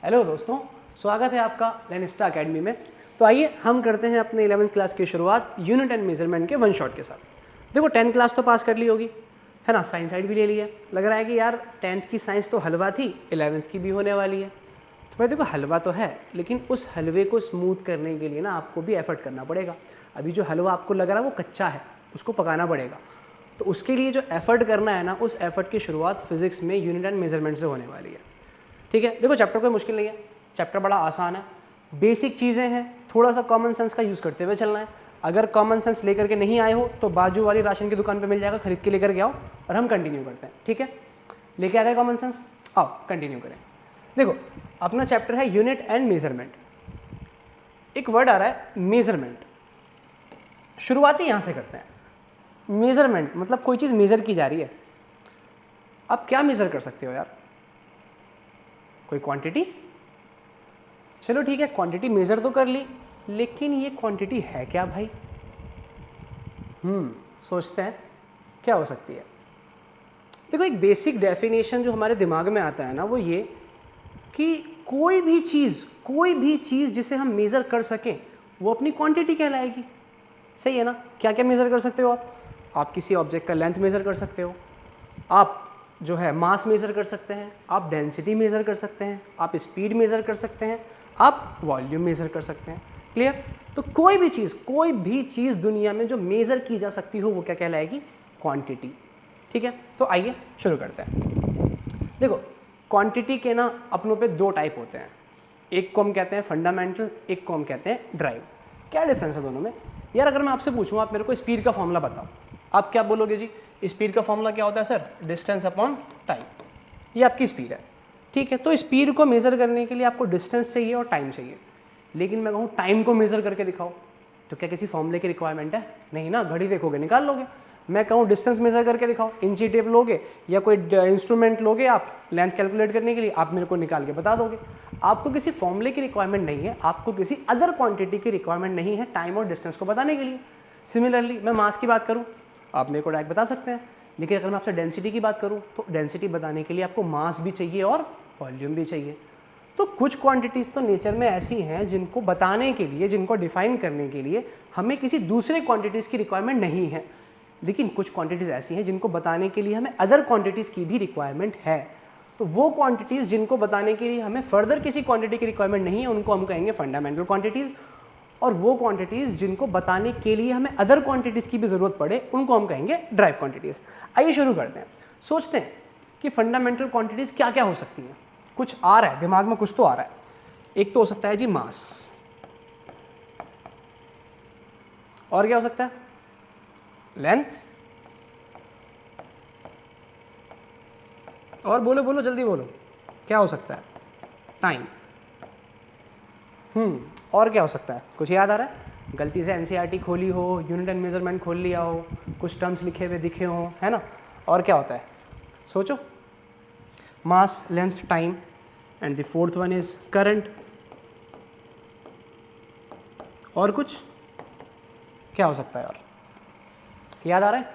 Hello दोस्तों, स्वागत है आपका लेनिस्टा अकेडमी में। तो आइए हम करते हैं अपने 11वीं क्लास की शुरुआत यूनिट एंड मेजरमेंट के वन शॉट के साथ। देखो 10th क्लास तो पास कर ली होगी, है ना। साइंस साइड भी ले ली है। लग रहा है कि यार 10th की साइंस तो हलवा थी, 11th की भी होने वाली है। तो भाई देखो हलवा तो है, लेकिन उस हलवे को स्मूथ करने के लिए ना आपको भी एफर्ट करना पड़ेगा। अभी जो हलवा आपको लग रहा है वो कच्चा है, उसको पकाना पड़ेगा। तो उसके लिए जो एफर्ट करना है ना, उस एफर्ट की शुरुआत फिजिक्स में यूनिट एंड मेजरमेंट से होने वाली है। ठीक है, देखो चैप्टर कोई मुश्किल नहीं है, चैप्टर बड़ा आसान है, बेसिक चीज़ें हैं, थोड़ा सा कॉमन सेंस का यूज़ करते हुए चलना है। अगर कॉमन सेंस लेकर के नहीं आए हो तो बाजू वाली राशन की दुकान पे मिल जाएगा, खरीद के लेकर के आओ और हम कंटिन्यू करते हैं। ठीक है, लेके आ गए कॉमन सेंस, आओ कंटिन्यू करें। देखो अपना चैप्टर है यूनिट एंड मेजरमेंट। एक वर्ड आ रहा है मेजरमेंट, शुरुआती यहाँ से करते हैं। मेजरमेंट मतलब कोई चीज़ मेजर की जा रही है। आप क्या मेजर कर सकते हो यार? कोई क्वांटिटी? चलो ठीक है, क्वांटिटी मेजर तो कर ली, लेकिन ये क्वांटिटी है क्या भाई? सोचते हैं क्या हो सकती है। देखो एक बेसिक डेफिनेशन जो हमारे दिमाग में आता है ना, वो ये कि कोई भी चीज़ जिसे हम मेज़र कर सकें वो अपनी क्वांटिटी कहलाएगी। सही है ना। क्या क्या मेज़र कर सकते हो आप किसी ऑब्जेक्ट का लेंथ मेज़र कर सकते हो, आप जो है मास मेज़र कर सकते हैं, आप डेंसिटी मेज़र कर सकते हैं, आप स्पीड मेज़र कर सकते हैं, आप वॉल्यूम मेज़र कर सकते हैं। क्लियर? तो कोई भी चीज़ दुनिया में जो मेज़र की जा सकती हो वो क्या कहलाएगी? क्वांटिटी। ठीक है, तो आइए शुरू करते हैं। देखो क्वांटिटी के ना अपनों पे दो टाइप होते हैं, एक को हम कहते हैं फंडामेंटल, एक को हम कहते हैं ड्राइव। क्या डिफरेंस है दोनों में? यार अगर मैं आपसे पूछूं आप मेरे को स्पीड का फॉर्मूला बताओ, आप क्या बोलोगे जी? स्पीड का फॉर्मूला क्या होता है सर? Distance upon time. ये आपकी स्पीड है। ठीक है, तो स्पीड को मेज़र करने के लिए आपको डिस्टेंस चाहिए और टाइम चाहिए। लेकिन मैं कहूँ टाइम को मेज़र करके दिखाओ, तो क्या किसी फॉर्मूले की रिक्वायरमेंट है? नहीं ना, घड़ी देखोगे निकाल लोगे। मैं कहूँ डिस्टेंस मेज़र करके दिखाओ, इंची टेप लोगे या कोई इंस्ट्रूमेंट लोगे आप लेंथ कैलकुलेट करने के लिए, आप मेरे को निकाल के बता दोगे। आपको किसी फॉर्मूले की रिक्वायरमेंट नहीं है, आपको किसी अदर क्वांटिटी की रिक्वायरमेंट नहीं है टाइम और डिस्टेंस को बताने के लिए। सिमिलरली मैं मास की बात करूँ, आप मेरे को डायरेक्ट बता सकते हैं, लेकिन अगर मैं आपसे डेंसिटी की बात करूँ तो डेंसिटी बताने के लिए आपको मास भी चाहिए और वॉल्यूम भी चाहिए। तो कुछ क्वांटिटीज़ तो नेचर में ऐसी हैं जिनको बताने के लिए, जिनको डिफाइन करने के लिए हमें किसी दूसरे क्वांटिटीज़ की रिक्वायरमेंट नहीं है, लेकिन कुछ क्वांटिटीज़ ऐसी हैं जिनको बताने के लिए हमें अदर क्वांटिटीज़ की भी रिक्वायरमेंट है। तो वो क्वांटिटीज़ जिनको बताने के लिए हमें फर्दर किसी क्वांटिटी की रिक्वायरमेंट नहीं है उनको हम कहेंगे फंडामेंटल क्वांटिटीज़, और वो क्वांटिटीज़ जिनको बताने के लिए हमें अदर क्वांटिटीज़ की भी ज़रूरत पड़े उनको हम कहेंगे ड्राइव क्वांटिटीज़। आइए शुरू करते हैं। सोचते हैं कि फंडामेंटल क्वांटिटीज़ क्या क्या हो सकती हैं। कुछ आ रहा है दिमाग में, कुछ तो आ रहा है। एक तो हो सकता है जी मास, और क्या हो सकता है? लेंथ, और बोलो बोलो जल्दी बोलो, क्या हो सकता है? टाइम। और क्या हो सकता है? कुछ याद आ रहा है? गलती से एनसीईआरटी खोली हो, यूनिट एंड मेजरमेंट खोल लिया हो, कुछ टर्म्स लिखे हुए दिखे हो, है ना। और क्या होता है? सोचो। Mass, length, time, and the fourth one is current. और कुछ क्या हो सकता है? और याद आ रहा है?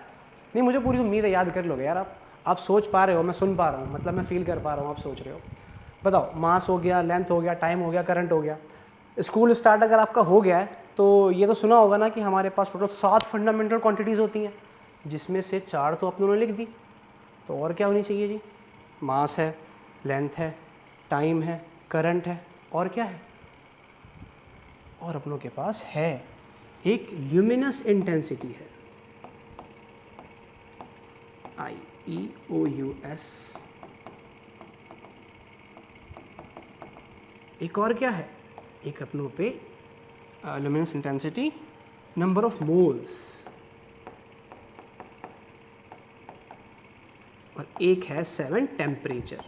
नहीं, मुझे पूरी उम्मीद है याद कर लोगे यार आप सोच पा रहे हो, मैं सुन पा रहा हूँ, मतलब मैं फील कर पा रहा हूँ आप सोच रहे हो। बताओ, मास हो गया, लेंथ हो गया, टाइम हो गया, करंट हो गया। स्कूल स्टार्ट अगर आपका हो गया है तो ये तो सुना होगा ना कि हमारे पास टोटल 7 फंडामेंटल क्वांटिटीज़ होती हैं, जिसमें से 4 तो अपनों ने लिख दी। तो और क्या होनी चाहिए जी? मास है, लेंथ है, टाइम है, करंट है, और क्या है? और अपनों के पास है एक ल्यूमिनस इंटेंसिटी है, IEOUS। एक और क्या है? एक अपनों पे luminous intensity, number of moles, और एक है 7 टेम्परेचर।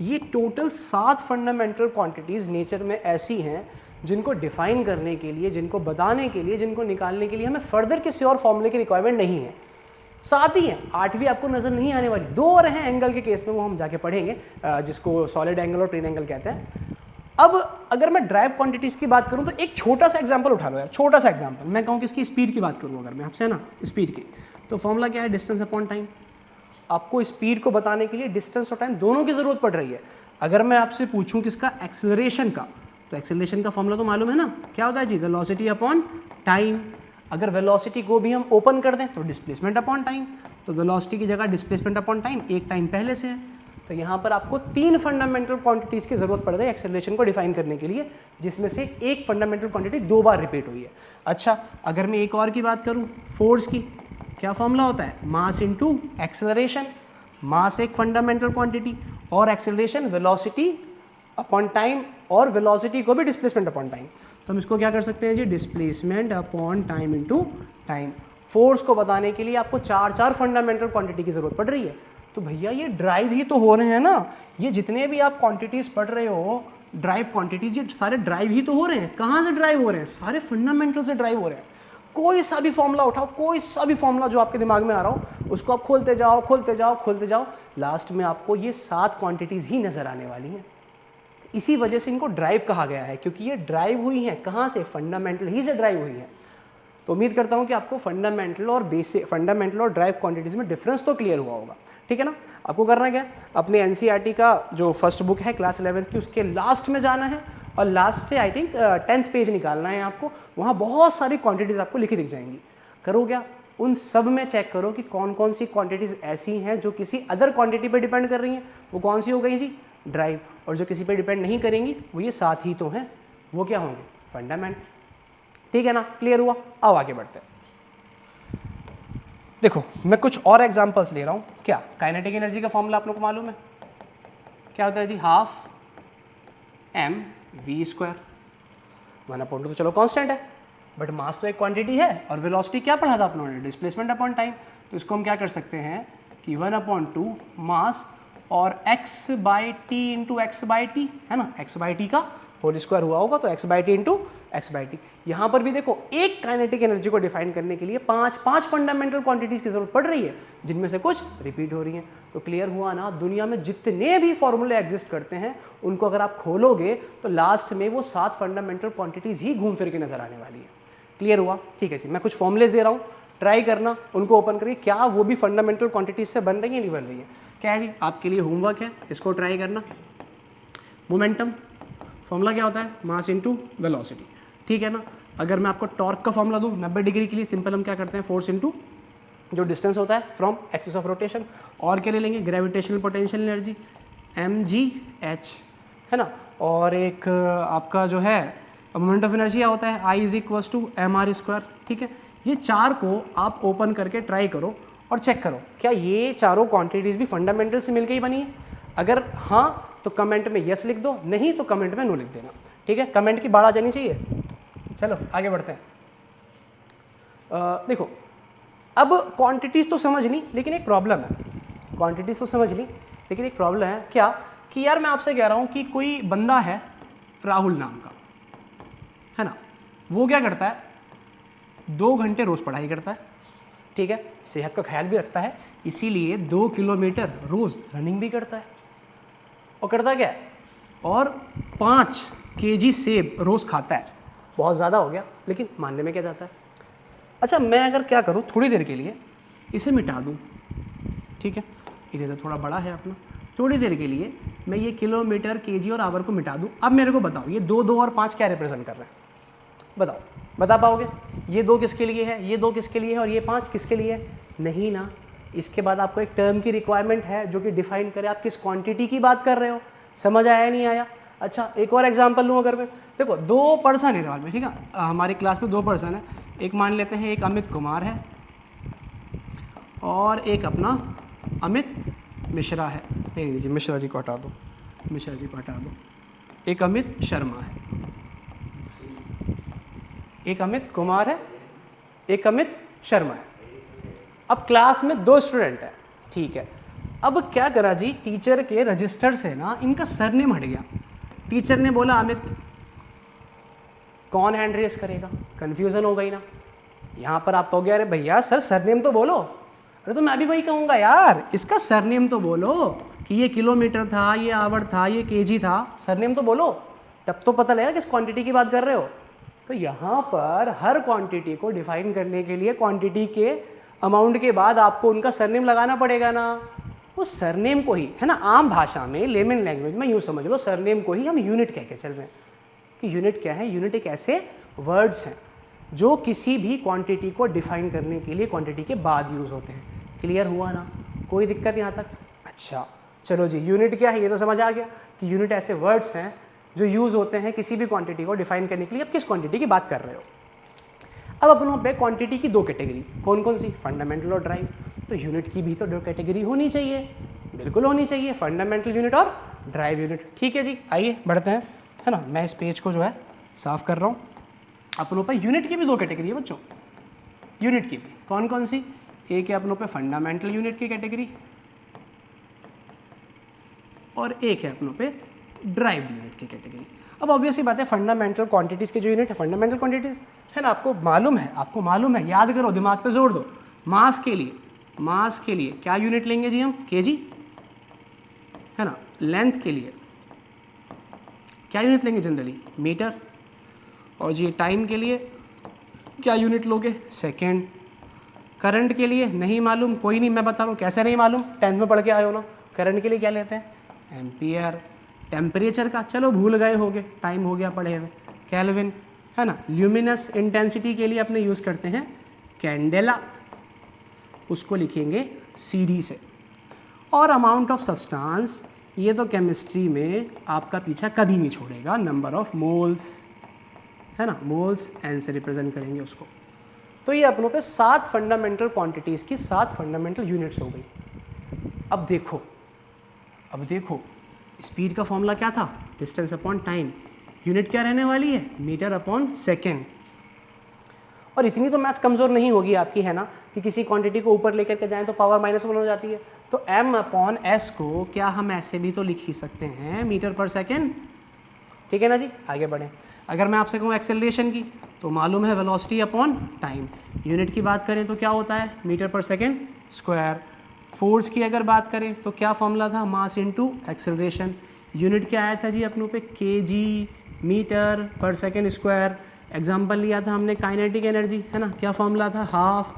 ये टोटल 7 फंडामेंटल क्वांटिटीज़ नेचर में ऐसी हैं जिनको डिफाइन करने के लिए, जिनको बताने के लिए, जिनको निकालने के लिए हमें फर्दर किसी और फॉर्मूले की रिक्वायरमेंट नहीं है। 7 ही हैं, 8वीं आपको नज़र नहीं आने वाली। 2 और हैं एंगल के केस में, वो हम जाके पढ़ेंगे, जिसको सॉलिड एंगल और प्लेन एंगल कहते हैं। अब अगर मैं ड्राइव क्वांटिटीज़ की बात करूँ तो एक छोटा सा एग्जाम्पल उठा लो यार, छोटा सा एग्जाम्पल। मैं कहूँ कि इसकी स्पीड की बात करूँ अगर मैं आपसे, है ना, स्पीड की, तो फॉर्मूला क्या है? Distance upon time. आपको स्पीड को बताने के लिए डिस्टेंस और टाइम दोनों की ज़रूरत पड़ रही है। अगर मैं आपसे पूछूं किसका, एक्सेलरेशन का, तो एक्सेलरेशन का फॉर्मूला तो मालूम है ना, क्या होता है जी, वेलोसिटी अपॉन टाइम। अगर वेलोसिटी को भी हम ओपन कर दें तो डिस्प्लेसमेंट अपॉन टाइम, तो वेलोसिटी की जगह डिस्प्लेसमेंट अपॉन टाइम, एक टाइम पहले से है। तो यहाँ पर आपको 3 फंडामेंटल क्वांटिटीज़ की ज़रूरत पड़ रही है एक्सेलरेशन को डिफाइन करने के लिए, जिसमें से एक फंडामेंटल क्वांटिटी 2 बार रिपीट हुई है। अच्छा, अगर मैं एक और की बात करूँ, फोर्स की, क्या फॉर्मूला होता है, मास इनटू एक्सेलरेशन। मास एक फंडामेंटल क्वांटिटी और एक्सेलरेशन वेलोसिटी अपॉन टाइम, और वेलोसिटी को भी डिस्प्लेसमेंट अपॉन टाइम। तो हम इसको क्या कर सकते हैं जी, displacement upon time into time. Force को बताने के लिए आपको 4 फंडामेंटल क्वांटिटी की ज़रूरत पड़ रही है। तो भैया ये ड्राइव ही तो हो रहे हैं ना, ये जितने भी आप क्वांटिटीज़ पढ़ रहे हो, ड्राइव क्वांटिटीज़, ये सारे ड्राइव ही तो हो रहे हैं। कहाँ से ड्राइव हो रहे हैं, सारे फंडामेंटल से ड्राइव हो रहे हैं। कोई सा भी फॉर्मूला उठाओ, कोई सा भी फॉर्मूला जो आपके दिमाग में आ रहा हो, उसको आप खोलते जाओ खोलते जाओ खोलते जाओ, लास्ट में आपको ये 7 क्वांटिटीज़ ही नज़र आने वाली हैं। इसी वजह से इनको ड्राइव कहा गया है, क्योंकि ये ड्राइव हुई हैं कहाँ से, फंडामेंटल ही से ड्राइव हुई हैं। तो उम्मीद करता हूँ कि आपको फंडामेंटल और बेसिक, फंडामेंटल और ड्राइव क्वांटिटीज़ में डिफरेंस तो क्लियर हुआ होगा, ठीक है ना। आपको करना क्या है, अपने एनसीईआरटी का जो फर्स्ट बुक है क्लास 11 की, उसके लास्ट में जाना है और लास्ट से आई थिंक 10th पेज निकालना है आपको। वहाँ बहुत सारी क्वांटिटीज़ आपको लिखी दिख जाएंगी। करो क्या, उन सब में चेक करो कि कौन कौन सी क्वांटिटीज़ ऐसी हैं जो किसी अदर क्वांटिटी पे डिपेंड कर रही हैं। वो कौन सी हो गई जी, ड्राइव। और जो किसी पे डिपेंड नहीं करेंगी वो ये 7 ही तो हैं, वो क्या होंगे, फंडामेंटल। ठीक है ना, क्लियर हुआ। अब आगे बढ़ते हैं। देखो मैं कुछ और एग्जांपल्स ले रहा हूँ। क्या, काइनेटिक एनर्जी का फॉर्मूला आप लोग को मालूम है, क्या होता है जी, हाफ mv²। 1/2 तो चलो कांस्टेंट है, बट मास तो एक क्वांटिटी है, और वेलोसिटी क्या पढ़ा था अपनों ने, डिस्प्लेसमेंट अपॉन टाइम। तो इसको हम क्या कर सकते हैं कि 1/2 मास और x/t इंटू x/t है ना, x/t का होल स्क्वायर हुआ होगा, तो x/t इंटू x/t। यहाँ पर भी देखो, एक काइनेटिक एनर्जी को डिफाइन करने के लिए 5 फंडामेंटल क्वांटिटीज़ की जरूरत पड़ रही है, जिनमें से कुछ रिपीट हो रही हैं। तो क्लियर हुआ ना, दुनिया में जितने भी फॉर्मूले एग्जिस्ट करते हैं उनको अगर आप खोलोगे तो लास्ट में वो 7 फंडामेंटल क्वांटिटीज़ ही घूम फिर के नजर आने वाली है। क्लियर हुआ, ठीक है जी। मैं कुछ फॉर्मूलेज दे रहा हूँ, ट्राई करना, उनको ओपन करिए, क्या वो भी फंडामेंटल क्वांटिटीज से बन रही है, नहीं बन रही है। क्या है जी, आपके लिए होमवर्क है, इसको ट्राई करना। मोमेंटम फॉर्मूला क्या होता है, मास इनटू वेलोसिटी, ठीक है ना। अगर मैं आपको टॉर्क का फॉर्मूला दूं 90 डिग्री के लिए, सिंपल हम क्या करते हैं, फोर्स इनटू जो डिस्टेंस होता है फ्रॉम एक्सिस ऑफ रोटेशन। और क्या ले लेंगे, ग्रेविटेशनल पोटेंशियल एनर्जी mgh, है ना। और एक आपका जो है मोमेंट ऑफ एनर्जी क्या होता है, I = mr², ठीक है। ये 4 को आप ओपन करके ट्राई करो और चेक करो क्या ये चारों क्वांटिटीज़ भी फंडामेंटल से मिलकर ही बनी है। अगर हाँ तो कमेंट में यस लिख दो, नहीं तो कमेंट में नो लिख देना, ठीक है। कमेंट की बाढ़ आ जानी चाहिए। चलो आगे बढ़ते हैं। देखो अब क्वांटिटीज़ तो समझ ली, लेकिन एक प्रॉब्लम है। क्वांटिटीज़ तो समझ ली, लेकिन एक प्रॉब्लम है, क्या कि यार मैं आपसे कह रहा हूँ कि कोई बंदा है राहुल नाम का, है ना। वो क्या करता है, 2 घंटे रोज़ पढ़ाई करता है, ठीक है, सेहत का ख्याल भी रखता है, इसीलिए 2 किलोमीटर रोज़ रनिंग भी करता है। और करता क्या है, और 5 केजी सेब रोज़ खाता है। बहुत ज़्यादा हो गया, लेकिन मानने में क्या जाता है। अच्छा मैं अगर क्या करूँ, थोड़ी देर के लिए इसे मिटा दूँ, ठीक है, इरेजर थोड़ा बड़ा है अपना, थोड़ी देर के लिए मैं ये किलोमीटर, केजी और आवर को मिटा दूँ। अब मेरे को बताओ ये 2 और 5 क्या रिप्रेजेंट कर रहे हैं, बताओ, बता पाओगे। ये 2 किसके लिए है, ये 2 किसके लिए है, और ये 5 किसके लिए है, नहीं ना। इसके बाद आपको एक टर्म की रिक्वायरमेंट है जो कि डिफाइन करे आप किस क्वांटिटी की बात कर रहे हो। समझ आया नहीं आया। अच्छा एक और एग्जांपल लूँ अगर मैं, देखो 2 पर्सन है में, ठीक है, हमारी क्लास में 2 पर्सन है। एक मान लेते हैं एक अमित कुमार है और एक अपना अमित मिश्रा है। नहीं जी, मिश्रा जी को हटा दो, मिश्रा जी को हटा दो। एक अमित शर्मा है, एक अमित कुमार है, एक अमित शर्मा है। अब क्लास में 2 स्टूडेंट है, ठीक है। अब क्या करा जी, टीचर के रजिस्टर से ना इनका सरनेम हट गया। टीचर ने बोला अमित, कौन हैंड रेस करेगा, कंफ्यूजन हो गई ना। यहाँ पर आप कहोगे अरे भैया सर सरनेम तो बोलो। अरे तो मैं भी वही कहूँगा यार, इसका सरनेम तो बोलो कि ये किलोमीटर था, ये आवर था, ये केजी था, सरनेम तो बोलो, तब तो पता लगेगा किस क्वांटिटी की बात कर रहे हो। तो यहाँ पर हर क्वांटिटी को डिफाइन करने के लिए क्वांटिटी के अमाउंट के बाद आपको उनका सरनेम लगाना पड़ेगा ना। वो सरनेम को ही, है ना, आम भाषा में लेमन लैंग्वेज में यूँ समझ लो सरनेम को ही हम यूनिट कह के चल रहे हैं कि यूनिट क्या है। यूनिट एक ऐसे वर्ड्स हैं जो किसी भी क्वांटिटी को डिफाइन करने के लिए क्वांटिटी के बाद यूज़ होते हैं। क्लियर हुआ ना, कोई दिक्कत यहाँ तक? अच्छा चलो जी, यूनिट क्या है ये तो समझ आ गया कि यूनिट ऐसे वर्ड्स हैं जो यूज़ होते हैं किसी भी क्वांटिटी को डिफाइन करने के लिए। अब किस क्वांटिटी की बात कर रहे हो? अब अपनों पे क्वांटिटी की दो कैटेगरी, कौन कौन सी? फंडामेंटल और ड्राइव। तो यूनिट की भी तो दो कैटेगरी होनी चाहिए, बिल्कुल होनी चाहिए, फंडामेंटल यूनिट और ड्राइव यूनिट। ठीक है जी, आइए बढ़ते हैं, है ना। मैं इस पेज को जो है साफ कर रहा हूँ। अपनों पे यूनिट की भी दो कैटेगरी है बच्चों, यूनिट की भी कौन कौन सी? एक है अपनों पे फंडामेंटल यूनिट की कैटेगरी और एक है अपनों पे ड्राइव यूनिट की कैटेगरी। अब ऑब्वियसली बात है, फंडामेंटल क्वांटिटीज़ के जो यूनिट है, फंडामेंटल क्वांटिटीज़ है ना, आपको मालूम है, याद करो, दिमाग पे जोड़ दो। मास के लिए क्या यूनिट लेंगे जी हम? केजी, है ना। लेंथ के लिए क्या यूनिट लेंगे जनरली? मीटर। और जी टाइम के लिए क्या यूनिट लोगे? सेकेंड। करंट के लिए नहीं मालूम, कोई नहीं, मैं बता रहा हूँ कैसे नहीं मालूम, 10th में पढ़ के आए हो ना। करंट के लिए क्या लेते हैं? एम्पियर। टेम्परेचर का चलो भूल गए होगे, टाइम हो गया पढ़े हुए, केल्विन, है ना। ल्यूमिनस इंटेंसिटी के लिए अपने यूज़ करते हैं कैंडेला, उसको लिखेंगे CD से। और अमाउंट ऑफ सब्सटेंस, ये तो केमिस्ट्री में आपका पीछा कभी नहीं छोड़ेगा, नंबर ऑफ मोल्स, है ना, मोल्स एन से रिप्रेजेंट करेंगे उसको। तो ये अपनों पे 7 फंडामेंटल क्वांटिटीज़ की 7 फंडामेंटल यूनिट्स हो गई। अब देखो स्पीड का फॉर्मूला क्या था? Distance upon time. यूनिट क्या रहने वाली है? Metre upon second. और इतनी तो मैथ्स कमज़ोर नहीं होगी आपकी, है ना, कि किसी क्वांटिटी को ऊपर लेकर के जाएं तो पावर -1 हो जाती है। तो m अपॉन s को क्या हम ऐसे भी तो लिख ही सकते हैं, मीटर पर सेकेंड। ठीक है ना जी, आगे बढ़ें। अगर मैं आपसे कहूँ एक्सेलरेशन की, तो मालूम है वेलोसिटी अपॉन टाइम। यूनिट की बात करें तो क्या होता है? Metre per second square. Force की अगर बात करें तो क्या फॉर्मूला था? Mass into acceleration. यूनिट क्या आया था जी अपनों पे? KG metre per second square. Example लिया था हमने काइनेटिक एनर्जी, है ना, क्या फॉर्मूला था? Half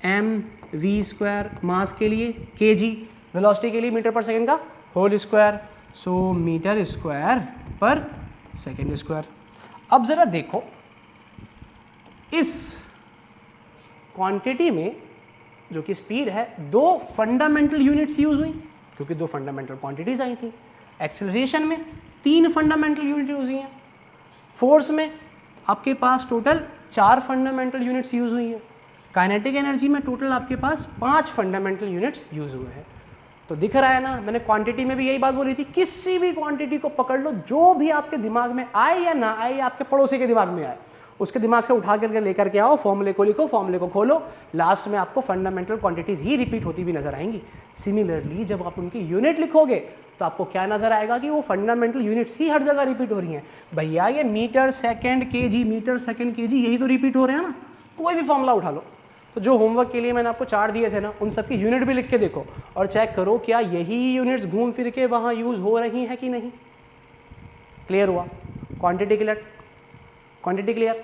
mv²। मास के लिए केजी, वेलोसिटी के लिए मीटर पर सेकेंड का होल स्क्वायर, सो मीटर स्क्वायर पर सेकेंड स्क्वायर। अब ज़रा देखो, इस क्वांटिटी में जो कि स्पीड है, 2 फंडामेंटल यूनिट्स यूज हुई क्योंकि 2 फंडामेंटल क्वांटिटीज आई थी। एक्सेलरेशन में 3 फंडामेंटल यूनिट यूज हुई हैं। फोर्स में आपके पास टोटल 4 फंडामेंटल यूनिट्स यूज हुई हैं। काइनेटिक एनर्जी में टोटल आपके पास 5 फंडामेंटल यूनिट्स यूज हुए हैं। तो दिख रहा है ना, मैंने क्वांटिटी में भी यही बात बोली थी, किसी भी क्वांटिटी को पकड़ लो, जो भी आपके दिमाग में आए या ना आए, या आपके पड़ोसी के दिमाग में आए, उसके दिमाग से उठा करके लेकर के आओ, फॉर्मूले को लिखो, फॉर्मूले को खोलो, लास्ट में आपको फंडामेंटल क्वांटिटीज ही रिपीट होती हुई नजर आएंगी। सिमिलरली जब आप उनकी यूनिट लिखोगे तो आपको क्या नजर आएगा कि वो फंडामेंटल यूनिट्स ही हर जगह रिपीट हो रही हैं। भैया ये metre second kg, metre second kg, यही तो रिपीट हो रहे हैं ना। कोई भी फॉर्मूला उठा लो, तो जो होमवर्क के लिए मैंने आपको 4 दिए थे ना, उन सबकी यूनिट भी लिख के देखो और चेक करो क्या यही यूनिट्स घूम फिर के वहाँ यूज हो रही हैं कि नहीं। क्लियर हुआ? Quantity clear, quantity clear,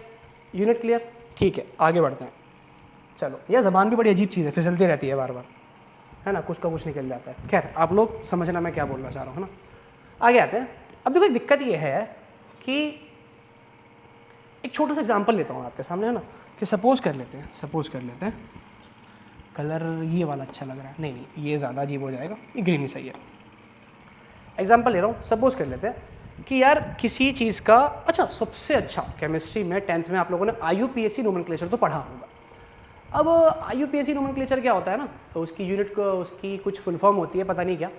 unit clear. ठीक है, आगे बढ़ते हैं। चलो, यह ज़बान भी बड़ी अजीब चीज़ है, फिसलती रहती है बार बार, है ना, कुछ का कुछ निकल जाता है। खैर, आप लोग समझना मैं क्या बोलना चाह रहा हूँ, है ना। आगे आते हैं। अब देखो, एक दिक्कत ये है कि एक छोटा सा एग्जाम्पल लेता हूँ आपके सामने, है ना, कि सपोज कर लेते हैं कलर ये वाला अच्छा लग रहा है, नहीं ये ज़्यादा अजीब हो जाएगा, ये ग्रीन ही सही है। एग्जाम्पल ले रहा हूँ, सपोज कर लेते हैं कि यार किसी चीज़ का, अच्छा सबसे अच्छा केमिस्ट्री में 10th में आप लोगों ने IUPAC नोमेनक्लेचर तो पढ़ा होगा। अब IUPAC नोमेनक्लेचर क्या होता है ना, तो उसकी यूनिट को, उसकी कुछ फुल फॉर्म होती है, पता नहीं क्या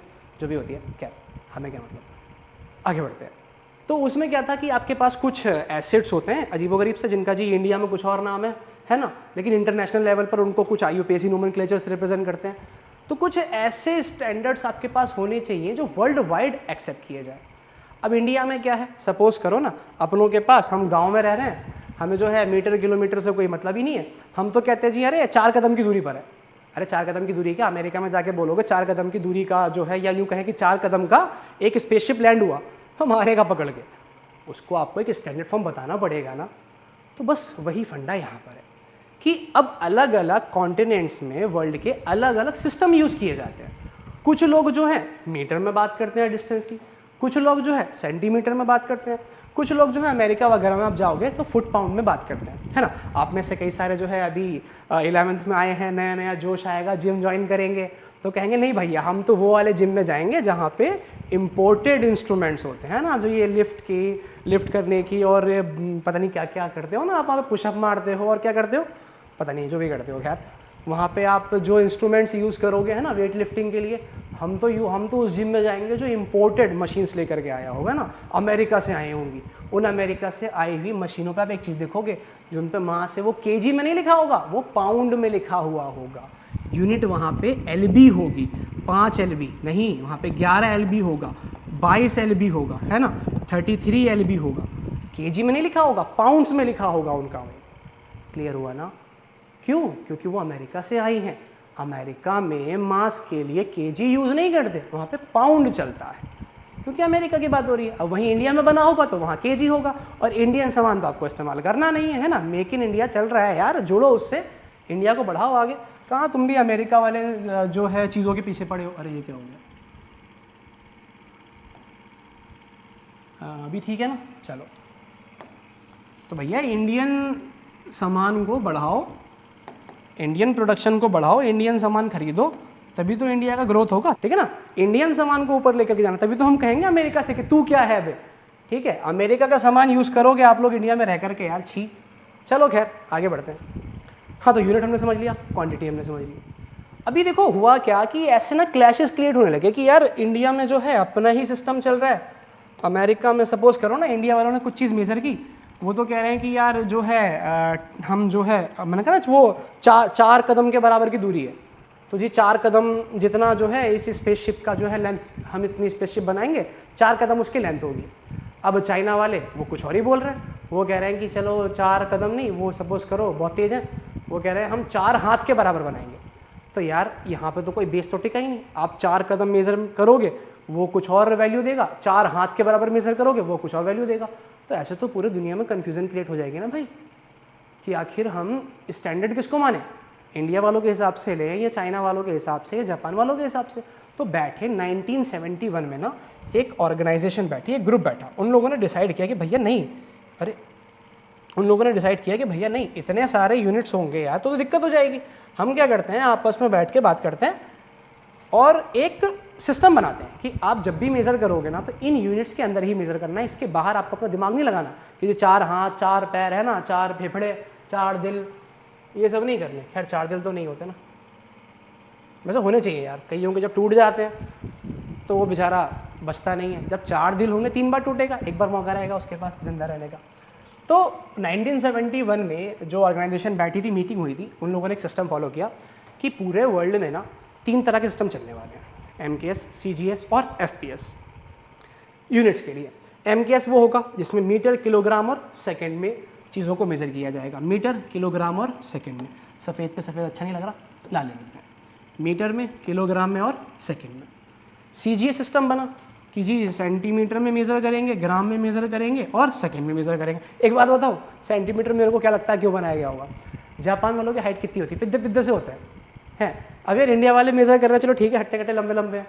जो भी होती है, क्या हमें क्या मतलब। आगे बढ़ते हैं। तो उसमें क्या था कि आपके पास कुछ एसिड्स होते हैं अजीबोगरीब से, जिनका जी इंडिया में कुछ और नाम है ना, लेकिन इंटरनेशनल लेवल पर उनको कुछ IUPAC नोमेनक्लेचर से रिप्रेजेंट करते हैं। तो कुछ ऐसे स्टैंडर्ड्स आपके पास होने चाहिए जो वर्ल्ड वाइड एक्सेप्ट किए जाए। अब इंडिया में क्या है, सपोज करो ना, अपनों के पास, हम गांव में रह रहे हैं, हमें जो है मीटर किलोमीटर से कोई मतलब ही नहीं है, हम तो कहते हैं जी अरे 4 कदम की दूरी पर है। अरे 4 कदम की दूरी क्या, अमेरिका में जाके बोलोगे 4 कदम की दूरी का जो है, या यूँ कहें कि 4 कदम का एक स्पेसशिप लैंड हुआ, हम हारेगा पकड़ के, उसको आपको एक स्टैंडर्ड फॉर्म बताना पड़ेगा ना। तो बस वही फंडा यहाँ पर है कि अब अलग अलग कॉन्टिनेंट्स में वर्ल्ड के अलग अलग सिस्टम यूज़ किए जाते हैं। कुछ लोग जो है मीटर में बात करते हैं डिस्टेंस की, कुछ लोग जो है सेंटीमीटर में बात करते हैं, कुछ लोग जो है अमेरिका वगैरह में आप जाओगे तो फुट पाउंड में बात करते हैं, है ना। आप में से कई सारे जो है अभी 11th में आए हैं, नया नया जोश आएगा, जिम ज्वाइन करेंगे तो कहेंगे नहीं भैया हम तो वो वाले जिम में जाएंगे जहाँ पे इम्पोर्टेड इंस्ट्रूमेंट्स होते हैं ना, जो ये लिफ्ट करने की और पता नहीं क्या क्या करते हो ना आप, वहाँ पे पुशअप मारते हो और क्या करते हो पता नहीं, जो भी करते हो खैर, वहाँ पे आप जो इंस्ट्रूमेंट्स यूज़ करोगे है ना वेट लिफ्टिंग के लिए, हम तो उस जिम में जाएंगे जो इम्पोर्टेड मशीन्स लेकर के आया होगा ना, अमेरिका से आई होंगी। उन अमेरिका से आई हुई मशीनों पे आप एक चीज़ देखोगे, जो उन पे मास है वो केजी में नहीं लिखा होगा, वो पाउंड में लिखा हुआ होगा। यूनिट वहाँ पे एलबी होगी, 5 एलबी नहीं, वहाँ पे 11 एलबी होगा, 22 एलबी होगा, है ना, 33 एलबी होगा। केजी में नहीं लिखा होगा, पाउंड्स में लिखा होगा उनका। क्लियर हुआ ना? क्यों? क्योंकि वो अमेरिका से आई हैं। अमेरिका में मास के लिए केजी यूज़ नहीं करते, वहाँ पे पाउंड चलता है, क्योंकि अमेरिका की बात हो रही है। अब वहीं इंडिया में बना होगा तो वहाँ केजी होगा, और इंडियन सामान तो आपको इस्तेमाल करना नहीं है, है ना। मेक इन इंडिया चल रहा है यार, जुड़ो उससे, इंडिया को बढ़ाओ आगे। कहाँ तुम भी अमेरिका वाले जो है चीज़ों के पीछे पड़े हो। अरे ये क्या हो गया, अभी ठीक है ना। चलो तो भैया इंडियन सामान को बढ़ाओ, इंडियन प्रोडक्शन को बढ़ाओ, इंडियन सामान खरीदो, तभी तो इंडिया का ग्रोथ होगा, ठीक है ना। इंडियन सामान को ऊपर लेकर के जाना, तभी तो हम कहेंगे अमेरिका से कि तू क्या है बे, ठीक है। अमेरिका का सामान यूज़ करोगे आप लोग इंडिया में रह करके यार, छी। चलो खैर आगे बढ़ते हैं। हाँ तो यूनिट हमने समझ लिया, क्वांटिटी हमने समझ ली। अभी देखो हुआ क्या कि ऐसे ना क्लैशेस क्रिएट होने लगे कि यार इंडिया में जो है अपना ही सिस्टम चल रहा है, अमेरिका में सपोज करो ना इंडिया वालों ने कुछ चीज़ मेज़र की, वो तो कह रहे हैं कि यार जो है हम जो है, मैंने कहा ना वो 4 कदम के बराबर की दूरी है, तो जी 4 कदम जितना जो है इस स्पेसशिप का जो है लेंथ, हम इतनी स्पेसशिप बनाएंगे 4 कदम उसकी लेंथ होगी। अब चाइना वाले वो कुछ और ही बोल रहे हैं, वो कह रहे हैं कि चलो 4 कदम नहीं, वो सपोज करो बहुत तेज़ है, वो कह रहे हैं हम 4 हाथ के बराबर बनाएंगे। तो यार यहाँ पे तो कोई बेस तो टिका ही नहीं। आप 4 कदम मेज़र करोगे वो कुछ और वैल्यू देगा, 4 हाथ के बराबर मेज़र करोगे वो कुछ और वैल्यू देगा। तो ऐसे तो पूरे दुनिया में कन्फ्यूज़न क्रिएट हो जाएगी ना भाई, कि आखिर हम स्टैंडर्ड किसको माने, इंडिया वालों के हिसाब से लें या चाइना वालों के हिसाब से या जापान वालों के हिसाब से। तो बैठे 1971 में ना एक ऑर्गेनाइजेशन बैठी, एक ग्रुप बैठा, उन लोगों ने डिसाइड किया कि भैया नहीं, अरे उन लोगों ने डिसाइड किया कि भैया नहीं, इतने सारे यूनिट्स होंगे यार तो दिक्कत हो जाएगी। हम क्या करते हैं, आपस में बैठ के बात करते हैं और एक सिस्टम बनाते हैं कि आप जब भी मेज़र करोगे ना तो इन यूनिट्स के अंदर ही मेज़र करना है, इसके बाहर आपको अपना दिमाग नहीं लगाना कि ये 4 हाथ 4 पैर है ना, 4 फेफड़े 4 दिल, ये सब नहीं करने। खैर 4 दिल तो नहीं होते ना, वैसे होने चाहिए यार, कईयों के जब टूट जाते हैं तो वो बेचारा बचता नहीं है। जब 4 दिल होंगे 3 बार टूटेगा, एक बार मौका रहेगा उसके पास जिंदा रहने का। तो 1971 में जो ऑर्गेनाइजेशन बैठी थी, मीटिंग हुई थी, उन लोगों ने एक सिस्टम फॉलो किया कि पूरे वर्ल्ड में ना 3 तरह के सिस्टम चलने वाले हैं, MKS, CGS और FPS यूनिट्स के लिए। MKS वो होगा जिसमें मीटर, किलोग्राम और सेकंड में चीज़ों को मेज़र किया जाएगा। मीटर, किलोग्राम और सेकंड में। सफ़ेद पे सफ़ेद अच्छा नहीं लग रहा, लाल ले लेते हैं। मीटर में, किलोग्राम में और सेकंड में। CGS सिस्टम बना कि जी सेंटीमीटर में मेज़र करेंगे, ग्राम में मेज़र करेंगे और सेकंड में मेज़र करेंगे। एक बात बताओ, सेंटीमीटर मेरे को क्या लगता है क्यों बनाया गया होगा? जापान वालों की हाइट कितनी होती है? पिद्दे से होता है। अब यार इंडिया वाले मेज़र कर रहे हैं, चलो ठीक है, हट्टे कट्टे लंबे लंबे हैं।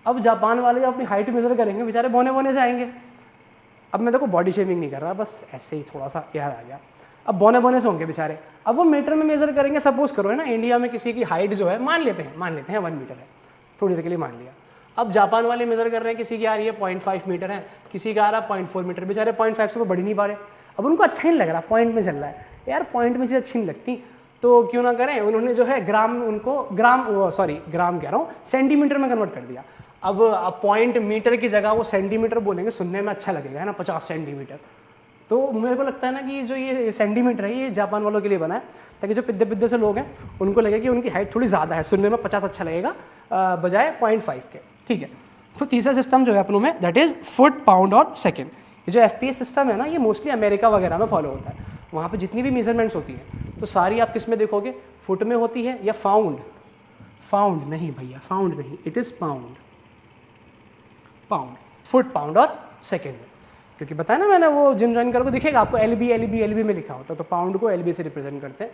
अब जापान वाले जब अपनी हाइट मेज़र करेंगे बेचारे बौने से आएंगे। अब मैं देखो बॉडी शेमिंग नहीं कर रहा, बस ऐसे ही थोड़ा सा याद आ गया। अब बौने से होंगे बेचारे, अब वो मीटर में मेज़र करेंगे। सपोज करो है ना, इंडिया में किसी की हाइट जो है मान लेते हैं 1 मीटर है, थोड़ी देर के लिए मान लिया। अब जापान वाले मेज़र कर रहे हैं, किसी की आ रही है 0.5 मीटर है, किसी का आ रहा है 0.4 मीटर, बेचारे 0.5 से वो बढ़ नहीं पा रहे। अब उनको अच्छा नहीं लग रहा, पॉइंट में चल रहा है यार, पॉइंट में चीज़ अच्छी नहीं लगती तो क्यों ना करें। उन्होंने जो है ग्राम कह रहा हूँ, सेंटीमीटर में कन्वर्ट कर दिया। अब पॉइंट मीटर की जगह वो सेंटीमीटर बोलेंगे, सुनने में अच्छा लगेगा है ना, 50 सेंटीमीटर। तो मेरे को लगता है ना कि जो ये सेंटीमीटर है ये जापान वालों के लिए बना है, ताकि जो पिद्दे से लोग हैं उनको लगे कि उनकी हाइट थोड़ी ज़्यादा है, सुनने में 50 अच्छा लगेगा बजाय 0.5 के, ठीक है। तो तीसरा सिस्टम जो है अपनों में, दैट इज़ फुट, पाउंड और सेकेंड। ये जो FPS सिस्टम है ना, ये मोस्टली अमेरिका वगैरह में फॉलो होता है। वहाँ पे जितनी भी मेजरमेंट्स होती हैं तो सारी आप किस में देखोगे, फुट में होती है या पाउंड नहीं भैया, पाउंड नहीं, it is pound, foot, pound और सेकेंड में। क्योंकि बताया ना मैंने, वो जिम ज्वाइन करोगे दिखेगा आपको LB में लिखा होता है, तो पाउंड को LB से रिप्रेजेंट करते हैं।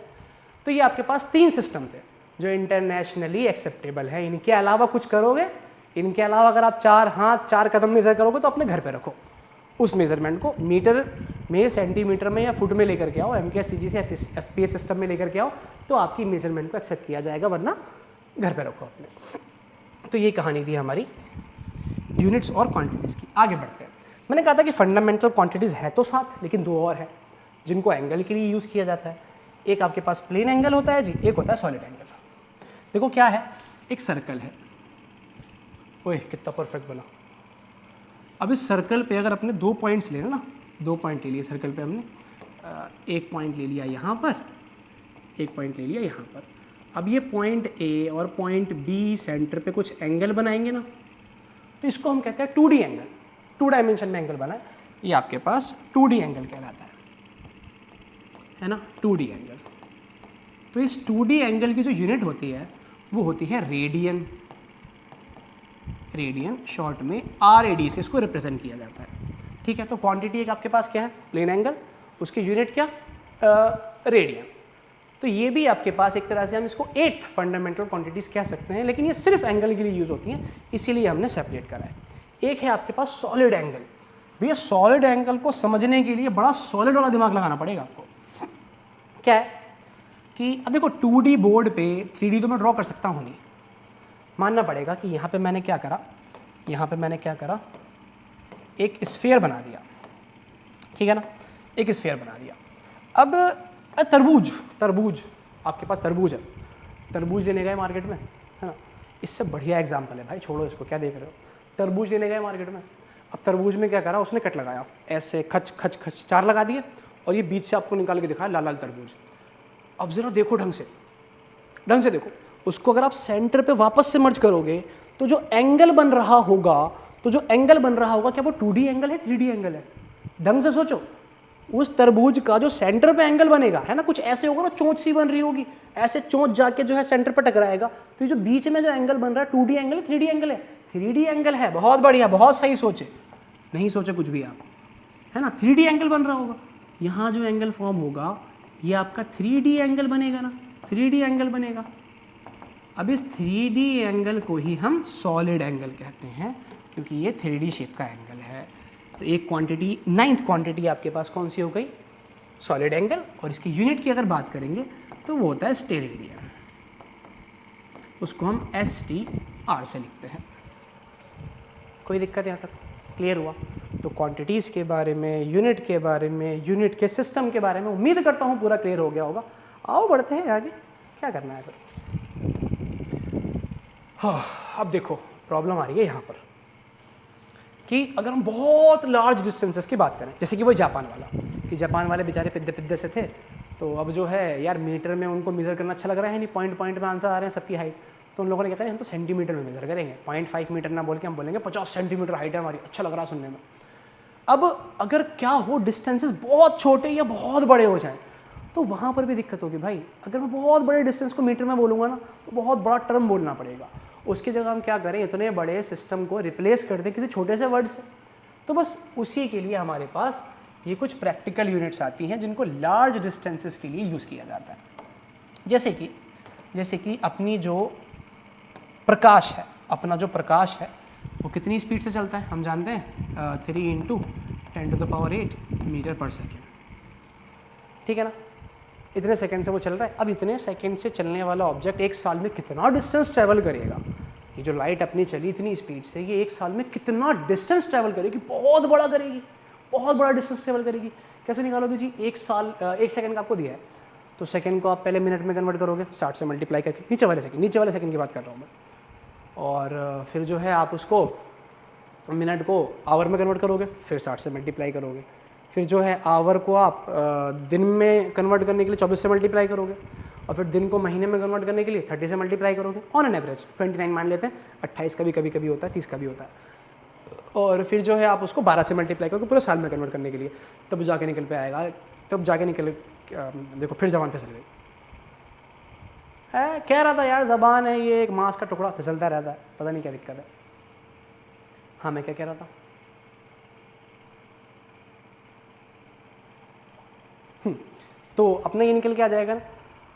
तो ये आपके पास 3 सिस्टम थे जो इंटरनेशनली एक्सेप्टेबल है। इनके अलावा कुछ करोगे, इनके अलावा अगर आप 4 हाथ 4 कदम मेज़र करोगे तो अपने घर पे रखो उस मेज़रमेंट को, मीटर में, सेंटीमीटर में या फुट में लेकर के आओ, MKS CG से FPS सिस्टम में लेकर के आओ, तो आपकी मेज़रमेंट को एक्सेप्ट किया जाएगा, वरना घर पे रखो अपने। तो ये कहानी थी हमारी यूनिट्स और क्वांटिटीज़ की। आगे बढ़ते हैं। मैंने कहा था कि फंडामेंटल क्वांटिटीज़ है तो 7, लेकिन 2 और है जिनको एंगल के लिए यूज़ किया जाता है। एक आपके पास प्लेन एंगल होता है जी, एक होता है सॉलिड एंगल। देखो क्या है, एक सर्कल है, ओए कितना परफेक्ट बना। अब इस सर्कल पे अगर अपने 2 पॉइंट्स लेना ना, 2 पॉइंट ले लिए सर्कल पे हमने, एक पॉइंट ले लिया यहाँ पर, एक पॉइंट ले लिया यहाँ पर। अब ये पॉइंट A और पॉइंट B सेंटर पे कुछ एंगल बनाएंगे ना, तो इसको हम कहते हैं 2D एंगल। 2 डायमेंशन में एंगल बना है, ये आपके पास 2D एंगल कहलाता है ना, 2D एंगल। तो इस 2D एंगल की जो यूनिट होती है वो होती है रेडियन। रेडियन शॉर्ट में RAD से इसको रिप्रेजेंट किया जाता है। ठीक है, तो क्वांटिटी एक आपके पास क्या है, प्लेन एंगल, उसकी यूनिट क्या, रेडियन। तो ये भी आपके पास एक तरह से हम इसको 8 फंडामेंटल क्वांटिटीज़ कह सकते हैं, लेकिन ये सिर्फ एंगल के लिए यूज़ होती हैं, इसीलिए हमने सेपरेट करा है। एक है आपके पास सॉलिड एंगल। भैया सॉलिड एंगल को समझने के लिए बड़ा सॉलिड वाला दिमाग लगाना पड़ेगा आपको। क्या है कि अब देखो 2D बोर्ड पे 3D तो मैं ड्रॉ कर सकता हूँ नहीं, मानना पड़ेगा कि यहाँ पे मैंने क्या करा, यहाँ पे मैंने क्या करा, एक स्फीयर बना दिया, ठीक है ना, एक स्फीयर बना दिया। अब तरबूज, तरबूज आपके पास तरबूज है, तरबूज लेने गए मार्केट में, है ना, इससे बढ़िया एग्जाम्पल है भाई, छोड़ो इसको, क्या देख रहे हो, तरबूज लेने गए मार्केट में। अब तरबूज में क्या करा, उसने कट लगाया, ऐसे खच खच खच 4 लगा दिए, और ये बीच से आपको निकाल के दिखाया लाल लाल तरबूज। अब ज़रा देखो ढंग से देखो उसको, अगर आप सेंटर पे वापस से मर्ज करोगे तो जो एंगल बन रहा होगा, क्या वो 2D एंगल है 3D एंगल है? ढंग से सोचो, उस तरबूज का जो सेंटर पे एंगल बनेगा है ना, कुछ ऐसे होगा ना, चोंच सी बन रही होगी, ऐसे चोंच जाके जो है सेंटर पे टकराएगा, तो ये जो बीच में जो एंगल बन रहा है 2D एंगल है 3D एंगल है? 3D एंगल है। बहुत बढ़िया, बहुत सही सोचे, नहीं सोचे कुछ भी आप, है ना, 3D एंगल बन रहा होगा। यहाँ जो एंगल फॉर्म होगा ये आपका 3D एंगल बनेगा ना, 3D एंगल बनेगा। अब इस 3D एंगल को ही हम सॉलिड एंगल कहते हैं, क्योंकि ये 3D शेप का एंगल है। तो एक क्वांटिटी, 9th क्वांटिटी आपके पास कौन सी हो गई, सॉलिड एंगल, और इसकी यूनिट की अगर बात करेंगे तो वो होता है स्टेरेडियन, उसको हम STR से लिखते हैं। कोई दिक्कत यहाँ तक क्लियर हुआ? तो क्वांटिटीज़ के बारे में, यूनिट के बारे में, यूनिट के सिस्टम के बारे में उम्मीद करता हूँ पूरा क्लियर हो गया होगा। आओ बढ़ते हैं आगे, क्या करना है फिर। हाँ, अब देखो प्रॉब्लम आ रही है यहाँ पर कि अगर हम बहुत लार्ज डिस्टेंसेस की बात करें, जैसे कि वो जापान वाला, कि जापान वाले बेचारे पिद्दे पिद्दे से थे, तो अब जो है यार मीटर में उनको मेज़र करना अच्छा लग रहा है नहीं, पॉइंट पॉइंट में आंसर आ रहे हैं सबकी हाइट, तो उन लोगों ने क्या करें, हम तो सेंटीमीटर में मेज़र करेंगे, 0.5 मीटर ना बोल के हम बोलेंगे 50 सेंटीमीटर हाइट है हमारी, अच्छा लग रहा है सुनने में। अब अगर क्या हो, डिस्टेंसेस बहुत छोटे या बहुत बड़े हो जाएं, तो वहाँ पर भी दिक्कत होगी भाई। अगर मैं बहुत बड़े डिस्टेंस को मीटर में बोलूँगा ना, तो बहुत बड़ा टर्म बोलना पड़ेगा। उसकी जगह हम क्या करें, इतने बड़े सिस्टम को रिप्लेस कर दें किसी छोटे से वर्ड से। तो बस उसी के लिए हमारे पास ये कुछ प्रैक्टिकल यूनिट्स आती हैं जिनको लार्ज डिस्टेंसेस के लिए यूज़ किया जाता है। जैसे कि अपनी जो प्रकाश है, अपना जो प्रकाश है वो कितनी स्पीड से चलता है, हम जानते हैं 3 × 10⁸ मीटर पर सेकेंड, ठीक है ना, इतने सेकंड से वो चल रहा है। अब इतने सेकंड से चलने वाला ऑब्जेक्ट एक साल में कितना डिस्टेंस ट्रैवल करेगा, ये जो लाइट अपनी चली इतनी स्पीड से, ये एक साल में कितना डिस्टेंस ट्रैवल करेगी, बहुत बड़ा करेगी, बहुत बड़ा डिस्टेंस ट्रैवल करेगी। कैसे निकालोगे जी, एक सेकंड का आपको दिया है, तो सेकंड को आप पहले मिनट में कन्वर्ट करोगे 60 से मल्टीप्लाई करके, नीचे वाले सेकंड की बात कर रहा हूँ मैं, और फिर जो है आप उसको मिनट को आवर में कन्वर्ट करोगे, फिर 60 से मल्टीप्लाई करोगे, फिर जो है आवर को आप दिन में कन्वर्ट करने के लिए 24 से मल्टीप्लाई करोगे, और फिर दिन को महीने में कन्वर्ट करने के लिए 30 से मल्टीप्लाई करोगे, ऑन एन एवरेज 29 मान लेते हैं, 28 का भी कभी होता है, 30 का भी होता है, और फिर जो है आप उसको 12 से मल्टीप्लाई करोगे पूरे साल में कन्वर्ट करने के लिए, तब जाके निकल पे आएगा, तब जाके निकल, देखो फिर जबान फिसल गई। कह रहा था यार ज़बान है ये एक मांस का टुकड़ा, फिसलता रहता है, पता नहीं क्या दिक्कत है। हाँ मैं क्या कह रहा था, तो अपना ये निकल के आ जाएगा ना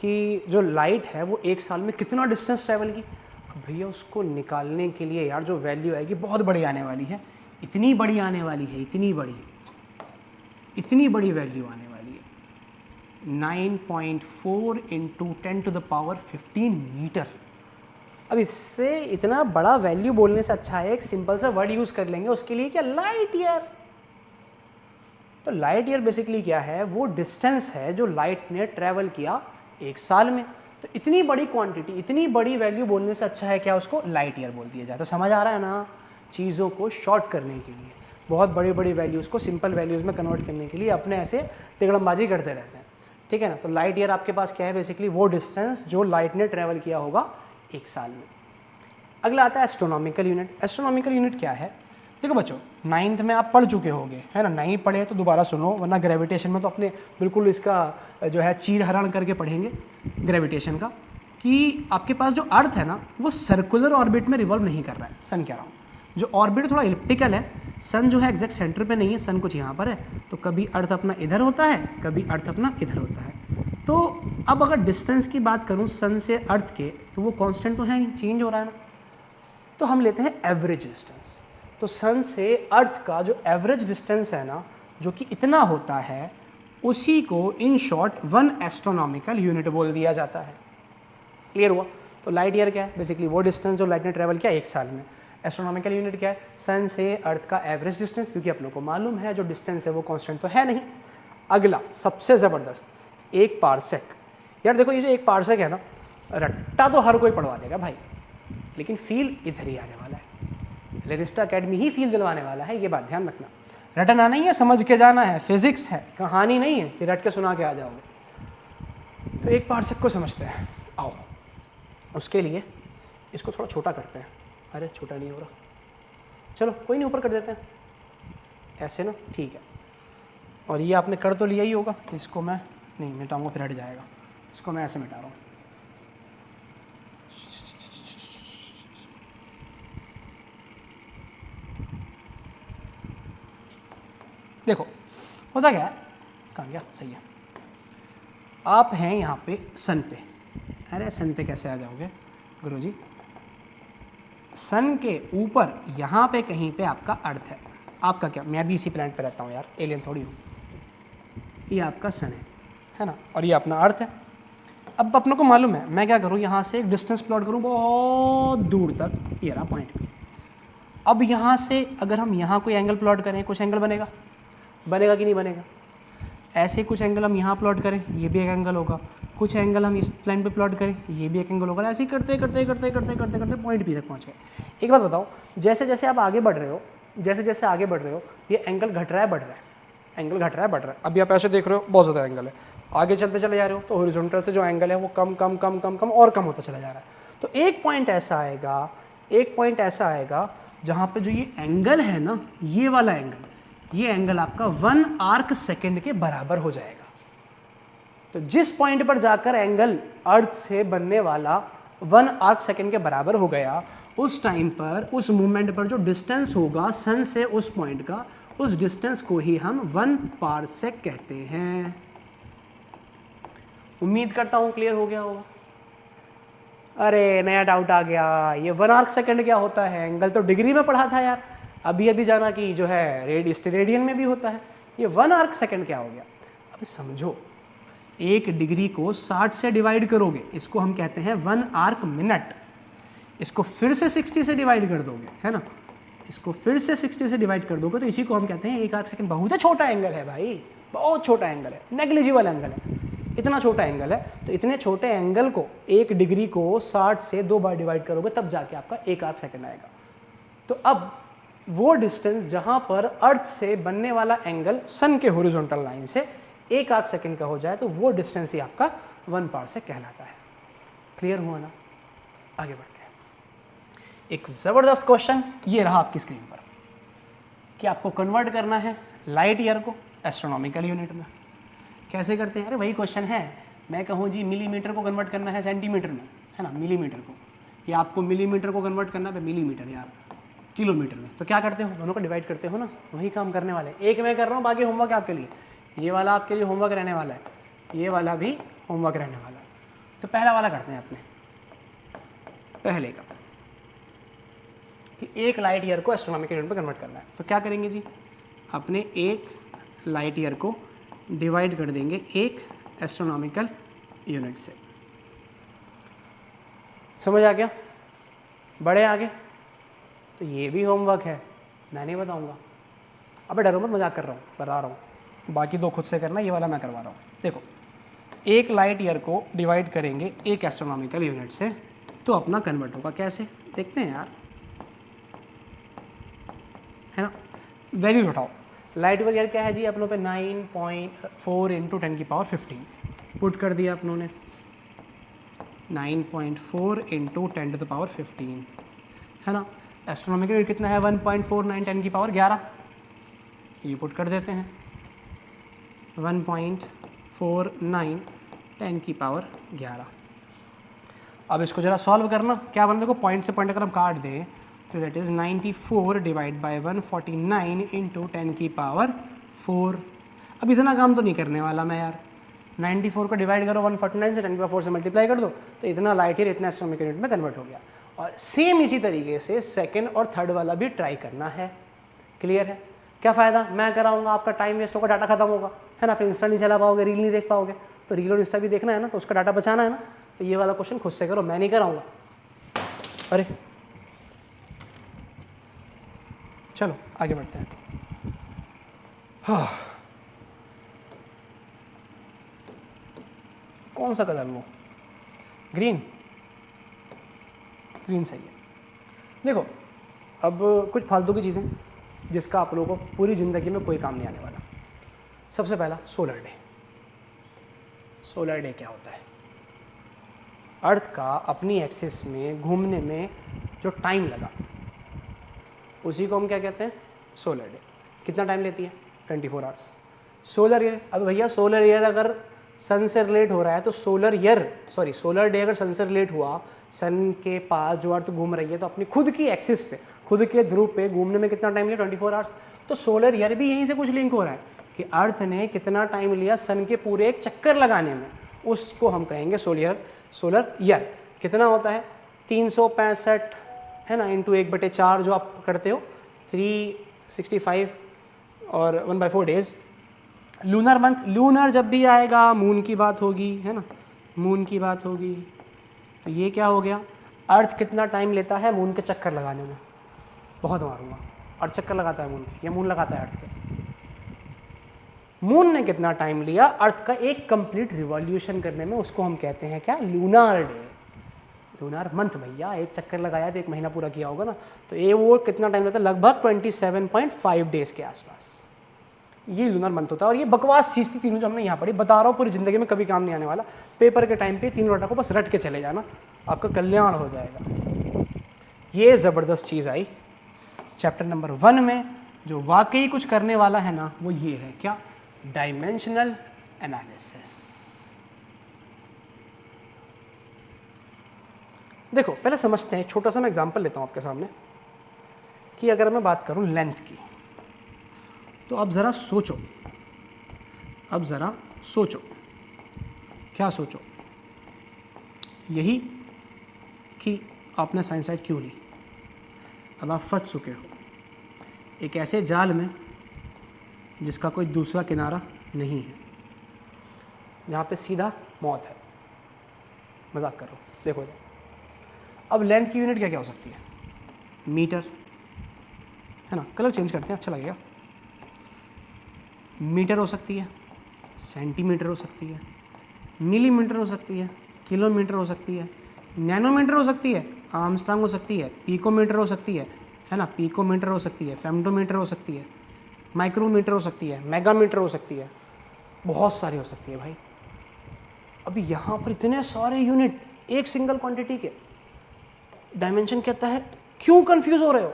कि जो लाइट है वो 1 साल में कितना डिस्टेंस ट्रैवल की। अब भैया उसको निकालने के लिए यार जो वैल्यू आएगी बहुत बड़ी आने वाली है, इतनी बड़ी आने वाली है, इतनी बड़ी वैल्यू आने वाली है, 9.4 इंटू 10⁻15 मीटर। अब इससे इतना बड़ा वैल्यू बोलने से अच्छा है एक सिंपल सा वर्ड यूज़ कर लेंगे उसके लिए, क्या, लाइट ईयर। तो लाइट ईयर बेसिकली क्या है, वो डिस्टेंस है जो लाइट ने ट्रैवल किया 1 साल में। तो इतनी बड़ी क्वांटिटी, इतनी बड़ी वैल्यू बोलने से अच्छा है क्या, उसको लाइट ईयर बोल दिया जाए। तो समझ आ रहा है ना, चीज़ों को शॉर्ट करने के लिए, बहुत बड़ी बड़ी वैल्यूज़ को सिंपल वैल्यूज़ में कन्वर्ट करने के लिए अपने ऐसे तिगड़मबाजी करते रहते हैं, ठीक है ना। तो लाइट ईयर आपके पास क्या है, बेसिकली वो डिस्टेंस जो लाइट ने ट्रैवल किया होगा 1 साल में। अगला आता है एस्ट्रोनॉमिकल यूनिट। एस्ट्रोनॉमिकल यूनिट क्या है, देखो बच्चों 9th में आप पढ़ चुके होंगे, है ना, नहीं पढ़े तो दोबारा सुनो, वरना ग्रेविटेशन में तो अपने बिल्कुल इसका जो है चीर हरण करके पढ़ेंगे ग्रेविटेशन का, कि आपके पास जो अर्थ है ना वो सर्कुलर ऑर्बिट में रिवॉल्व नहीं कर रहा है, सन कह रहा हूँ, जो ऑर्बिट थोड़ा इलिप्टिकल है, सन जो है एग्जैक्ट सेंटर पे नहीं है, सन कुछ यहाँ पर है, तो कभी अर्थ अपना इधर होता है, कभी अर्थ अपना इधर होता है। तो अब अगर डिस्टेंस की बात करूँ सन से अर्थ के, तो वो कांस्टेंट तो है नहीं, चेंज हो रहा है ना, तो हम लेते हैं एवरेज डिस्टेंस। तो सन से अर्थ का जो एवरेज डिस्टेंस है ना, जो कि इतना होता है, उसी को इन शॉर्ट 1 एस्ट्रोनॉमिकल यूनिट बोल दिया जाता है। क्लियर हुआ। तो लाइट ईयर क्या है, बेसिकली वो डिस्टेंस जो लाइट ने ट्रैवल किया 1 साल में। एस्ट्रोनॉमिकल यूनिट क्या है, सन से अर्थ का एवरेज डिस्टेंस, क्योंकि अपनों को मालूम है जो डिस्टेंस है वो कांस्टेंट तो है नहीं। अगला सबसे ज़बरदस्त, 1 पारसेक। यार देखो ये जो 1 पारसेक है ना, रट्टा तो हर कोई पढ़वा देगा भाई, लेकिन फील इधर ही आने वाला है, लेरिस्टा एकेडमी ही फील दिलवाने वाला है, ये बात ध्यान रखना। रटना नहीं है, समझ के जाना है, फिजिक्स है, कहानी नहीं है कि रट के सुना के आ जाओगे। तो 1 पारसेक को समझते हैं, आओ। उसके लिए इसको थोड़ा छोटा करते हैं। अरे छोटा नहीं हो रहा, चलो कोई नहीं, ऊपर कर देते हैं ऐसे ना, ठीक है। और ये आपने कर तो लिया ही होगा, इसको मैं नहीं मिटाऊंगा, फिर हट जाएगा। इसको मैं ऐसे मिटा रहा हूँ। देखो होता क्या है, कहाँ गया, सही है। आप हैं यहाँ पे सन पे, अरे सन पे कैसे आ जाओगे गुरुजी, सन के ऊपर यहाँ पे कहीं पे आपका अर्थ है। आपका क्या, मैं भी इसी प्लैनेट पे रहता हूँ यार, एलियन थोड़ी हूँ। ये आपका सन है ना, और ये अपना अर्थ है। अब अपनों को मालूम है, मैं क्या करूँ, यहाँ से एक डिस्टेंस प्लॉट करूँ बहुत दूर तक, ये रहा पॉइंट पे। अब यहाँ से अगर हम यहाँ कोई एंगल प्लॉट करें, कुछ एंगल बनेगा कि नहीं बनेगा। ऐसे कुछ एंगल हम यहाँ प्लॉट करें, ये भी एक एंगल होगा। कुछ एंगल हम इस प्लेन पे प्लॉट करें, ये भी एक एंगल होगा। ऐसे ही करते करते करते करते करते करते पॉइंट पी तक पहुँच गए। एक बात बताओ, जैसे जैसे आप आगे बढ़ रहे हो, जैसे जैसे आगे बढ़ रहे हो, ये एंगल घट रहा है बढ़ रहा है, एंगल घट रहा है बढ़ रहा है। अभी आप ऐसे देख रहे हो, बहुत ज़्यादा एंगल है, आगे चलते चले जा रहे हो तो हॉरिजॉन्टल से जो एंगल है वो कम कम कम कम कम और कम होता चला जा रहा है। तो एक पॉइंट ऐसा आएगा, एक पॉइंट ऐसा आएगा जहाँ पे जो ये एंगल है ना, ये वाला एंगल, ये एंगल आपका 1 आर्क सेकेंड के बराबर हो जाएगा। तो जिस पॉइंट पर जाकर एंगल अर्थ से बनने वाला 1 आर्क सेकेंड के बराबर हो गया, उस टाइम पर, उस मूवमेंट पर जो डिस्टेंस होगा सन से उस पॉइंट का, उस डिस्टेंस को ही हम 1 पारसेक कहते हैं। उम्मीद करता हूं क्लियर हो गया होगा। अरे नया डाउट आ गया, ये 1 आर्क सेकेंड क्या होता है, एंगल तो डिग्री में पढ़ा था यार, अभी अभी जाना कि जो है रेडियन में भी होता है, ये 1 आर्क सेकेंड क्या हो गया। अब समझो, 1 डिग्री को 60 से डिवाइड करोगे, इसको हम कहते हैं 1 आर्क मिनट। इसको फिर से 60 से डिवाइड कर दोगे, है ना, इसको फिर से 60 से डिवाइड कर दोगे, तो इसी को हम कहते हैं 1 आर्क सेकेंड। बहुत ही छोटा एंगल है भाई, बहुत छोटा एंगल है, नेग्लिजिबल एंगल है, इतना छोटा एंगल है। तो इतने छोटे एंगल को, 1 डिग्री को 60 से 2 बार डिवाइड करोगे, तब जाके आपका 1 आर्क सेकेंड आएगा। तो अब वो डिस्टेंस जहाँ पर अर्थ से बनने वाला एंगल सन के हॉरिजॉन्टल लाइन से 1 आर्क सेकेंड का हो जाए, तो वो डिस्टेंस ही आपका 1 पारसेक कहलाता है। क्लियर हुआ ना, आगे बढ़ते हैं। एक ज़बरदस्त क्वेश्चन ये रहा आपकी स्क्रीन पर कि आपको कन्वर्ट करना है लाइट ईयर को एस्ट्रोनॉमिकल यूनिट में। कैसे करते हैं, अरे वही क्वेश्चन है, मैं कहूँ जी मिलीमीटर को कन्वर्ट करना है सेंटीमीटर में, है ना, मिलीमीटर को, या आपको मिलीमीटर को कन्वर्ट करना है मिलीमीटर यार किलोमीटर में, तो क्या करते हो, दोनों को डिवाइड करते हो ना, वही काम करने वाले। एक मैं कर रहा हूँ, बाकी होमवर्क आपके लिए, ये वाला आपके लिए होमवर्क रहने वाला है, ये वाला भी होमवर्क रहने वाला है। तो पहला वाला करते हैं अपने पहले का कि एक लाइट ईयर को एस्ट्रोनॉमिकल यूनिट में कन्वर्ट करना है। तो क्या करेंगे जी, अपने एक लाइट ईयर को डिवाइड कर देंगे एक एस्ट्रोनॉमिकल यूनिट से। समझ आ गया? बड़े आगे? तो ये भी होमवर्क है, मैं नहीं बताऊंगा। अबे डरो मत, मजाक कर रहा हूँ, बता रहा हूँ। बाकी दो खुद से करना, ये वाला मैं करवा रहा हूँ। देखो, एक लाइट ईयर को डिवाइड करेंगे एक एस्ट्रोनॉमिकल यूनिट से, तो अपना कन्वर्ट होगा कैसे, देखते हैं यार, है ना। वैल्यूज उठाओ। लाइट ईयर क्या है जी अपनों पे 9.4 इंटू 10 की पावर 15 पुट कर दिया अपनों ने, 9.4 इंटू 10 टू द पावर 15, है ना। एस्ट्रोनॉमिकल यूनिट कितना है, 1.49 10 की पावर 11, ये पुट कर देते हैं, 1.49 10 की पावर 11। अब इसको जरा सॉल्व करना, क्या बना, देखो पॉइंट से पॉइंट अगर हम काट दें तो that is 94 divide by 149 into 10 की पावर 4। अब इतना काम तो नहीं करने वाला मैं यार, 94 को डिवाइड करो 149 से, 10 की पावर 4 से मल्टीप्लाई कर दो, तो इतना लाइट ईयर इतना एस्ट्रोनॉमिकल यूनिट में कन्वर्ट हो गया। और सेम इसी तरीके से सेकंड और थर्ड वाला भी ट्राई करना है। क्लियर है? क्या फ़ायदा, मैं कराऊंगा, आपका टाइम वेस्ट होगा, डाटा खत्म होगा, है ना, फिर इंस्टा नहीं चला पाओगे, रील नहीं देख पाओगे। तो रील और इंस्टा भी देखना है ना, तो उसका डाटा बचाना है ना। तो ये वाला क्वेश्चन खुद से करो, मैं नहीं कराऊंगा। अरे चलो आगे बढ़ते हैं। हाँ, कौन सा कलर लो, ग्रीन, ग्रीन सही है। देखो अब कुछ फालतू की चीज़ें जिसका आप लोगों को पूरी ज़िंदगी में कोई काम नहीं आने वाला। सबसे पहला सोलर डे। सोलर डे क्या होता है, अर्थ का अपनी एक्सिस में घूमने में जो टाइम लगा उसी को हम क्या कहते हैं, सोलर डे। कितना टाइम लेती है, 24 आवर्स। सोलर ईयर, अब भैया सोलर ईयर अगर सन से रिलेट हो रहा है तो सोलर डे अगर सन से रिलेट हुआ, सन के पास जो अर्थ घूम रही है तो अपनी खुद की एक्सिस पे, खुद के ध्रुव पे घूमने में कितना टाइम लिया, 24 आवर्स। तो सोलर ईयर भी यहीं से कुछ लिंक हो रहा है कि अर्थ ने कितना टाइम लिया सन के पूरे एक चक्कर लगाने में, उसको हम कहेंगे सोलर ईयर। कितना होता है, 365 है ना, इंटू 1/4 जो आप करते हो, 365 और 1/4 डेज। लूनर मंथ, लूनर जब भी आएगा मून की बात होगी, है ना, मून की बात होगी। तो ये क्या हो गया, अर्थ कितना टाइम लेता है मून के चक्कर लगाने में, बहुत मारूंगा। अर्थ चक्कर लगाता है मून के, या मून लगाता है अर्थ के। मून ने कितना टाइम लिया अर्थ का एक कंप्लीट रिवॉल्यूशन करने में, उसको हम कहते हैं क्या, लूनार डे, लूनार मंथ। भैया एक चक्कर लगाया तो एक महीना पूरा किया होगा ना, तो ये वो कितना टाइम लेता है, लगभग 27.5 डेज के आसपास। ये लूनर मंथ होता है। और ये बकवास चीज़ थी तीनों जो हमने यहाँ पढ़ी, बता रहा हूँ पूरी ज़िंदगी में कभी काम नहीं आने वाला। पेपर के टाइम पे तीनों डाटा को बस रट के चले जाना, आपका कल्याण हो जाएगा। ये ज़बरदस्त चीज़ आई चैप्टर नंबर 1 में, जो वाकई कुछ करने वाला है ना, वो ये है क्या, डायमेंशनल एनालिसिस। देखो पहले समझते हैं, छोटा सा मैं एग्जांपल लेता हूँ आपके सामने कि अगर मैं बात करूँ लेंथ की, तो अब ज़रा सोचो, क्या सोचो, यही कि आपने साइंस साइड क्यों ली। अब आप फंस चुके हो एक ऐसे जाल में जिसका कोई दूसरा किनारा नहीं है, जहाँ पे सीधा मौत है। मजाक करो, देखो अब लेंथ की यूनिट क्या क्या हो सकती है, मीटर, है ना, कलर चेंज करते हैं अच्छा लगेगा। मीटर हो सकती है, सेंटीमीटर हो सकती है, मिलीमीटर हो सकती है, किलोमीटर हो सकती है, नैनोमीटर हो सकती है, आर्मस्ट्रांग हो सकती है, पिकोमीटर हो सकती है ना, पिकोमीटर हो सकती है, फेम्टोमीटर हो सकती है, माइक्रोमीटर हो सकती है, मेगामीटर हो सकती है, बहुत सारी हो सकती है भाई। अभी यहाँ पर इतने सारे यूनिट एक सिंगल क्वांटिटी के, डायमेंशन कहता है, क्यों कंफ्यूज हो रहे हो,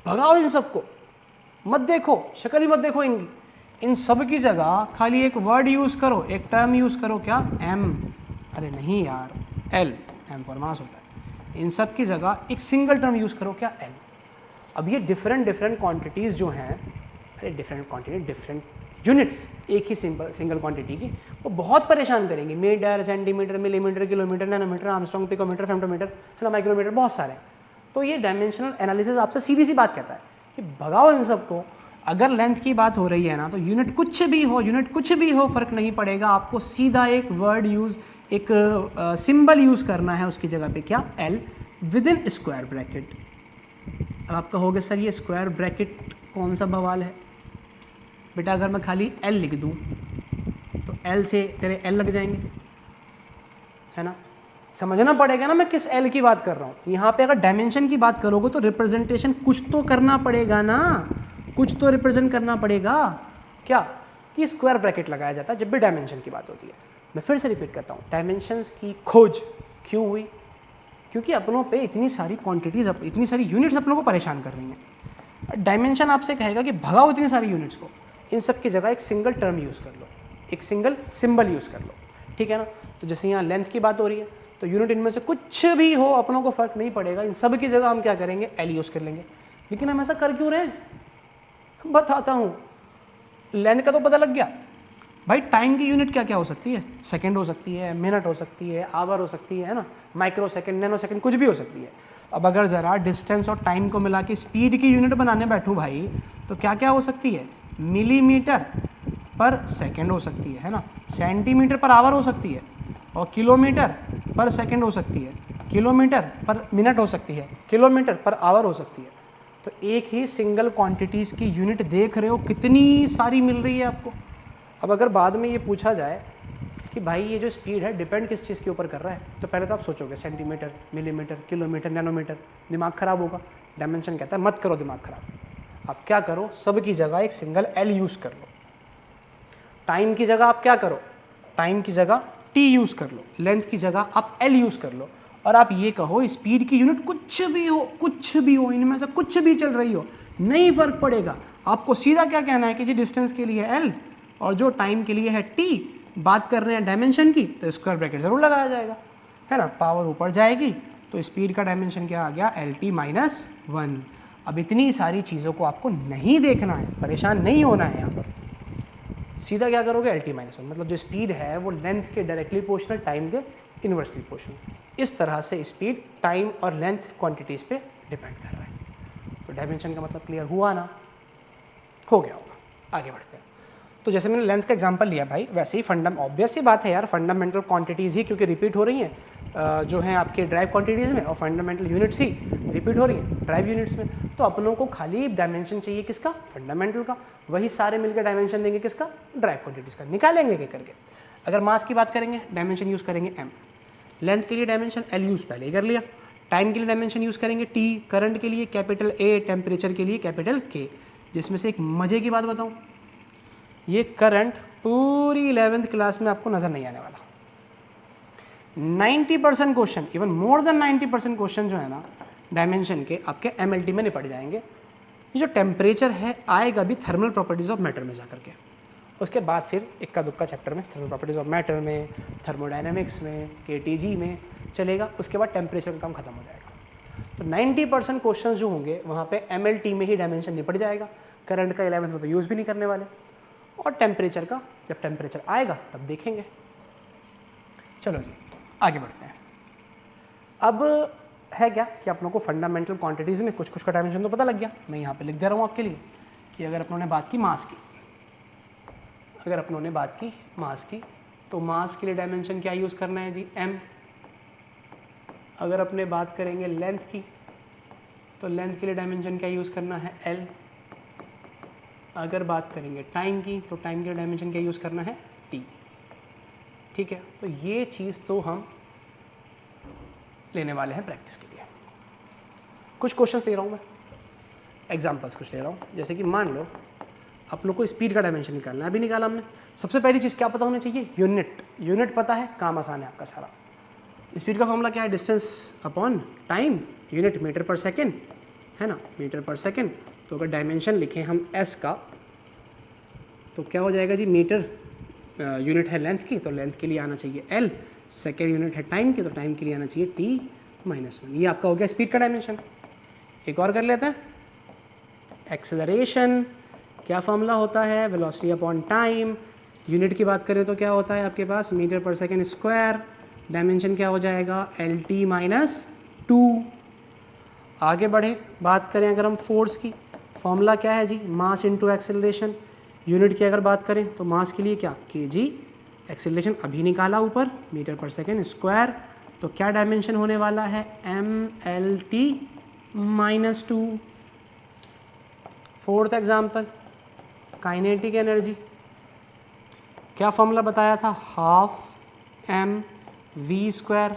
भगाओ इन सबको, मत देखो, शक्ल ही मत देखो इनकी, इन सब की जगह खाली एक वर्ड यूज़ करो, एक टर्म यूज़ करो, क्या, एम, अरे नहीं यार, एल, एम फॉर मास होता है। इन सब की जगह एक सिंगल टर्म यूज़ करो, क्या, एल। अब ये डिफरेंट क्वांटिटीज़ जो हैं, अरे डिफरेंट क्वांटिटी डिफरेंट यूनिट्स एक ही सिंगल क्वांटिटी की, वो बहुत परेशान करेंगे। Metre, centimetre, millimetre, kilometre, nanometre, angstrom, picometre, femtometre, है ना, माइक्रोमीटर, बहुत सारे। तो ये डायमेंशनल एनालिसिस आपसे सीधी सी बात कहता है कि भगाओ इन सबको। अगर लेंथ की बात हो रही है ना, तो यूनिट कुछ भी हो फ़र्क नहीं पड़ेगा, आपको सीधा एक वर्ड यूज़, एक सिंबल यूज़ करना है उसकी जगह पे, क्या, L with in square bracket. अब आप कहोगे सर ये स्क्वायर ब्रैकेट कौन सा बवाल है बेटा, अगर मैं खाली एल लिख दूँ तो एल से तेरे एल लग जाएंगे, है ना। समझना पड़ेगा ना मैं किस एल की बात कर रहा हूँ। यहाँ पे अगर डायमेंशन की बात करोगे तो रिप्रेजेंटेशन कुछ तो करना पड़ेगा ना, कुछ तो रिप्रेजेंट करना पड़ेगा, क्या, कि स्क्वायर ब्रैकेट लगाया जाता है जब भी डायमेंशन की बात होती है। मैं फिर से रिपीट करता हूँ, डायमेंशंस की खोज क्यों हुई, क्योंकि अपनों पे इतनी सारी क्वांटिटीज़, इतनी सारी यूनिट्स अपनों को परेशान कर रही हैं। डायमेंशन आपसे कहेगा कि भगाओ इतनी सारी यूनिट्स को, इन सब की जगह एक सिंगल टर्म यूज़ कर लो, एक सिंगल सिंबल यूज़ कर लो, ठीक है ना। तो जैसे यहाँ लेंथ की बात हो रही है तो यूनिट इनमें से कुछ भी हो अपनों को फ़र्क नहीं पड़ेगा, इन सब की जगह हम क्या करेंगे, एल यूज़ कर लेंगे। लेकिन हम ऐसा कर क्यों रहे हैं, बताता हूँ। लेंथ का तो पता लग गया भाई, टाइम की यूनिट क्या क्या हो सकती है, सेकंड हो सकती है, मिनट हो सकती है, आवर हो सकती है ना, माइक्रो सेकंड, नैनो सेकंड, कुछ भी हो सकती है। अब अगर ज़रा डिस्टेंस और टाइम को मिला के स्पीड की यूनिट बनाने बैठूँ भाई, तो क्या क्या हो सकती है, मिलीमीटर पर सेकंड हो सकती है ना, सेंटीमीटर पर आवर हो सकती है, और किलोमीटर पर सेकंड हो सकती है, किलोमीटर पर मिनट हो सकती है, किलोमीटर पर आवर हो सकती है। तो एक ही सिंगल क्वांटिटीज़ की यूनिट देख रहे हो कितनी सारी मिल रही है आपको। अब अगर बाद में ये पूछा जाए कि भाई ये जो स्पीड है डिपेंड किस चीज़ के ऊपर कर रहा है, तो पहले तो आप सोचोगे सेंटीमीटर, मिलीमीटर, किलोमीटर, नैनोमीटर, दिमाग ख़राब होगा। डायमेंशन कहता है मत करो दिमाग ख़राब, आप क्या करो, सब की जगह एक सिंगल एल यूज़ कर लो। टाइम की जगह आप क्या करो, टाइम की जगह टी यूज़ कर लो, लेंथ की जगह आप एल यूज़ कर लो, और आप ये कहो स्पीड की यूनिट कुछ भी हो, इनमें से कुछ भी चल रही हो, नहीं फ़र्क पड़ेगा। आपको सीधा क्या कहना है कि जी डिस्टेंस के लिए एल और जो टाइम के लिए है टी, बात कर रहे हैं डायमेंशन की, तो स्क्वायर ब्रैकेट ज़रूर लगाया जाएगा, है ना। पावर ऊपर जाएगी तो स्पीड का डायमेंशन क्या आ गया, एल टी माइनस 1। अब इतनी सारी चीज़ों को आपको नहीं देखना है, परेशान नहीं होना है यहाँ पर, सीधा क्या करोगे, एल टी माइनस 1, मतलब जो स्पीड है वो लेंथ के डायरेक्टली प्रोपोर्शनल, टाइम के इन्वर्सली प्रोपोर्शनल। इस तरह से स्पीड, टाइम और लेंथ क्वांटिटीज़ पे डिपेंड कर रहा है। तो डायमेंशन का मतलब क्लियर हुआ ना, हो गया होगा। आगे बढ़ते हैं। तो जैसे मैंने लेंथ का एग्जांपल लिया भाई, वैसे ही ऑब्वियस सी बात है यार, फंडामेंटल क्वांटिटीज़ ही क्योंकि रिपीट हो रही हैं जो हैं आपके ड्राइव क्वांटिटीज़ में, और फंडामेंटल यूनिट्स ही रिपीट हो रही हैं ड्राइव यूनिट्स में। तो अपनों को खाली डायमेंशन चाहिए किसका, फंडामेंटल का, वही सारे मिलकर डायमेंशन देंगे किसका, ड्राइव क्वांटिटीज़ का, निकालेंगे क्या करके। अगर मास की बात करेंगे डायमेंशन यूज़ करेंगे एम, लेंथ के लिए डायमेंशन एल यूज़ पहले ही कर लिया, टाइम के लिए डायमेंशन यूज़ करेंगे टी, करंट के लिए कैपिटल ए, टेम्परेचर के लिए कैपिटल के। जिसमें से एक मज़े की बात बताऊँ, ये करंट पूरी 11th क्लास में आपको नज़र नहीं आने वाला। 90% question, even more than 90% question जो है ना डायमेंशन के, आपके एमएलटी में निपट जाएंगे। ये जो टेम्परेचर है आएगा भी थर्मल प्रॉपर्टीज़ ऑफ मैटर में जा करके, उसके बाद फिर इक्का दुक्का चैप्टर में थर्मल प्रॉपर्टीज़ ऑफ मैटर में, थर्मोडायनेमिक्स में, केटीजी में चलेगा, उसके बाद टेम्परेचर का काम खत्म हो जाएगा। तो 90% क्वेश्चन जो होंगे वहाँ पे एमएलटी में ही डायमेंशन निपट जाएगा। करंट का 11th में तो यूज़ भी नहीं करने वाले, और टेम्परेचर का जब टेम्परेचर आएगा तब देखेंगे। चलो जी आगे बढ़ते हैं। अब है क्या कि आप लोगों को फंडामेंटल क्वांटिटीज़ में कुछ कुछ का डायमेंशन तो पता लग गया। मैं यहाँ पे लिख दे रहा हूँ आपके लिए कि अगर अपनों ने बात की मास की, अगर अपनों ने बात की मास की, तो मास के लिए डायमेंशन क्या यूज़ करना है जी, एम। अगर अपने बात करेंगे लेंथ की, तो लेंथ के लिए डायमेंशन क्या यूज़ करना है, एल। अगर बात करेंगे टाइम की, तो टाइम के लिए डायमेंशन क्या यूज़ करना है, टी। ठीक है, तो ये चीज़ तो हम लेने वाले हैं प्रैक्टिस के लिए। कुछ क्वेश्चंस ले रहा हूँ मैं, एग्जांपल्स कुछ ले रहा हूँ। जैसे कि मान लो आप लोग को स्पीड का डायमेंशन निकालना है, अभी निकाला हमने। सबसे पहली चीज़ क्या पता होनी चाहिए, यूनिट। यूनिट पता है, काम आसान है आपका सारा। स्पीड का फॉर्मूला क्या है, distance upon time, unit metre per second, है ना, मीटर पर सेकेंड। तो अगर डायमेंशन लिखें हम एस का, तो क्या हो जाएगा जी, मीटर यूनिट है लेंथ की, तो लेंथ के लिए आना चाहिए एल। सेकेंड यूनिट है टाइम की, तो टाइम के लिए आना चाहिए टी माइनस 1। ये आपका हो गया स्पीड का डायमेंशन। एक और कर लेते हैं, एक्सेलरेशन क्या फॉर्मूला होता है, वेलोसिटी अपॉन टाइम। यूनिट की बात करें तो क्या होता है आपके पास, metre per second square. Dimension क्या हो जाएगा, LT माइनस 2। आगे बढ़े, बात करें अगर हम फोर्स की, फॉर्मूला क्या है जी, मास इनटू एक्सेलरेशन। यूनिट की अगर बात करें तो मास के लिए क्या, kg। एक्सेलरेशन अभी निकाला ऊपर, मीटर पर सेकेंड स्क्वायर। तो क्या डायमेंशन होने वाला है, MLT minus 2। Fourth example, kinetic energy. क्या फॉर्मूला बताया था, हाफ mv²।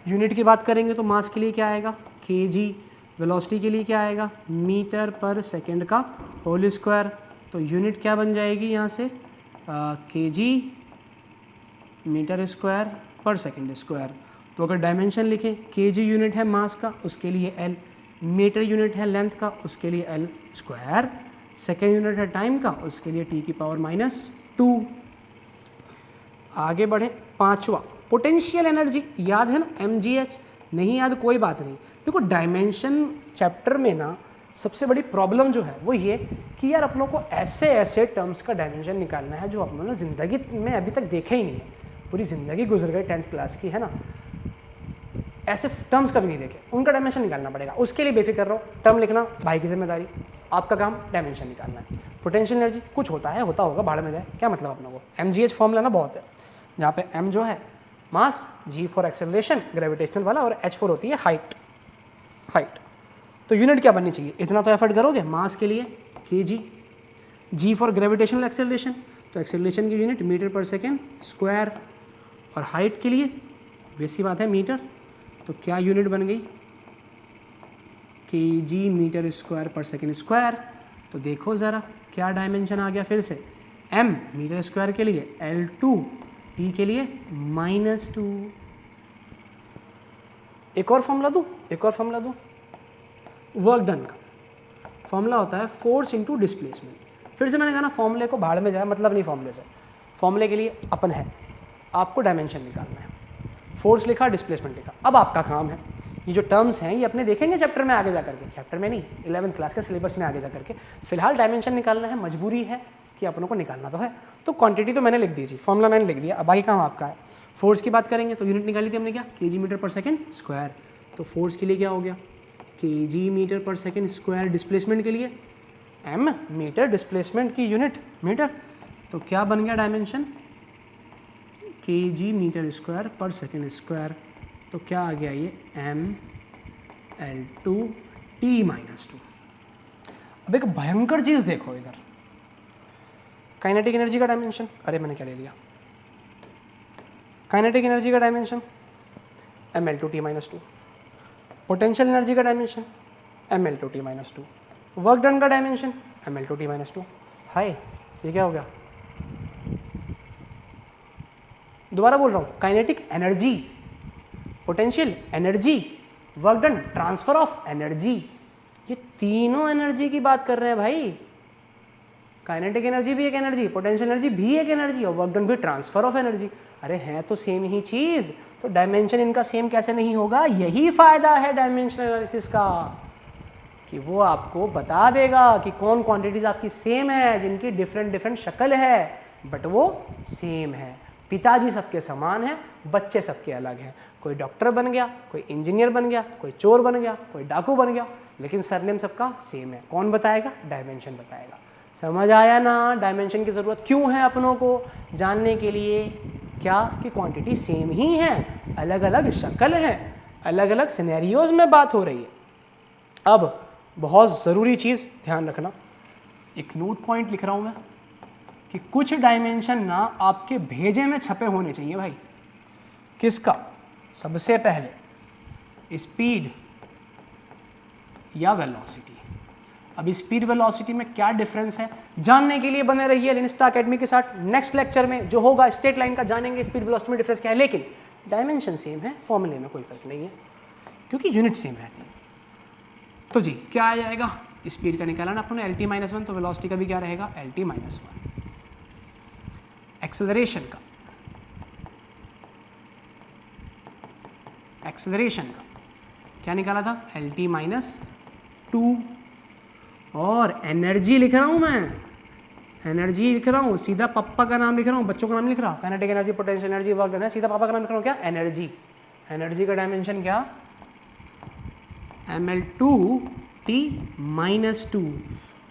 यूनिट की बात करेंगे तो मास के लिए क्या आएगा, kg। वेलोसिटी के लिए क्या आएगा, मीटर पर सेकेंड का होल स्क्वायर। तो यूनिट क्या बन जाएगी यहाँ से, kg मीटर स्क्वायर पर सेकेंड स्क्वायर। तो अगर डायमेंशन लिखें, kg यूनिट है मास का, उसके लिए L। मीटर यूनिट है लेंथ का, उसके लिए L स्क्वायर। सेकेंड यूनिट है टाइम का, उसके लिए t की पावर माइनस 2। आगे बढ़े, पांचवा, पोटेंशियल एनर्जी। याद है ना, mgh, नहीं याद कोई बात नहीं। देखो डायमेंशन चैप्टर में ना सबसे बड़ी प्रॉब्लम जो है वो ये कि यार अपनों को ऐसे ऐसे टर्म्स का डायमेंशन निकालना है जो अपनों ने ज़िंदगी में अभी तक देखे ही नहीं है। पूरी ज़िंदगी गुजर गई 10th क्लास की, है ना, ऐसे टर्म्स कभी नहीं देखे, उनका डायमेंशन निकालना पड़ेगा। उसके लिए बेफिक्र रहो, टर्म लिखना भाई की जिम्मेदारी, आपका काम डायमेंशन निकालना है। पोटेंशियल एनर्जी कुछ होता है, होता होगा, भाड़ में जाए, क्या मतलब अपनों को। mgh फॉर्मूला ना बहुत है, जहाँ पे m जो है मास, g फॉर एक्सेलरेशन ग्रेविटेशनल वाला, और h फॉर होती है हाइट। तो यूनिट क्या बननी चाहिए, इतना तो एफर्ट करोगे, मास के लिए kg, g for gravitational acceleration, तो एक्सेलरेशन की unit metre per second square, और हाइट के लिए वैसी बात है मीटर। तो क्या यूनिट बन गई, kg मीटर स्क्वायर पर सेकेंड स्क्वायर। तो देखो ज़रा क्या डायमेंशन आ गया, फिर से m मीटर स्क्वायर के लिए, L2 t के लिए -2। एक और फॉर्मूला दूँ, वर्क डन का फॉर्मूला होता है फोर्स इनटू डिस्प्लेसमेंट। फिर से मैंने कहा ना, फॉर्मूले को भाड़ में जाए, मतलब नहीं फॉर्मूले से। फॉर्मूले के लिए अपन है, आपको डायमेंशन निकालना है, फोर्स लिखा, डिस्प्लेसमेंट लिखा। अब आपका काम है, ये जो टर्म्स हैं ये अपने देखेंगे चैप्टर में आगे जा करके, चैप्टर में नहीं, 11th क्लास के सिलेबस में आगे जा करके। फिलहाल डायमेंशन निकालना है, मजबूरी है कि अपनों को निकालना तो है। तो क्वांटिटी तो मैंने लिख दी जी, फॉर्मूला मैंने लिख दिया, अब बाकी काम आपका है। फोर्स की बात करेंगे तो यूनिट निकाली थी हमने, क्या, kg metre per second square. तो फोर्स के लिए क्या हो गया, kg metre per second square. Displacement के लिए m मीटर, डिस्प्लेसमेंट की यूनिट मीटर। तो क्या बन गया डायमेंशन, kg मीटर स्क्वायर पर सेकेंड स्क्वायर। तो क्या आ गया ये, ML2 t माइनस 2। अब एक भयंकर चीज़ देखो इधर, काइनेटिक एनर्जी का डायमेंशन, अरे मैंने क्या ले लिया, काइनेटिक एनर्जी का dimension ML2 t minus 2। Potential energy का dimension ML2 t minus 2। Work done का डायमेंशन ML2 t माइनस 2। हाय, ये क्या हो गया, दोबारा बोल रहा हूँ, kinetic energy, potential energy, work done, transfer of energy, ये तीनों एनर्जी की बात कर रहे हैं भाई। काइनेटिक एनर्जी भी एक एनर्जी, पोटेंशियल एनर्जी भी एक एनर्जी, और वर्क डन भी ट्रांसफर ऑफ एनर्जी। अरे हैं तो सेम ही चीज़, तो डायमेंशन इनका सेम कैसे नहीं होगा। यही फायदा है डायमेंशनल एनालिसिस का, कि वो आपको बता देगा कि कौन क्वांटिटीज आपकी सेम है, जिनकी डिफरेंट शक्ल है, बट वो सेम है। पिताजी सबके समान है, बच्चे सबके अलग हैं। कोई डॉक्टर बन गया, कोई इंजीनियर बन गया, कोई चोर बन गया, कोई डाकू बन गया, लेकिन सरनेम सबका सेम है। कौन बताएगा, डायमेंशन बताएगा। समझ आया ना, डायमेंशन की ज़रूरत क्यों है अपनों को, जानने के लिए क्या, कि क्वांटिटी सेम ही है, अलग अलग शक्ल है, अलग अलग सिनेरियोज में बात हो रही है। अब बहुत ज़रूरी चीज़ ध्यान रखना, एक नोट पॉइंट लिख रहा हूँ मैं, कि कुछ डायमेंशन ना आपके भेजे में छपे होने चाहिए भाई। किसका, सबसे पहले स्पीड या वेलोसिटी। अब स्पीड वेलोसिटी में क्या डिफरेंस है, जानने के लिए बने रहिए लिनस्टा एकेडमी के साथ। नेक्स्ट लेक्चर में जो होगा स्ट्रेट लाइन का जानेंगे, स्पीड वेलोसिटी में डिफरेंस क्या है, लेकिन डायमेंशन सेम है, फॉर्मूले में कोई फर्क नहीं है, क्योंकि यूनिट सेम रहती है। तो जी क्या आ जाएगा, स्पीड का निकाला ना अपने LT माइनस 1, तो वेलोसिटी का भी क्या रहेगा, LT माइनस 1। एक्सेलरेशन का क्या निकाला था, LT माइनस 2। और एनर्जी लिख रहा हूं मैं, एनर्जी लिख रहा हूँ, सीधा पापा का नाम लिख रहा हूँ, बच्चों का नाम लिख रहा, kinetic energy, potential energy, work done है, सीधा पापा का नाम लिख रहा हूँ, क्या एनर्जी। एनर्जी का डायमेंशन क्या ml2t -2।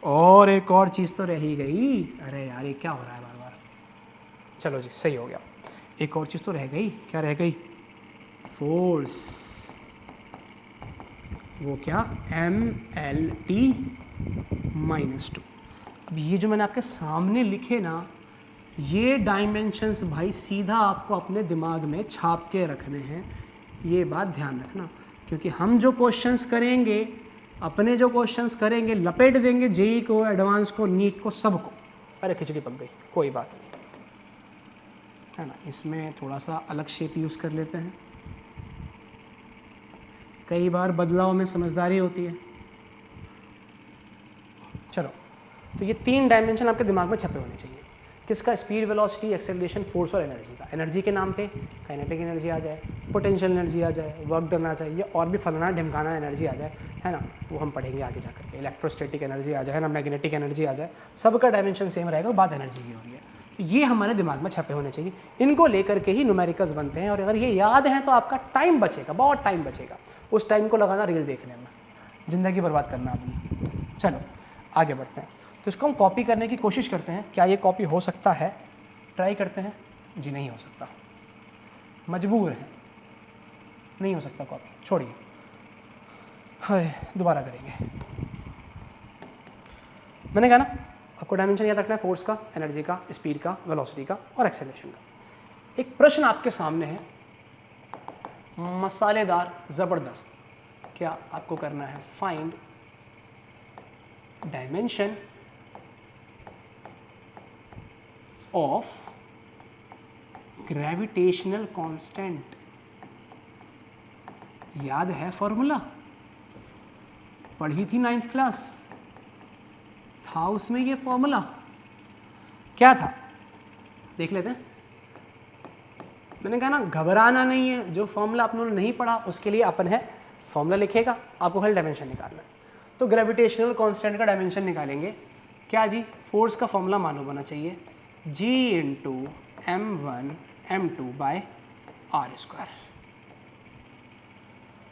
और एक और चीज़ तो रह ही गई, अरे यार ये क्या हो रहा है बार बार, चलो जी सही हो गया, एक और चीज़ तो रह गई, क्या रह गई, फोर्स, वो क्या mlt -2। अब ये जो मैंने आपके सामने लिखे ना, ये डायमेंशंस भाई सीधा आपको अपने दिमाग में छाप के रखने हैं, ये बात ध्यान रखना, क्योंकि हम जो क्वेश्चंस करेंगे, अपने जो क्वेश्चंस करेंगे, लपेट देंगे जेई को, एडवांस को, नीट को, सबको। अरे खिचड़ी पक गई, कोई बात नहीं, है ना। इसमें थोड़ा सा अलग शेप यूज़ कर लेते हैं, कई बार बदलाव में समझदारी होती है। चलो, तो ये 3 डायमेंशन आपके दिमाग में छपे होने चाहिए, किसका, स्पीड, वेलोसिटी, एक्सेलरेशन, फोर्स और एनर्जी का। एनर्जी के नाम पे काइनेटिक एनर्जी आ जाए, पोटेंशियल एनर्जी आ जाए, वर्क डन आ चाहिए, और भी फलाना ढिमकाना एनर्जी आ जाए, है ना, वो हम पढ़ेंगे आगे जाकर के। इलेक्ट्रोस्टैटिक एनर्जी आ जाए, है ना, मैग्नेटिक एनर्जी आ जाए, सबका डायमेंशन सेम रहेगा, बात एनर्जी की हो रही है। तो ये हमारे दिमाग में छपे होने चाहिए, इनको लेकर के ही न्यूमेरिकल्स बनते हैं, और अगर ये याद है तो आपका टाइम बचेगा, बहुत टाइम बचेगा, उस टाइम को लगाना रील देखने में, ज़िंदगी बर्बाद करना अपनी। चलो आगे बढ़ते हैं, तो इसको हम कॉपी करने की कोशिश करते हैं, क्या ये कॉपी हो सकता है, ट्राई करते हैं जी, नहीं हो सकता, मजबूर है, नहीं हो सकता कॉपी, छोड़िए, हाय दोबारा करेंगे। मैंने कहा ना आपको डायमेंशन याद रखना है, फोर्स का, एनर्जी का, स्पीड का, वेलोसिटी का और एक्सेलरेशन का। एक प्रश्न आपके सामने है, मसालेदार, ज़बरदस्त, क्या आपको करना है, find dimension of gravitational constant. याद है फॉर्मूला, पढ़ी थी 9th क्लास, था उसमें ये फॉर्मूला, क्या था देख लेते हैं। मैंने कहा ना घबराना नहीं है, जो फॉर्मूला आप लोगों ने नहीं पढ़ा उसके लिए अपन है, फॉर्मूला लिखेगा, आपको खाली डायमेंशन निकालना है। तो ग्रेविटेशनल कांस्टेंट का डायमेंशन निकालेंगे, क्या जी, फोर्स का फॉर्मूला मालूम होना चाहिए, G into m1 m2 bye r²।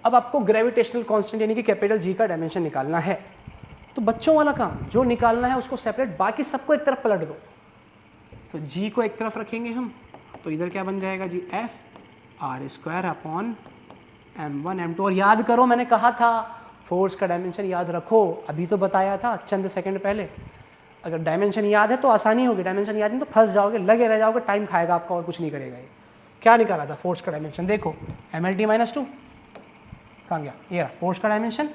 अब आपको ग्रेविटेशनल कांस्टेंट यानी कि कैपिटल G का डायमेंशन निकालना है, तो बच्चों वाला काम जो निकालना है उसको सेपरेट, बाकी सबको एक तरफ पलट दो। तो G को एक तरफ रखेंगे हम, तो इधर क्या बन जाएगा जी, f r² upon m1 m2। और याद करो, मैंने कहा था फोर्स का डायमेंशन याद रखो, अभी तो बताया था चंद सेकंड पहले। अगर डायमेंशन याद है तो आसानी होगी, डायमेंशन याद नहीं तो फंस जाओगे, लगे रह जाओगे, टाइम खाएगा आपका और कुछ नहीं करेगा ये। क्या निकाला था फोर्स का डायमेंशन, देखो mlt -2, कहाँ गया, ये रहा फोर्स का डायमेंशन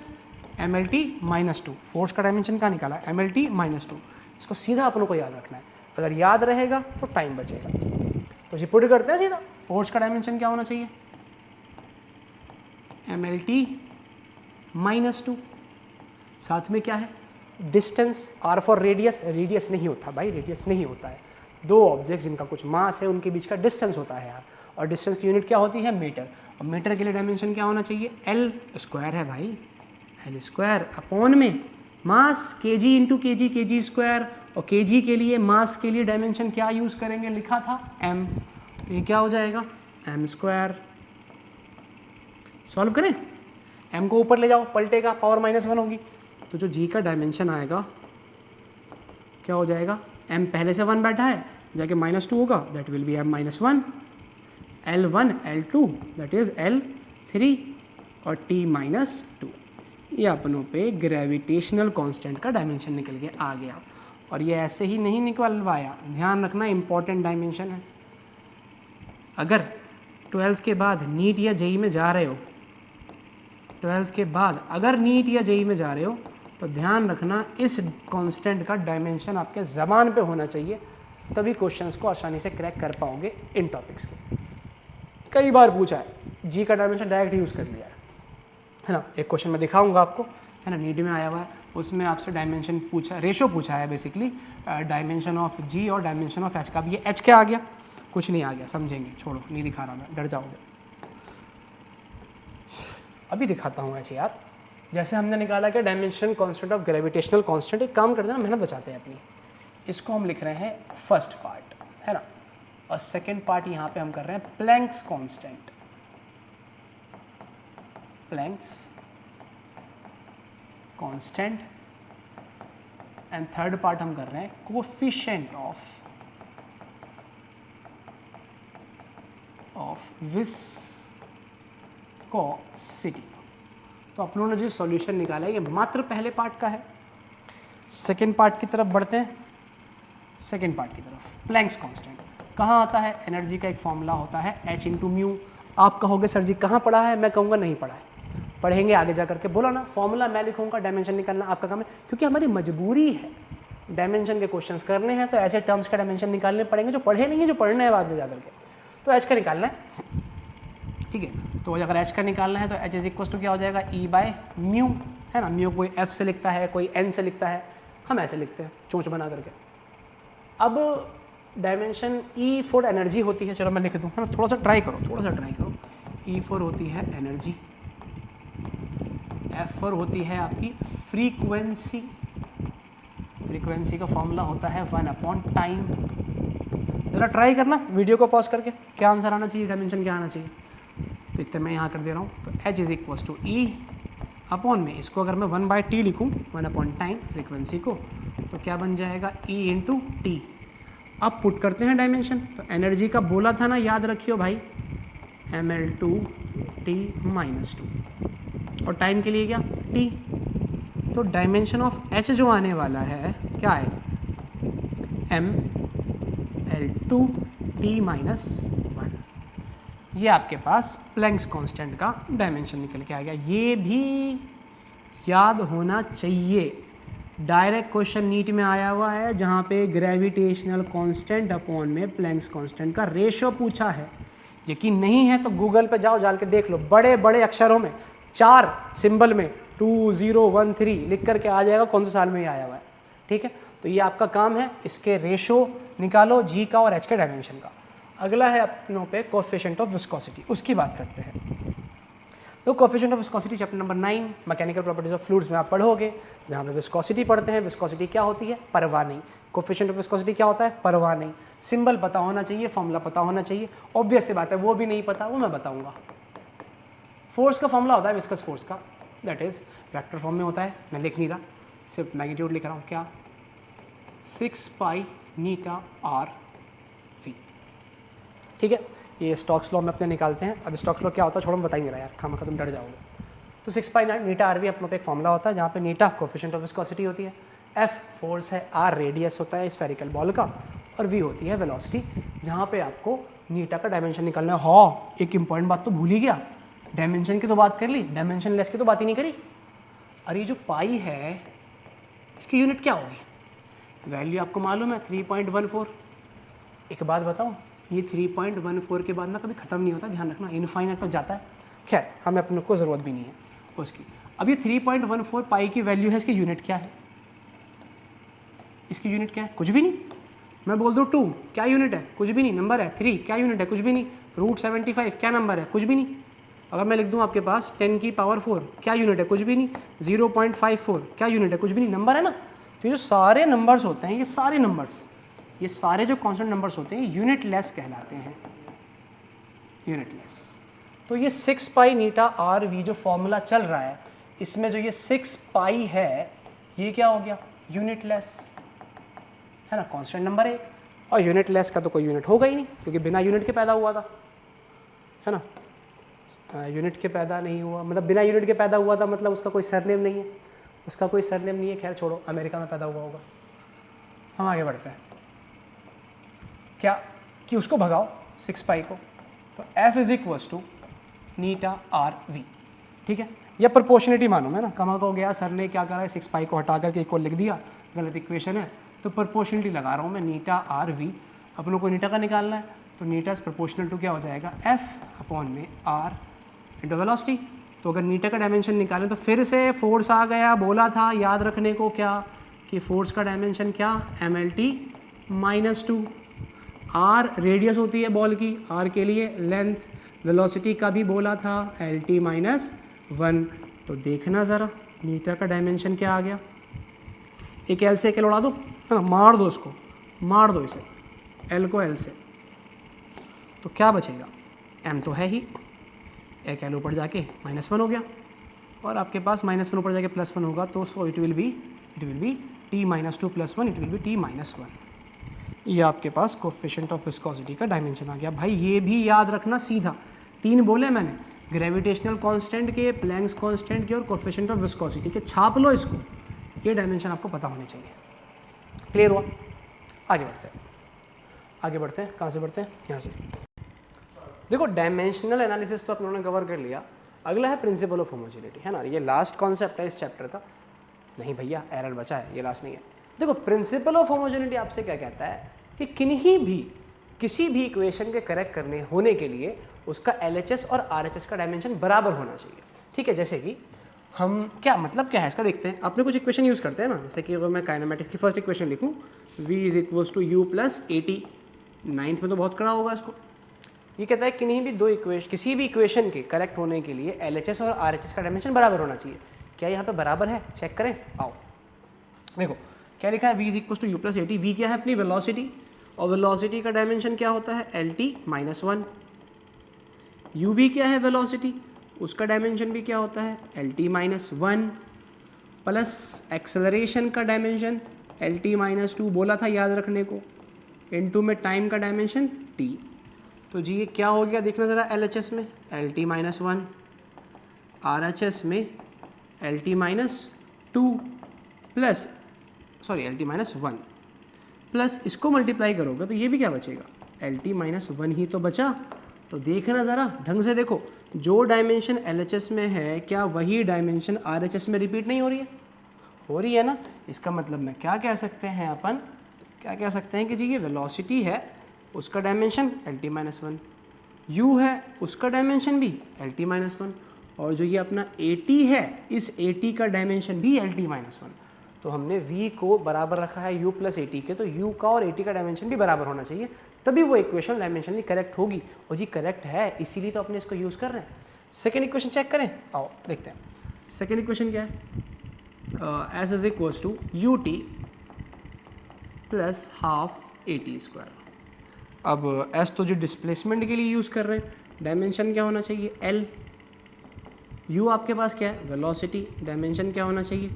mlt -2। फोर्स का डायमेंशन कहाँ निकाला, mlt -2। इसको सीधा अपनों को याद रखना है, अगर याद रहेगा तो टाइम बचेगा। तो जी पुट करते हैं सीधा, फोर्स का डायमेंशन क्या होना चाहिए, mlt -2, साथ में क्या है, distance, r for radius, radius नहीं होता भाई, रेडियस नहीं होता है, दो ऑब्जेक्ट्स जिनका कुछ मास है उनके बीच का डिस्टेंस होता है यार, और डिस्टेंस की यूनिट क्या होती है, मीटर। और मीटर के लिए डायमेंशन क्या होना चाहिए, l² है भाई, l² अपॉन में मास, kg इंटू kg, kg², और kg के लिए मास के लिए डायमेंशन क्या यूज़ करेंगे, लिखा था m, तो ये क्या हो जाएगा m²। सॉल्व करें, m को ऊपर ले जाओ, पलटेगा, पावर -1 होगी, तो जो g का डायमेंशन आएगा क्या हो जाएगा, m पहले से 1 बैठा है, जाके -2 होगा, that will B m -1, L1 L2 that is L3 और t -2। ये अपनों पे ग्रेविटेशनल कांस्टेंट का डायमेंशन निकल के आ गया। और ये ऐसे ही नहीं निकलवाया, ध्यान रखना इंपॉर्टेंट डायमेंशन है। अगर 12th के बाद नीट या जेई में जा रहे हो, 12th के बाद अगर नीट या जेई में जा रहे हो तो ध्यान रखना इस कांस्टेंट का डायमेंशन आपके ज़बान पे होना चाहिए, तभी क्वेश्चंस को आसानी से क्रैक कर पाओगे इन टॉपिक्स के। कई बार पूछा है, जी का डायमेंशन डायरेक्ट यूज़ कर लिया है ना। एक क्वेश्चन मैं दिखाऊंगा आपको, है ना, नीट में आया हुआ है, उसमें आपसे डायमेंशन पूछा, रेशो पूछा है बेसिकली, डायमेंशन ऑफ जी और डायमेंशन ऑफ एच का। अब ये एच क्या आ गया, कुछ नहीं आ गया, समझेंगे, छोड़ो, नहीं दिखा रहा मैं, डर जाओगे। अभी दिखाता हूँ एच यार। जैसे हमने निकाला कि dimension constant of gravitational constant, एक काम करते हैं ना, मेहनत बचाते हैं अपनी। इसको हम लिख रहे हैं फर्स्ट पार्ट, है ना, और सेकेंड पार्ट यहाँ पे हम कर रहे हैं Planck's constant, Planck's constant, and third part हम कर रहे हैं कोफिशिएंट ऑफ विस्कोसिटी। तो आप लोगों ने जो सॉल्यूशन निकाला है ये मात्र पहले पार्ट का है। सेकेंड पार्ट की तरफ बढ़ते हैं। सेकेंड पार्ट की तरफ प्लैंक्स कांस्टेंट कहाँ आता है? एनर्जी का एक फॉर्मूला होता है H इंटू म्यू। आप कहोगे सर जी कहाँ पढ़ा है? मैं कहूँगा नहीं पढ़ा है, पढ़ेंगे आगे जा करके। बोला ना, फॉर्मूला मैं लिखूंगा, डायमेंशन निकालना आपका काम है, क्योंकि हमारी मजबूरी है डायमेंशन के क्वेश्चंस करने हैं तो ऐसे टर्म्स का डायमेंशन निकालने पड़ेंगे जो पढ़े नहीं है, जो पढ़ना है बाद में जा करके। तो H का निकालना है, ठीक है। तो अगर H का निकालना है तो H इज इक्वल टू क्या हो जाएगा? E बाय म्यू, है ना। म्यू कोई F से लिखता है, कोई N से लिखता है, हम ऐसे लिखते हैं चोंच बना करके। अब डायमेंशन E फॉर एनर्जी होती है, चलो मैं लिख दूँ, है ना, थोड़ा सा ट्राई करो, थोड़ा सा ट्राई करो। E फॉर होती है एनर्जी, F फॉर होती है आपकी फ्रीक्वेंसी, फ्रीक्वेंसी का फॉर्मूला होता है 1/टाइम। जरा ट्राई करना वीडियो को पॉज करके, क्या आंसर आना चाहिए, डायमेंशन क्या आना चाहिए। तो इतना मैं यहाँ कर दे रहा हूँ, तो H is equal to E upon में, इसको अगर मैं 1/T लिखूँ, 1/टाइम फ्रीक्वेंसी को, तो क्या बन जाएगा? E into T. अब पुट करते हैं डायमेंशन, तो एनर्जी का बोला था ना, याद रखियो भाई, mL2T-2, और टाइम के लिए क्या? T। तो डायमेंशन ऑफ H जो आने वाला है क्या आएगा? mL2T-1। ये आपके पास प्लैंक्स कांस्टेंट का डायमेंशन निकल के आ गया। ये भी याद होना चाहिए, डायरेक्ट क्वेश्चन नीट में आया हुआ है जहाँ पे ग्रेविटेशनल कांस्टेंट अपॉन में प्लैंक्स कांस्टेंट का रेशो पूछा है। यकीन नहीं है तो गूगल पे जाओ, जाल के देख लो, बड़े बड़े अक्षरों में 4 सिंबल में 2013 लिख करके आ जाएगा कौन से साल में ये आया हुआ है, ठीक है। तो ये आपका काम है, इसके रेशो निकालो G का और H के डायमेंशन का। अगला है अपनों पे कोएफिशिएंट ऑफ विस्कोसिटी, उसकी बात करते हैं। तो coefficient of viscosity chapter number 9 mechanical properties of fluids में आप पढ़ोगे, जहाँ पे विस्कोसिटी पढ़ते हैं। विस्कोसिटी क्या होती है? परवाह नहीं। कोएफिशिएंट ऑफ विस्कोसिटी क्या होता है? परवाह नहीं। सिंबल पता होना चाहिए, फॉर्मूला पता होना चाहिए। ऑब्वियस सी बात है, वो भी नहीं पता, वो मैं बताऊंगा। फोर्स का फॉर्मूला होता है विस्कस फोर्स का, दैट इज वेक्टर फॉर्म में होता है, मैं लिख नहीं रहा, सिर्फ मैग्नीट्यूड लिख रहा हूँ। क्या? 6 पाई नीटा आर वी, ठीक है। ये स्टोक्स लॉ में अपने निकालते हैं। अब स्टोक्स लॉ क्या होता है छोड़ो, मैं बता ही नहीं रहा यार, खामखा तुम डर जाओगे। तो 6 पाई नीटा आर वी अपनों पे एक फॉर्मूला होता है, जहाँ पे नीटा कोएफिशिएंट ऑफ विस्कोसिटी होती है, एफ फोर्स है, आर रेडियस होता है स्फेरिकल बॉल का, और वी होती है वेलोसिटी, जहाँ पे आपको नीटा का डायमेंशन निकालना है। हाँ, एक इंपॉर्टेंट बात तो भूल ही गया, डायमेंशन की तो बात कर ली, डायमेंशन लेस की तो बात ही नहीं करी। अरे ये जो पाई है इसकी यूनिट क्या होगी? वैल्यू आपको मालूम है 3.14। एक बात बताऊँ, ये 3.14 के बाद ना कभी ख़त्म नहीं होता, ध्यान रखना, इनफाइनाइट तक जाता है। खैर, हमें अपने को ज़रूरत भी नहीं है उसकी। अब ये 3.14 पाई की वैल्यू है, इसकी यूनिट क्या है? इसकी यूनिट क्या है? कुछ भी नहीं। मैं बोल दूँ 2, क्या यूनिट है? कुछ भी नहीं। नंबर है 3, क्या यूनिट है? कुछ भी नहीं। √75 क्या नंबर है? कुछ भी नहीं। अगर मैं लिख दूँ आपके पास 10 की पावर 4, क्या यूनिट है? कुछ भी नहीं। 0.54 क्या यूनिट है? कुछ भी नहीं। नंबर है ना। तो ये जो सारे नंबर्स होते हैं, ये सारे नंबर्स, ये सारे जो कॉन्स्टेंट नंबर्स होते हैं, यूनिट लेस कहलाते हैं, यूनिट लेस। तो ये 6 पाई नीटा आर वी जो फॉर्मूला चल रहा है, इसमें जो ये 6 पाई है, ये क्या हो गया? यूनिट लेस, है ना, कांस्टेंट नंबर है। और यूनिट लेस का तो कोई यूनिट होगा ही नहीं, क्योंकि बिना यूनिट के पैदा हुआ था, है ना। यूनिट के पैदा नहीं हुआ मतलब बिना यूनिट के पैदा हुआ था, मतलब उसका कोई सरनेम नहीं है, उसका कोई सरनेम नहीं है। खैर छोड़ो, अमेरिका में पैदा हुआ होगा। हम आगे बढ़ते हैं। क्या कि उसको भगाओ 6 पाई को, तो F is equals to eta R V, ठीक है। या प्रोपोर्शनलिटी मालूम है ना, कमा को गया सर ने क्या करा है, 6 पाई को हटा करके इक्वल लिख दिया, गलत इक्वेशन है, तो प्रोपोर्शनलिटी लगा रहा हूँ मैं, नीटा आर वी। अपनों को नीटा का निकालना है, तो नीटा इज प्रोपोर्शनल टू क्या हो जाएगा? F अपॉन में आर इंटू वेलोसिटी। तो अगर नीटा का डायमेंशन निकालें तो फिर से फोर्स आ गया, बोला था याद रखने को क्या, कि फोर्स का डायमेंशन क्या? mL2-2। आर रेडियस होती है बॉल की, आर के लिए लेंथ, वेलोसिटी का भी बोला था LT-1। तो देखना ज़रा नीटा का डायमेंशन क्या आ गया। एक एल से एक एल उड़ा दो, है ना, मार दो इसको, मार दो इसे, L को L से, तो क्या बचेगा, M तो है ही, एक L ऊपर जाके -1 हो गया, और आपके पास -1 ऊपर जाके +1 होगा, तो सो it will B T - 2 + 1, it will B T - 1। ये आपके पास कोफिशिएंट ऑफ विस्कोसिटी का डायमेंशन आ गया। भाई ये भी याद रखना सीधा, 3 बोले मैंने, ग्रेविटेशनल कांस्टेंट के, प्लैंक्स कांस्टेंट के और कोफिशिएंट ऑफ विस्कोसिटी के, छाप लो इसको, ये डायमेंशन आपको पता होने चाहिए। क्लियर हुआ? आगे बढ़ते हैं, आगे बढ़ते हैं, कहाँ से बढ़ते हैं, यहाँ से। देखो डायमेंशनल एनालिसिस तो आप लोगों ने कवर कर लिया, अगला है प्रिंसिपल ऑफ होमोजेनिटी, है ना, ये लास्ट कॉन्सेप्ट है इस चैप्टर का। नहीं भैया एरर बचा है, ये लास्ट नहीं है। देखो प्रिंसिपल ऑफ होमोजेनिटी आपसे क्या कहता है कि किसी भी इक्वेशन के करेक्ट करने होने के लिए उसका LHS और RHS का डायमेंशन बराबर होना चाहिए। ठीक है, जैसे कि हम क्या मतलब क्या है इसका देखते हैं। अपने कुछ इक्वेशन यूज़ करते हैं ना, जैसे कि अगर मैं काइनेमेटिक्स की फर्स्ट इक्वेशन लिखूँ V = U + AT, 9th में तो बहुत कड़ा होगा इसको। ये कहता है किसी भी इक्वेशन के करेक्ट होने के लिए LHS और RHS का डायमेंशन बराबर होना चाहिए। क्या यहाँ पे बराबर है, चेक करें, आओ देखो क्या लिखा है, V = U + AT। V क्या है, अपनी वेलोसिटी, और वेलोसिटी का डायमेंशन क्या होता है, LT - 1। U भी क्या है, वेलोसिटी, उसका डायमेंशन भी क्या होता है, LT - 1, प्लस एक्सेलरेशन का डायमेंशन LT - 2 बोला था याद रखने को, इनटू में टाइम का डायमेंशन T। तो जी ये क्या हो गया, देखना ज़रा, LHS में LT - 1, RHS में LT - 2 प्लस LT - 1 प्लस इसको मल्टीप्लाई करोगे तो ये भी क्या बचेगा, LT - 1 ही तो बचा। तो देखना ज़रा ढंग से देखो, जो डायमेंशन LHS में है क्या वही डायमेंशन RHS में रिपीट नहीं हो रही है, हो रही है ना। इसका मतलब मैं क्या कह सकते हैं, अपन क्या कह सकते हैं कि जी ये वेलोसिटी है, उसका डायमेंशन LT - 1, U है उसका डायमेंशन भी LT - 1, और जो ये अपना AT है इस AT का डायमेंशन भी LT - 1। तो हमने V को बराबर रखा है U + AT के, तो U का और AT का डायमेंशन भी बराबर होना चाहिए, तभी वो इक्वेशन डायमेंशनली करेक्ट होगी। और जी करेक्ट है, इसीलिए तो अपने इसको यूज़ कर रहे हैं। सेकेंड इक्वेशन चेक करें, आओ देखते हैं। सेकेंड इक्वेशन क्या है, S = UT + ½ AT²। अब S तो जो डिस्प्लेसमेंट के लिए यूज़ कर रहे हैं, डायमेंशन क्या होना चाहिए, L। U आपके पास क्या है, वेलोसिटी, डायमेंशन क्या होना चाहिए,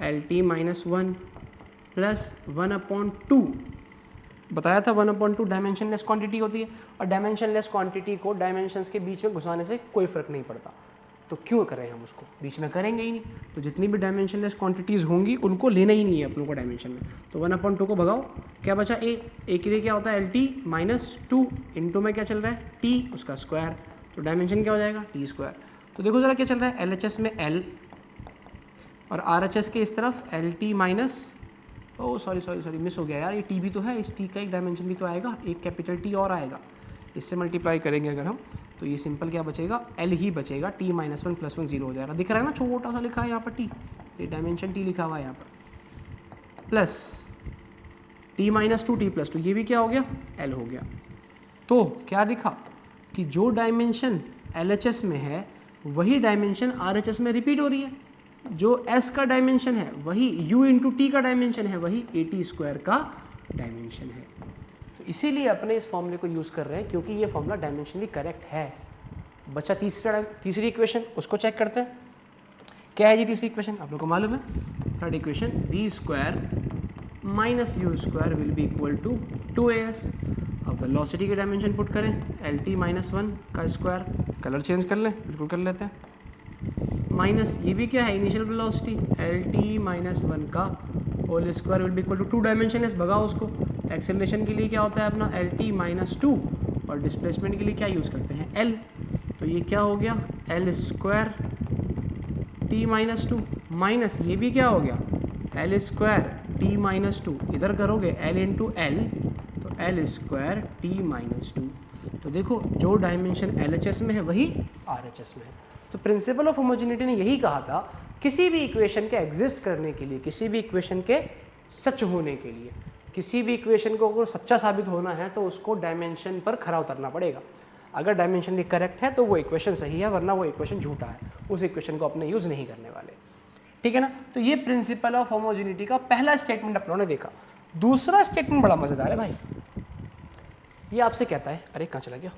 LT - 1 प्लस 1/2। बताया था 1/2 डायमेंशनलेस क्वांटिटी होती है, और डायमेंशनलेस क्वांटिटी को डायमेंशंस के बीच में घुसाने से कोई फ़र्क नहीं पड़ता, तो क्यों करें हम उसको, बीच में करेंगे ही नहीं। तो जितनी भी डायमेंशनलेस क्वांटिटीज़ होंगी उनको लेना ही नहीं है अपनों को डायमेंशन में। तो 1/2 को भगाओ, क्या बचा, A के लिए क्या होता है, LT - 2 इनटू में क्या चल रहा है, T उसका स्क्वायर, तो डायमेंशन क्या हो जाएगा, T²। तो देखो ज़रा क्या चल रहा है, LHS में L और RHS के इस तरफ LT सॉरी मिस हो गया यार, ये T भी तो है, इस T का एक डायमेंशन भी तो आएगा, एक कैपिटल T और आएगा, इससे मल्टीप्लाई करेंगे अगर हम, तो ये सिंपल क्या बचेगा, L ही बचेगा, T - 1 + 1 0 हो जाएगा। दिख रहा है ना, छोटा सा लिखा है यहाँ पर T, ये डायमेंशन T लिखा हुआ है यहाँ पर, प्लस T - 2 T + 2, ये भी क्या हो गया, L हो गया। तो क्या दिखा कि जो डायमेंशन LHS में है वही डायमेंशन RHS में रिपीट हो रही है, जो S का डायमेंशन है वही U × T का डायमेंशन है, वही AT² का डायमेंशन है। तो इसीलिए अपने इस फॉर्मूले को यूज़ कर रहे हैं, क्योंकि ये फॉर्मूला डायमेंशनली करेक्ट है। बचा तीसरी इक्वेशन, उसको चेक करते हैं। क्या है ये तीसरी इक्वेशन, आप लोग को मालूम है, third equation, V² - U² will be equal to 2AS। अब वेलोसिटी के डायमेंशन पुट करें, LT - 1 का स्क्वायर, कलर चेंज कर लें, बिल्कुल कर लेते हैं, माइनस ये भी क्या है, इनिशियल वेलोसिटी, LT - 1 का whole square will be equal to 2 dimensionless, भगाओ उसको। एक्सेलरेशन के लिए क्या होता है अपना, LT - 2, और डिस्प्लेसमेंट के लिए क्या यूज़ करते हैं, L। तो ये क्या हो गया, L² T - 2 माइनस ये भी क्या हो गया, L² T - 2, इधर करोगे L × L, तो L² T - 2। तो देखो जो डायमेंशन LHS में है वही RHS में है। तो प्रिंसिपल ऑफ होमोजेनिटी ने यही कहा था, किसी भी इक्वेशन के एग्जिस्ट करने के लिए, किसी भी इक्वेशन के सच होने के लिए, किसी भी इक्वेशन को अगर सच्चा साबित होना है तो उसको डायमेंशन पर खरा उतरना पड़ेगा। अगर डायमेंशनली करेक्ट है तो वो इक्वेशन सही है, वरना वो इक्वेशन झूठा है, उस इक्वेशन को अपने यूज़ नहीं करने वाले। ठीक है ना। तो ये प्रिंसिपल ऑफ होमोजेनिटी का पहला स्टेटमेंट अपनों ने देखा। दूसरा स्टेटमेंट बड़ा मजेदार है भाई। ये आपसे कहता है, अरे कहाँ चला गया,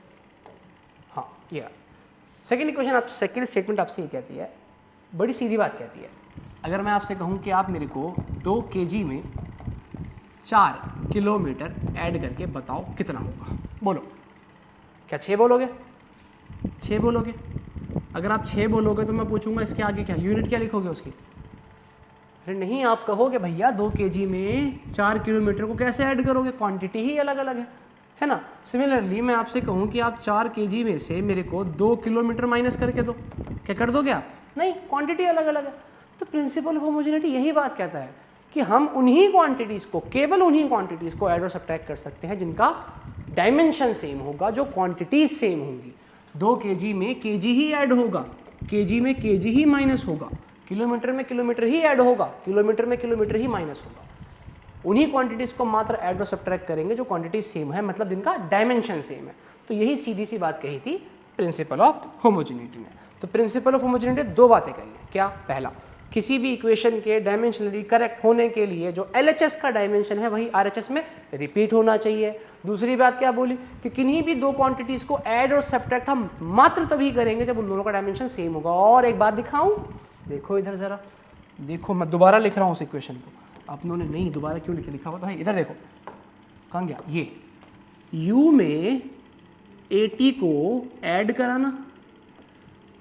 हाँ ये सेकेंड इक्वेशन, आप सेकेंड स्टेटमेंट आपसे ये कहती है, बड़ी सीधी बात कहती है, अगर मैं आपसे कहूँ कि आप मेरे को 2 kg में 4 किलोमीटर ऐड करके बताओ कितना होगा, बोलो। क्या 6 बोलोगे? 6 बोलोगे? अगर आप 6 बोलोगे तो मैं पूछूंगा इसके आगे क्या, यूनिट क्या लिखोगे उसकी? अरे नहीं, आप कहोगे भैया 2 kg में 4 किलोमीटर को कैसे ऐड करोगे, क्वांटिटी ही अलग अलग है ना। सिमिलरली मैं आपसे कहूँ कि आप 4 kg में से मेरे को 2 किलोमीटर माइनस करके दो, क्या कर दोगे आप? नहीं, क्वांटिटी अलग अलग है। तो प्रिंसिपल ऑफ होमोजेनिटी यही बात कहता है कि हम उन्हीं क्वांटिटीज़ को, केवल उन्हीं क्वांटिटीज़ को ऐड और सब्ट्रैक्ट कर सकते हैं जिनका डायमेंशन सेम होगा, जो क्वांटिटीज सेम होंगी। 2 kg में kg ही ऐड होगा, kg में kg ही माइनस होगा, किलोमीटर में किलोमीटर ही ऐड होगा, किलोमीटर में किलोमीटर ही माइनस होगा। उन्हीं क्वांटिटीज़ को मात्र ऐड और सब्ट्रैक्ट करेंगे जो क्वांटिटीज सेम है, मतलब जिनका डायमेंशन सेम है। तो यही सीधी सी बात कही थी प्रिंसिपल ऑफ होमोजेनिटी ने। तो प्रिंसिपल ऑफ होमोजेनिटी 2 बातें कही हैं। क्या? पहला, किसी भी इक्वेशन के डायमेंशनली करेक्ट होने के लिए जो LHS का डायमेंशन है वही RHS में रिपीट होना चाहिए। दूसरी बात क्या बोली कि किन्हीं भी 2 क्वांटिटीज़ को ऐड और सब्ट्रैक्ट हम मात्र तभी करेंगे जब उन दोनों का डायमेंशन सेम होगा। और एक बात दिखाऊं, देखो इधर ज़रा, देखो मैं दोबारा लिख रहा हूँ उस इक्वेशन को, आप लोगों ने नहीं दोबारा क्यों लिखा हुआ, तो भाई इधर देखो, कहाँ गया ये, u में 80 को ऐड करा ना,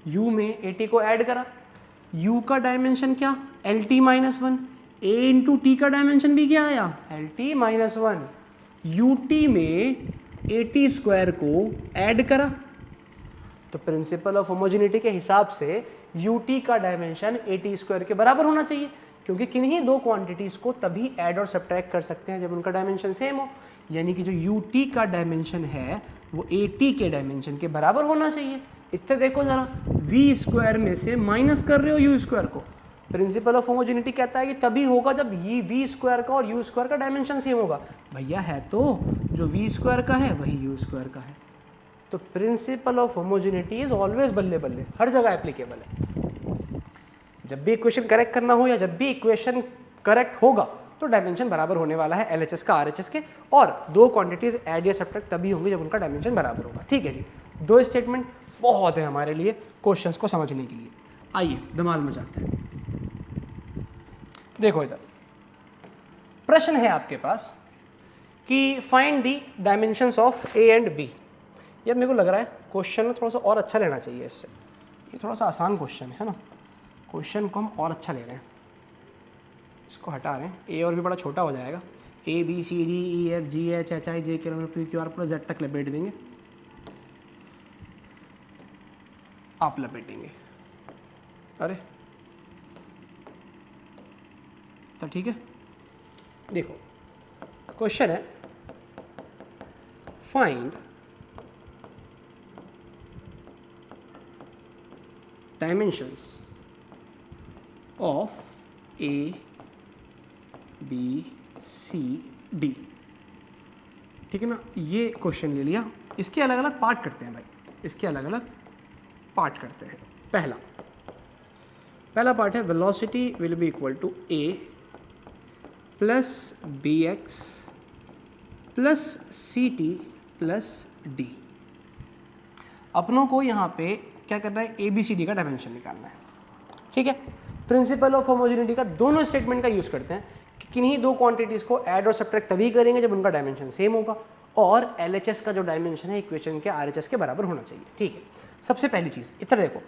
u में 80 को ऐड करा, u का डायमेंशन क्या, LT minus 1, a into T का डायमेंशन भी क्या आया, LT माइनस 1, ut में 80 स्क्वायर को ऐड करा। तो प्रिंसिपल ऑफ होमोजेनिटी के हिसाब से ut का डायमेंशन 80 स्क्वायर के बराबर होना चाहिए, क्योंकि किन्हीं 2 क्वांटिटीज़ को तभी ऐड और सब्ट्रैक्ट कर सकते हैं जब उनका डायमेंशन सेम हो। यानी कि जो ut का डायमेंशन है वो 80 के डायमेंशन के बराबर होना चाहिए। इतने देखो जरा, v स्क्वायर में से माइनस कर रहे हो u स्क्वायर को, प्रिंसिपल ऑफ होमोजेनिटी कहता है कि तभी होगा जब ये v स्क्वायर का और u स्क्वायर का डायमेंशन सेम होगा। भैया है तो जो v स्क्वायर का है वही u स्क्वायर का है। तो principal of homogeneity is always बल्ले बल्ले, हर जगह एप्लीकेबल है। जब भी इक्वेशन करेक्ट करना हो या जब भी इक्वेशन करेक्ट होगा तो डायमेंशन बराबर होने वाला है LHS का RHS के, और 2 क्वांटिटीज ऐड या सब्ट्रैक्ट तभी होंगी जब उनका डायमेंशन बराबर होगा। ठीक है जी, 2 स्टेटमेंट बहुत है हमारे लिए क्वेश्चंस को समझने के लिए। आइए धमाल मचाते हैं। देखो इधर प्रश्न है आपके पास कि find the dimensions of A and B। यार मेरे को लग रहा है क्वेश्चन थोड़ा सा और अच्छा लेना चाहिए इससे, ये थोड़ा सा आसान क्वेश्चन है ना, क्वेश्चन को हम और अच्छा ले रहे हैं, इसको हटा रहे हैं, ए और भी बड़ा छोटा हो जाएगा, ABCDEFGHHIJKLMNOPQR पूरा Z तक लपेट देंगे, आप लपेटेंगे, अरे तो ठीक है। देखो क्वेश्चन है, find dimensions of A, B, C, D। ठीक है ना, ये क्वेश्चन ले लिया, इसके अलग अलग पार्ट करते हैं भाई, इसके अलग अलग पार्ट करते हैं। पहला पार्ट है velocity will be equal to A plus BX plus CT plus D। अपनों को यहाँ पे क्या करना है, ABCD का डायमेंशन निकालना है। ठीक है, प्रिंसिपल ऑफ होमोजेनिटी का दोनों स्टेटमेंट का यूज़ करते हैं कि किन्हीं 2 क्वांटिटीज़ को ऐड और सब्ट्रैक्ट तभी करेंगे जब उनका डायमेंशन सेम होगा, और LHS का जो डायमेंशन है इक्वेशन के RHS के बराबर होना चाहिए। ठीक है, सबसे पहली चीज़ इधर देखो,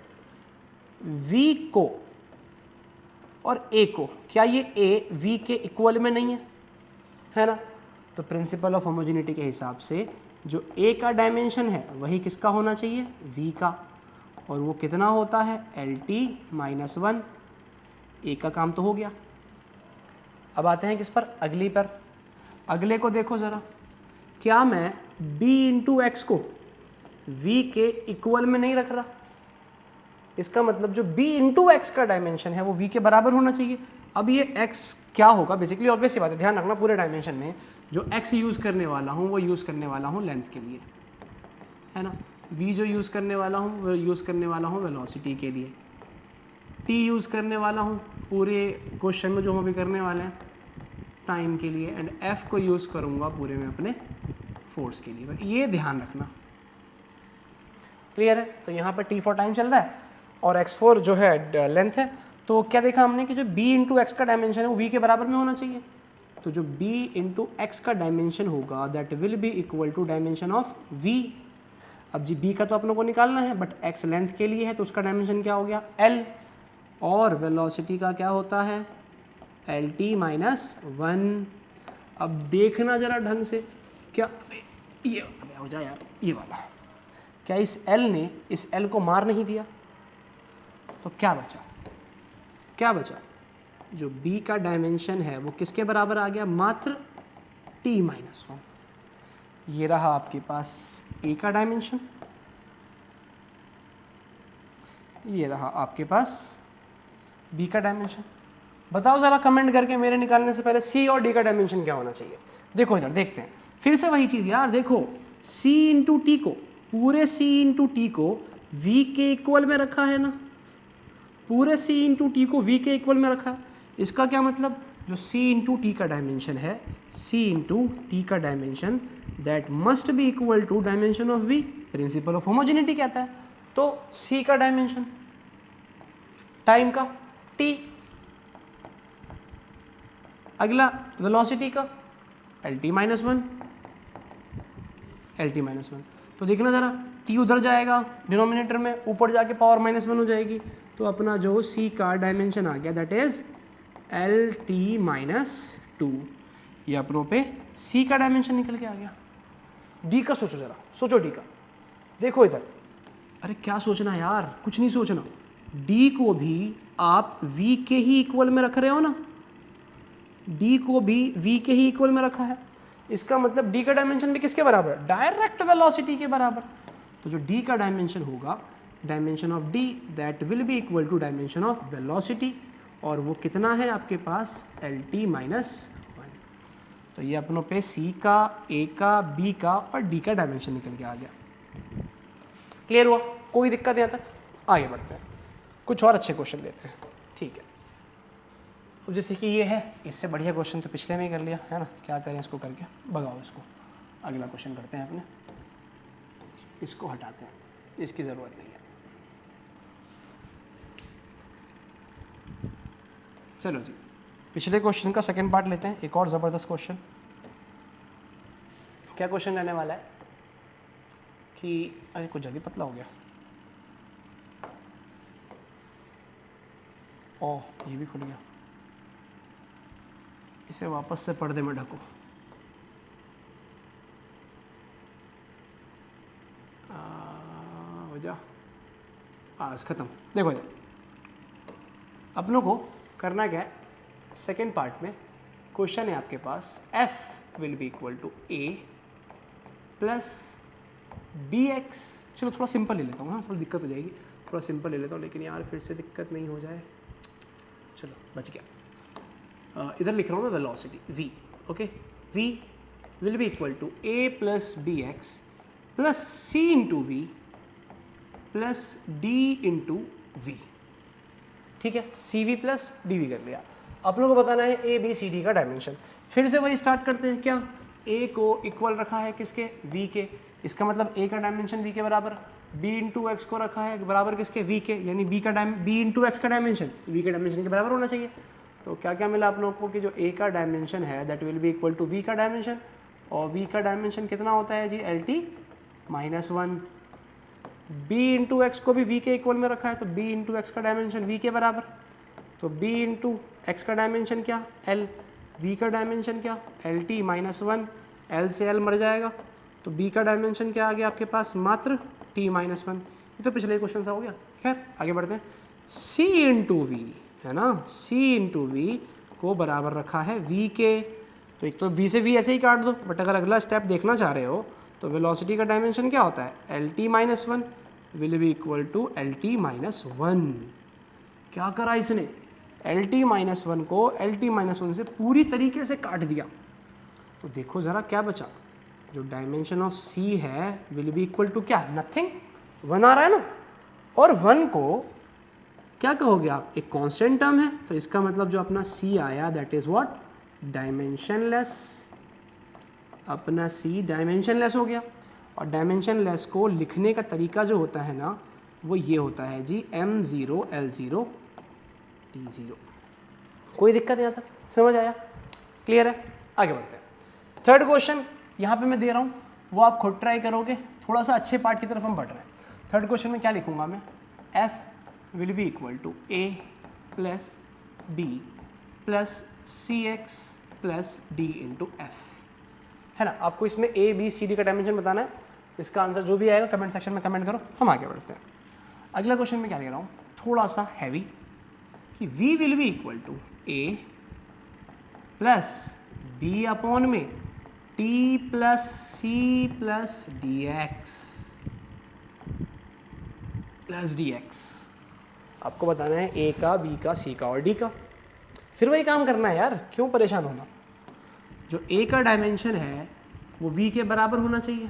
V को और A को, क्या ये A V के इक्वल में नहीं है ना? तो प्रिंसिपल ऑफ होमोजेनिटी के हिसाब से जो A का डायमेंशन है वही किसका होना चाहिए, V का, और वो कितना होता है, LT माइनस 1। A का काम तो हो गया। अब आते हैं किस पर, अगली पर। अगले को देखो ज़रा, क्या मैं B इंटू एक्स को V के इक्वल में नहीं रख रहा, इसका मतलब जो B इंटू एक्स का डायमेंशन है वो V के बराबर होना चाहिए। अब ये x क्या होगा, बेसिकली ऑब्वियस सी बात है, ध्यान रखना पूरे डायमेंशन में जो x यूज़ करने वाला हूँ वो यूज़ करने वाला हूँ लेंथ के लिए, है ना। v जो यूज़ करने वाला हूँ वो यूज़ करने वाला हूँ वेलोसिटी के लिए, t यूज़ करने वाला हूँ पूरे क्वेश्चन में जो हम अभी करने वाले हैं टाइम के लिए एंड एफ को यूज़ करूँगा पूरे में अपने फोर्स के लिए। ये ध्यान रखना, क्लियर है। तो यहाँ पर t फॉर टाइम चल रहा है और x4 जो है लेंथ है। तो क्या देखा हमने कि जो b इंटू एक्स का डायमेंशन है वो v के बराबर में होना चाहिए। तो जो b इंटू एक्स का डायमेंशन होगा that will be equal to dimension of v। अब जी b का तो अपनों को निकालना है बट x लेंथ के लिए है तो उसका डायमेंशन क्या हो गया l, और वेलोसिटी का क्या होता है lt माइनस 1। अब देखना जरा ढंग से, क्या ये हो जाए यार, ये वाला, क्या इस L ने इस L को मार नहीं दिया? तो क्या बचा, क्या बचा, जो B का डायमेंशन है वो किसके बराबर आ गया, मात्र t माइनस 1। ये रहा आपके पास A का डायमेंशन, ये रहा आपके पास B का डायमेंशन। बताओ ज़रा कमेंट करके मेरे निकालने से पहले C और D का डायमेंशन क्या होना चाहिए। देखो इधर देखते हैं फिर से वही चीज़ यार, देखो C इंटू टी को, पूरे C इंटू टी को V के इक्वल में रखा है ना, पूरे C इंटू टी को V के इक्वल में रखा है। इसका क्या मतलब, जो C इंटू टी का डायमेंशन है, C इंटू टी का dimension that must be equal to dimension of V। Principal of homogeneity कहता है। तो C का डायमेंशन, टाइम का t, अगला वेलोसिटी का lt माइनस 1, lt माइनस 1। तो देखना ज़रा, t उधर जाएगा डिनोमिनेटर में, ऊपर जाके पावर माइनस 1 हो जाएगी। तो अपना जो c का डायमेंशन आ गया दैट इज lt माइनस 2। ये अपनों पे c का डायमेंशन निकल के आ गया। d का सोचो ज़रा, सोचो d का, देखो इधर, अरे क्या सोचना यार, कुछ नहीं सोचना। d को भी आप v के ही इक्वल में रख रहे हो ना, d को भी v के ही इक्वल में रखा है। इसका मतलब d का डायमेंशन भी किसके बराबर, डायरेक्ट वेलोसिटी के बराबर। तो जो d का डायमेंशन होगा, dimension of d that will be equal to dimension of velocity, और वो कितना है आपके पास lt माइनस 1। तो ये अपनों पे c का, a का, b का और d का डायमेंशन निकल के आ गया। क्लियर हुआ, कोई दिक्कत यहाँ तक? आगे बढ़ते हैं, कुछ और अच्छे क्वेश्चन लेते हैं। ठीक है, अब जैसे कि ये है, इससे बढ़िया क्वेश्चन तो पिछले में ही कर लिया है ना, क्या करें इसको करके, भगाओ इसको। अगला क्वेश्चन करते हैं अपने, इसको हटाते हैं, इसकी ज़रूरत नहीं है। चलो जी, पिछले क्वेश्चन का सेकंड पार्ट लेते हैं, एक और ज़बरदस्त क्वेश्चन। क्या क्वेश्चन रहने वाला है कि, अरे कुछ जल्दी पतला हो गया, ओह ये भी खुल गया, इसे वापस से पर्दे में ढको। हो जा, आज ख़त्म। देखो ये अपनों को करना क्या है, सेकेंड पार्ट में क्वेश्चन है आपके पास, f will be equal to a plus B X. चलो थोड़ा सिंपल ले लेता हूँ, हाँ थोड़ी दिक्कत हो जाएगी, थोड़ा सिंपल ले लेता हूँ, लेकिन यार फिर से दिक्कत नहीं हो जाए। चलो बच गया। इधर लिख रहा हूँ मैं velocity v, okay, v will be equal to a plus B X plus c into V plus d into V. ठीक है, C V plus D V कर लिया। आप लोगों को बताना है ए बी सी डी का डायमेंशन। फिर से वही स्टार्ट करते हैं, क्या a को इक्वल रखा है किसके, v के, इसका मतलब a का डायमेंशन v के बराबर, b इंटू एक्स को रखा है बराबर किसके, v के, यानी b इंटू एक्स का डायमेंशन v के डायमेंशन के बराबर होना चाहिए। तो क्या क्या मिला आप लोगों को कि जो a का डायमेंशन है that will be equal to v का डायमेंशन, और v का डायमेंशन कितना होता है जी, lt minus 1। b into X को भी v के इक्वल में रखा है, तो b इंटू एक्स का डायमेंशन v के बराबर, तो b इंटू एक्स का डायमेंशन क्या, l, v का डायमेंशन क्या, lt माइनस 1, l से l मर जाएगा, तो b का डायमेंशन क्या आ गया आपके पास, मात्र t माइनस 1। ये तो पिछले क्वेश्चन से हो गया। खैर आगे बढ़ते हैं, c इंटू वी है ना, c इंटू वी को बराबर रखा है v के, तो एक तो v से v ऐसे ही काट दो, बट अगर अगला स्टेप देखना चाह रहे हो तो वेलोसिटी का डायमेंशन क्या होता है, lt minus 1 will be equal to lt minus 1। क्या करा इसने, lt माइनस 1 को lt माइनस 1 से पूरी तरीके से काट दिया। तो देखो ज़रा क्या बचा, जो डायमेंशन ऑफ c है विल बी इक्वल टू क्या, नथिंग, 1 आ रहा है ना, और 1 को क्या कहोगे आप, एक कांस्टेंट टर्म है, तो इसका मतलब जो अपना c आया दैट इज़ व्हाट, डायमेंशनलेस, अपना सी डायमेंशनलेस हो गया। और डायमेंशनलेस को लिखने का तरीका जो होता है ना वो ये होता है जी M0 L0 T0। कोई दिक्कत नहीं आता, समझ आया, क्लियर है? आगे बढ़ते हैं। थर्ड क्वेश्चन यहाँ पे मैं दे रहा हूँ, वो आप खुद ट्राई करोगे, थोड़ा सा अच्छे पार्ट की तरफ हम बढ़ रहे हैं। थर्ड क्वेश्चन में क्या लिखूंगा मैं, F will be equal to A plus B plus CX plus D into F, है ना। आपको इसमें A B C D का डायमेंशन बताना है। इसका आंसर जो भी आएगा कमेंट सेक्शन में कमेंट करो, हम आगे बढ़ते हैं। अगला क्वेश्चन में क्या ले रहा हूँ, थोड़ा सा हैवी, कि V will be equal to A plus B upon में T plus C plus DX plus DX। आपको बताना है A का, B का, C का और D का। फिर वही काम करना है यार, क्यों परेशान होना। जो A का डायमेंशन है वो V के बराबर होना चाहिए,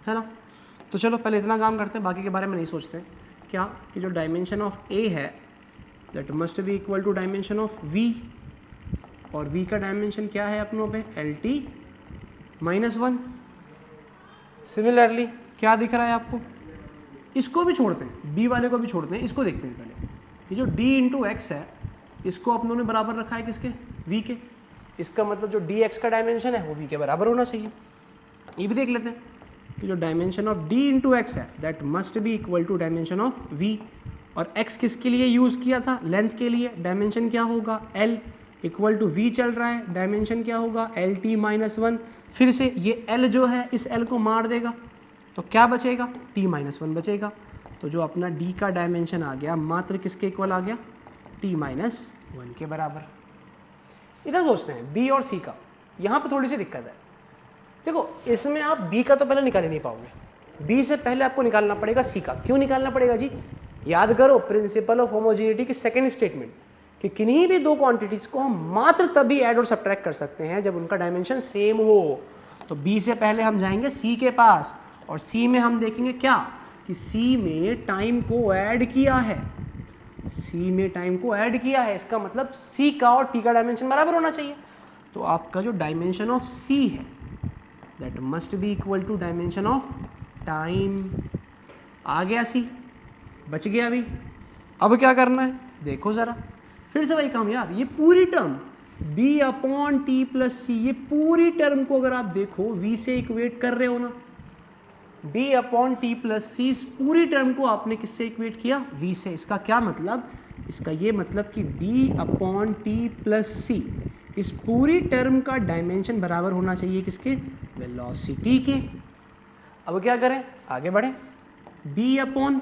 है ना। तो चलो पहले इतना काम करते हैं, बाकी के बारे में नहीं सोचते। क्या कि जो डायमेंशन ऑफ A है that must be equal to dimension of V, और V का डायमेंशन क्या है अपनों पे, LT-1। सिमिलरली क्या दिख रहा है आपको, इसको भी छोड़ते हैं, B वाले को भी छोड़ते हैं, इसको देखते हैं पहले। ये जो D इंटू एक्स है इसको अपनों ने बराबर रखा है किसके, V के। इसका मतलब जो DX का डायमेंशन है वो V के बराबर होना चाहिए। ये भी देख लेते हैं कि जो dimension of D into x है that must be equal to dimension of V, और x किसके लिए यूज़ किया था, लेंथ के लिए। डायमेंशन क्या होगा, L इक्वल टू V चल रहा है, डायमेंशन क्या होगा, LT-1। फिर से ये L जो है इस L को मार देगा तो क्या बचेगा, T-1 बचेगा। तो जो अपना D का डायमेंशन आ गया मात्र किसके इक्वल आ गया, T-1 के बराबर। इधर सोचते हैं B और C का, यहाँ पे थोड़ी सी दिक्कत है। देखो इसमें आप B का तो पहले निकाल ही नहीं पाओगे, B से पहले आपको निकालना पड़ेगा C का। क्यों निकालना पड़ेगा जी, याद करो प्रिंसिपल ऑफ होमोजेनिटी की सेकंड स्टेटमेंट कि किन्हीं भी दो क्वांटिटीज को हम मात्र तभी ऐड और सब्ट्रैक्ट कर सकते हैं जब उनका डायमेंशन सेम हो। तो B से पहले हम जाएंगे C के पास, और C में हम देखेंगे क्या कि C में टाइम को ऐड किया है, C में टाइम को ऐड किया है, इसका मतलब C का और T का डायमेंशन बराबर होना चाहिए। तो आपका जो डायमेंशन ऑफ C है that must be equal to dimension of time. आ गया C, बच गया अभी। अब क्या करना है देखो ज़रा, फिर से वही काम यार। ये पूरी term B upon T plus C, ये पूरी टर्म को अगर आप देखो V से इक्वेट कर रहे हो ना, B upon T plus C, इस पूरी टर्म को आपने किससे इक्वेट किया, V से। इसका क्या मतलब, इसका ये मतलब कि B upon T plus C, इस पूरी टर्म का डायमेंशन बराबर होना चाहिए किसके, वेलोसिटी के। अब क्या करें, आगे बढ़ें। B अपॉन,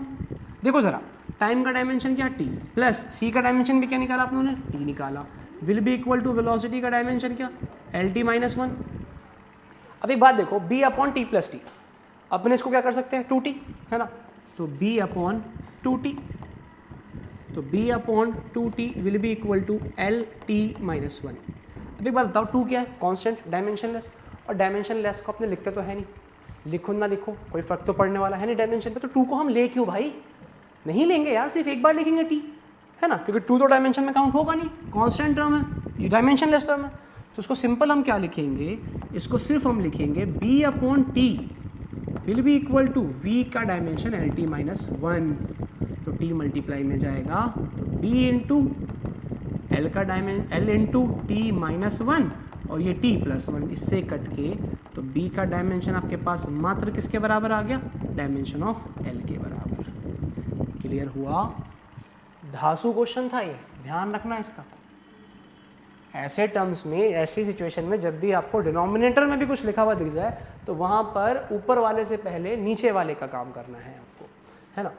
देखो ज़रा, टाइम का डायमेंशन क्या, T प्लस C का डायमेंशन भी क्या निकाला आप लोगों ने, T निकाला, will be equal to velocity का डायमेंशन क्या, LT-1। अब एक बात देखो, B upon T plus T, अपने इसको क्या कर सकते हैं, 2T, है ना। तो B अपॉन 2T, तो B upon 2T will be equal to LT-1। अब एक बात बताओ, 2 क्या है, कांस्टेंट, डायमेंशनलेस। और डायमेंशनलेस को अपने लिखते तो है नहीं, लिखो ना लिखो कोई फर्क तो पड़ने वाला है नहीं डायमेंशन पे। तो 2 को हम ले क्यों भाई, नहीं लेंगे यार, सिर्फ एक बार लिखेंगे T, है ना, क्योंकि 2 तो डायमेंशन में काउंट होगा नहीं, कांस्टेंट टर्म है, ये डायमेंशनलेस टर्म है। तो उसको सिंपल हम क्या लिखेंगे, इसको सिर्फ हम लिखेंगे B upon T will be equal to V का डायमेंशन LT-1। तो T मल्टीप्लाई में जाएगा तो B इंटू L का डायमेंशन L इंटू T-1, और ये T+1 इससे कट के, तो B का डायमेंशन आपके पास मात्र किसके बराबर आ गया, डायमेंशन ऑफ L के बराबर। क्लियर हुआ, धांसू क्वेश्चन था ये, ध्यान रखना इसका। ऐसे टर्म्स में, ऐसी सिचुएशन में जब भी आपको डिनोमिनेटर में भी कुछ लिखा हुआ दिख जाए तो वहाँ पर ऊपर वाले से पहले नीचे वाले का काम करना है आपको, है ना।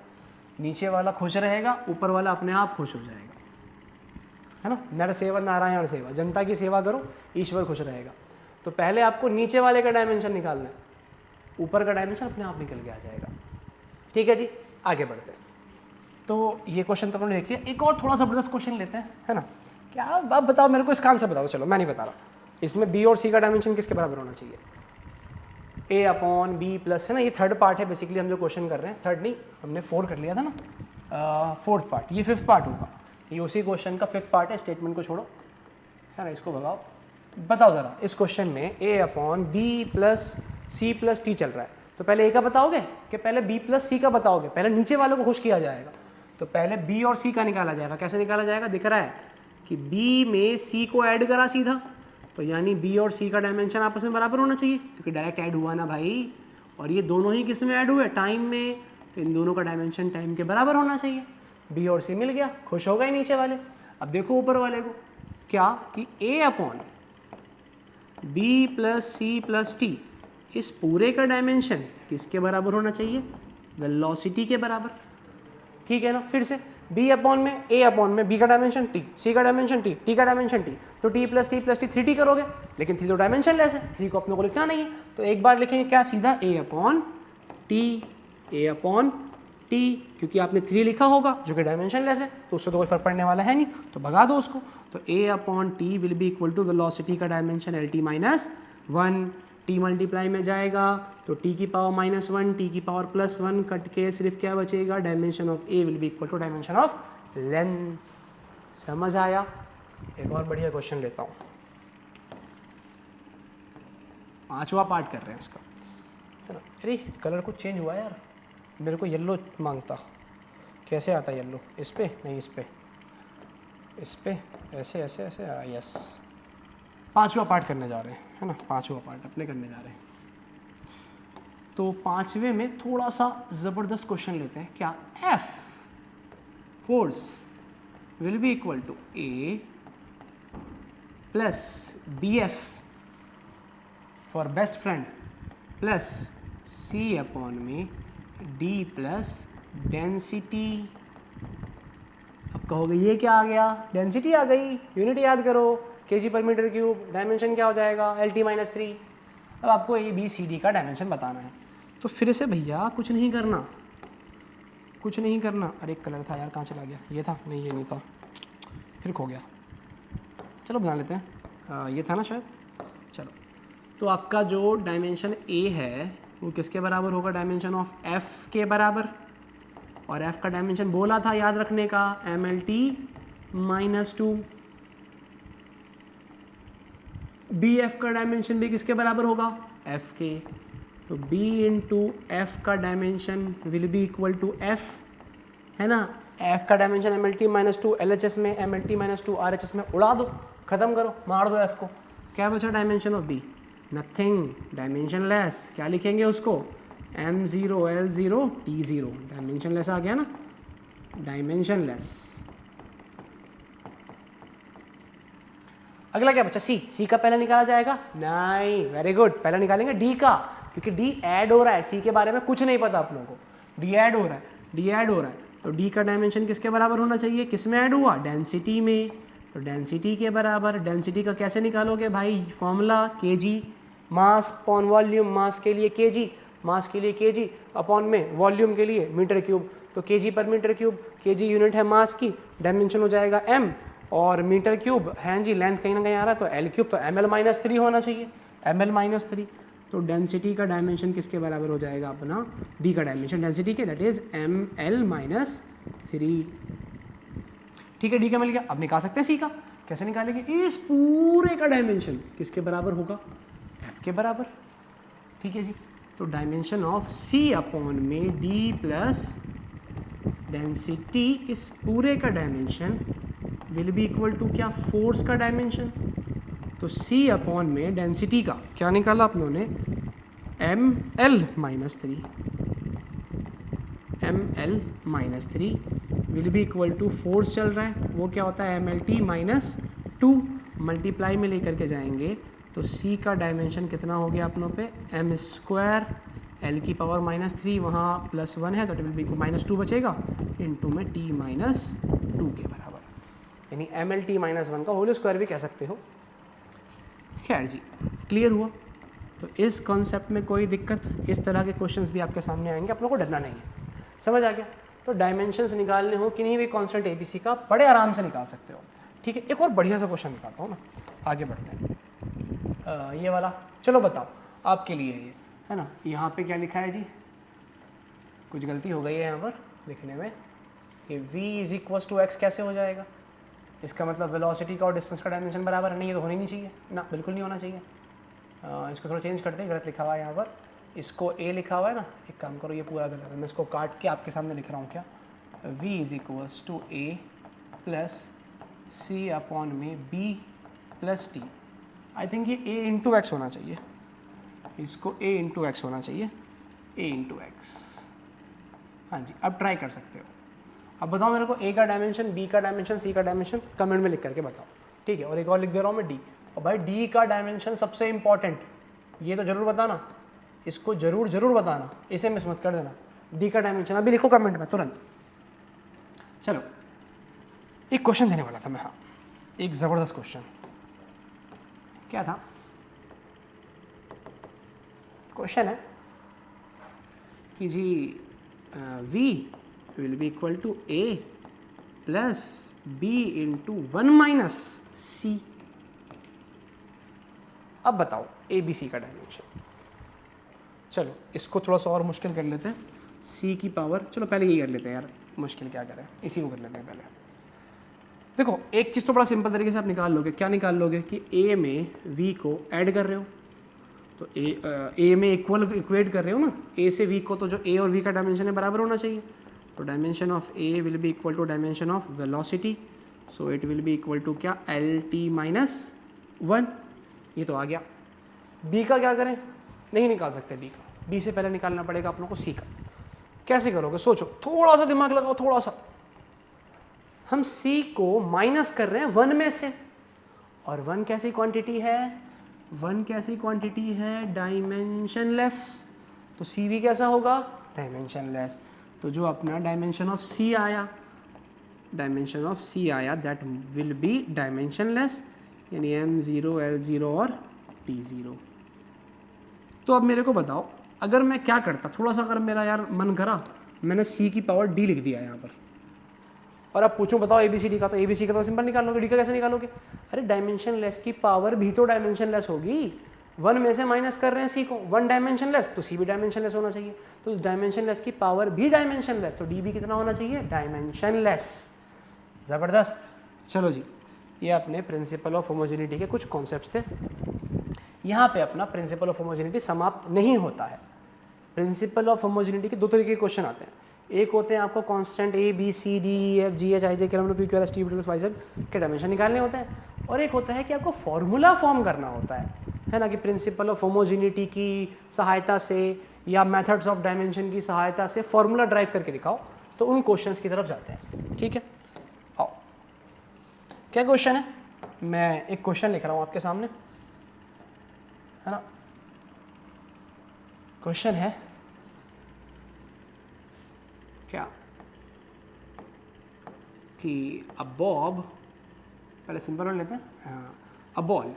नीचे वाला खुश रहेगा, ऊपर वाला अपने आप खुश हो जाएगा, है ना। नर सेवा नारायण सेवा, जनता की सेवा करो ईश्वर खुश रहेगा। तो पहले आपको नीचे वाले का डायमेंशन निकालना है, ऊपर का डायमेंशन अपने आप निकल के आ जाएगा। ठीक है जी, आगे बढ़ते हैं। तो ये क्वेश्चन तो हमने देख लिया, एक और थोड़ा सा जबरदस्त क्वेश्चन लेते हैं, है ना। क्या आप बताओ मेरे को, इसका आंसर बताओ, चलो मैं नहीं बता रहा। इसमें B और C का डायमेंशन किसके बराबर होना चाहिए, A अपॉन B प्लस, है ना। ये थर्ड पार्ट है बेसिकली, हम जो क्वेश्चन कर रहे हैं, थर्ड नहीं, हमने 4 कर लिया था ना, फोर्थ पार्ट, ये 5th पार्ट होगा। ये उसी क्वेश्चन का 5th पार्ट है, स्टेटमेंट को छोड़ो, है ना, इसको भगाओ। बताओ ज़रा इस क्वेश्चन में a upon B plus C plus T चल रहा है, तो पहले a का बताओगे कि पहले b प्लस सी का बताओगे? पहले नीचे वालों को खुश किया जाएगा, तो पहले b और c का निकाला जाएगा। कैसे निकाला जाएगा? दिख रहा है कि b में c को ऐड करा सीधा, तो यानी b और c का डायमेंशन आपस में बराबर होना चाहिए, क्योंकि डायरेक्ट ऐड हुआ ना भाई, और ये दोनों ही किस में ऐड हुए? टाइम में, तो इन दोनों का डायमेंशन टाइम के बराबर होना चाहिए। b और c मिल गया, खुश हो गए नीचे वाले। अब देखो ऊपर वाले को, क्या कि a upon B plus C plus T, इस पूरे का डायमेंशन किसके बराबर होना चाहिए? वेलोसिटी के बराबर। ठीक है ना? फिर से b अपॉन में a अपॉन में b का डायमेंशन t, c का डायमेंशन t, t का डायमेंशन t, तो t प्लस टी 3t करोगे, लेकिन 3 तो डायमेंशन लेस है, 3 को अपने को लिखना नहीं है, तो एक बार लिखेंगे क्या सीधा a अपॉन t, क्योंकि आपने 3 लिखा होगा जो कि डायमेंशन लेस है, तो उससे तो कोई फर्क पड़ने वाला है नहीं, तो भगा दो उसको। तो a upon t will be equal to velocity का dimension lt minus 1, t multiply में जाएगा तो t की पावर माइनस 1, t की पावर प्लस 1 कट के सिर्फ क्या बचेगा? Dimension of a will be equal to dimension of length. समझ आया? एक और बढ़िया क्वेश्चन लेता हूँ, 5वां पार्ट कर रहे हैं इसका, है ना? अरे कलर कुछ चेंज हुआ यार, मेरे को येलो मांगता, कैसे आता येलो? इस पे नहीं, इस पे ऐसे ऐसे ऐसे, यस। 5वां पार्ट करने जा रहे हैं, है ना? 5वां पार्ट अपने करने जा रहे हैं, तो 5वें में थोड़ा सा ज़बरदस्त क्वेश्चन लेते हैं। क्या? F force will be equal to A plus BF for best friend plus C upon में D प्लस डेंसिटी। अब कहोगे ये क्या आ गया? डेंसिटी आ गई, यूनिट याद करो, kg पर मीटर क्यूब, डायमेंशन क्या हो जाएगा? LT minus 3। अब आपको ABCD का डायमेंशन बताना है, तो फिर से भैया कुछ नहीं करना, कुछ नहीं करना। अरे एक कलर था यार, कहाँ चला गया? ये था? नहीं ये नहीं था, फिर खो गया। चलो बना लेते हैं, ये था ना शायद। चलो, तो आपका जो डायमेंशन A है वो किसके बराबर होगा? डायमेंशन ऑफ F के बराबर, और F का डायमेंशन बोला था याद रखने का, MLT माइनस 2। BF का डायमेंशन भी किसके बराबर होगा? F के, तो B इंटू F का dimension will be equal to F, है ना? F का डायमेंशन MLT माइनस 2, LHS में MLT माइनस 2, RHS में उड़ा दो, खत्म करो, मार दो F को। क्या बचा dimension of B? Nothing, dimension less. क्या लिखेंगे उसको? M0 L0 T0, dimension less आ गया ना, डायमेंशन लेस। अगला क्या बचा? C का पहले निकाला जाएगा? नहीं, वेरी गुड, पहले निकालेंगे D का, क्योंकि D ऐड हो रहा है, C के बारे में कुछ नहीं पता आप लोगों को, D ऐड हो रहा है, D ऐड हो रहा है, तो D का डायमेंशन किसके बराबर होना चाहिए? किस में ऐड हुआ? डेंसिटी में, तो डेंसिटी के बराबर। डेंसिटी का कैसे निकालोगे भाई? Formula kg, mass upon volume, mass के लिए kg, मास के लिए kg अपॉन में वॉल्यूम के लिए मीटर क्यूब, तो kg पर मीटर क्यूब, kg यूनिट है मास की, डायमेंशन हो जाएगा m, और मीटर क्यूब है जी, लेंथ कहीं ना कहीं आ रहा है, तो L क्यूब, तो ml माइनस 3 होना चाहिए, ml माइनस 3। तो डेंसिटी का डायमेंशन किसके बराबर हो जाएगा? अपना D का डायमेंशन डेंसिटी के, दैट इज ml माइनस 3। ठीक है, D का मिल गया। अब निकाल सकते हैं C का, कैसे निकालेंगे? इस पूरे का डायमेंशन किसके बराबर होगा? F के बराबर। ठीक है जी, तो डायमेंशन ऑफ C अपॉन में D प्लस डेंसिटी, इस पूरे का dimension will be equal to क्या? फोर्स का डायमेंशन। तो C अपॉन में डेंसिटी का क्या निकाला आप लोगों ने? ML minus 3, ML minus 3 will be equal to force चल रहा है, वो क्या होता है? MLT माइनस 2, मल्टीप्लाई में लेकर के जाएंगे तो C का डायमेंशन कितना हो गया अपनों पे? m स्क्वायर, L की पावर माइनस 3, वहाँ प्लस 1 है तो इट विल बी माइनस 2 बचेगा, इनटू में T माइनस 2 के बराबर, यानी MLT माइनस 1 का होल स्क्वायर भी कह सकते हो। खैर जी, क्लियर हुआ? तो इस कॉन्सेप्ट में कोई दिक्कत? इस तरह के क्वेश्चंस भी आपके सामने आएंगे, आप लोगों को डरना नहीं है। समझ आ गया? तो डायमेंशंस निकालने हो किन्हीं भी कांस्टेंट ABC का, बड़े आराम से निकाल सकते हो। ठीक है, एक और बढ़िया सा क्वेश्चन निकालता हूँ ना, आगे बढ़ते हैं। ये वाला, चलो बताओ आपके लिए ये, है ना? यहाँ पे क्या लिखा है जी? कुछ गलती हो गई है यहाँ पर लिखने में। ये v is equal to X कैसे हो जाएगा? इसका मतलब वेलोसिटी का और डिस्टेंस का डायमेंशन बराबर है, नहीं ये तो होनी नहीं चाहिए ना, बिल्कुल नहीं होना चाहिए। इसको थोड़ा चेंज करते हैं, गलत लिखा हुआ है यहाँ पर, इसको ए लिखा हुआ है ना, एक काम करो ये पूरा गलत है, मैं इसको काट के आपके सामने लिख रहा हूँ क्या, v is equals to A plus C upon में b plus T. I think ये a इंटू एक्स होना चाहिए, इसको a इंटू एक्स होना चाहिए, a इंटू एक्स। हाँ जी, अब ट्राई कर सकते हो। अब बताओ मेरे को a का डायमेंशन, b का डायमेंशन, c का डायमेंशन कमेंट में लिख करके बताओ, ठीक है। और एक और लिख दे रहा हूँ मैं d, और भाई d का डायमेंशन सबसे इंपॉर्टेंट, ये तो जरूर बताना, इसको जरूर बताना, इसे मिस मत कर देना। d का डायमेंशन अभी लिखो कमेंट में तुरंत। चलो एक क्वेश्चन देने वाला था मैं, हाँ एक ज़बरदस्त क्वेश्चन। क्या था क्वेश्चन? है कि जी v will be equal to a plus b into 1 minus c। अब बताओ a b c का डायमेंशन। चलो इसको थोड़ा सा और मुश्किल कर लेते हैं, c की पावर, चलो पहले यही कर लेते हैं यार, मुश्किल क्या करें, इसी को कर लेते हैं पहले। देखो एक चीज़ तो बड़ा सिंपल तरीके से आप निकाल लोगे, क्या निकाल लोगे कि a में v को ऐड कर रहे हो, तो a में इक्वेट कर रहे हो ना, a से v को, तो जो a और v का डायमेंशन है बराबर होना चाहिए। तो dimension of a will be equal to dimension of velocity, so it will be equal to क्या, lt माइनस 1। ये तो आ गया। b का क्या करें, नहीं निकाल सकते b का, b से पहले निकालना पड़ेगा अपनों को c का। कैसे करोगे सोचो, थोड़ा सा दिमाग लगाओ, थोड़ा सा। हम c को माइनस कर रहे हैं 1 में से, और 1 कैसी क्वांटिटी है, 1 कैसी क्वांटिटी है, डायमेंशनलेस, तो c भी कैसा होगा, डायमेंशनलेस। तो जो अपना डायमेंशन ऑफ c आया, डायमेंशन ऑफ c आया, दैट विल बी डायमेंशनलेस, यानी m0 l0 और t0। तो अब मेरे को बताओ, अगर मैं क्या करता, थोड़ा सा अगर मेरा यार मन करा, मैंने c की पावर d लिख दिया यहाँ पर, और अब पूछूं बताओ ABCD का, तो ABC का तो सिंपल निकाल लोगे, D का कैसे निकालोगे? अरे डायमेंशन लेस की पावर भी तो डायमेंशन लेस होगी, 1 में से माइनस कर रहे हैं C को, 1 डायमेंशन लेस, तो C भी डायमेंशन लेस होना चाहिए। तो इस डायमेंशन लेस की पावर भी डायमेंशन लेस, तो D भी कितना होना चाहिए, डायमेंशन लेस। ज़बरदस्त। चलो जी, ये अपने प्रिंसिपल ऑफ होमोजेनिटी के कुछ कॉन्सेप्ट्स थे। यहाँ पे अपना प्रिंसिपल ऑफ होमोजेनिटी समाप्त नहीं होता है। प्रिंसिपल ऑफ होमोजेनिटी के दो तरीके के क्वेश्चन आते हैं, एक होते हैं आपको constant A B C D E F G H I J K L M N O P Q R S T U V W X Y Z के डायमेंशन निकालने होते हैं, और एक होता है कि आपको फॉर्मूला फॉर्म करना होता है ना, कि प्रिंसिपल ऑफ होमोजेनिटी की सहायता से या मेथड्स ऑफ डायमेंशन की सहायता से फॉर्मूला ड्राइव करके दिखाओ। तो उन क्वेश्चंस की तरफ जाते हैं, ठीक है। आओ, क्या क्वेश्चन है, मैं एक क्वेश्चन लिख रहा हूँ आपके सामने, है ना। क्वेश्चन है क्या कि अ बॉब, पहले सिंपल वन लेते हैं, a ball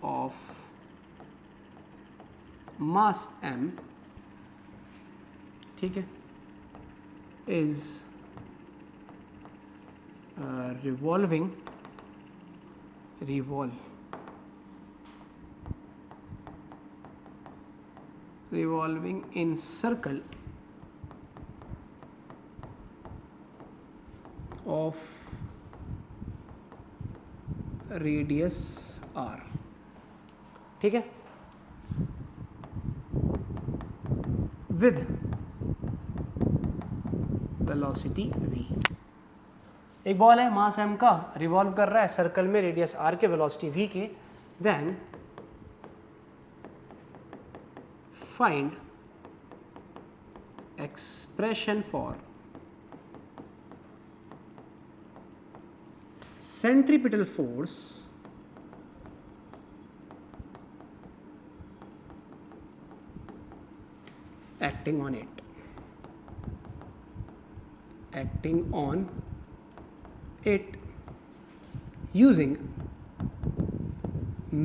of mass m, ठीक है, is revolving in circle of radius r, ठीक है, with velocity v। एक बॉल है मास m का, रिवॉल्व कर रहा है सर्कल में रेडियस r के, वेलोसिटी v के, then find expression for centripetal force acting on it using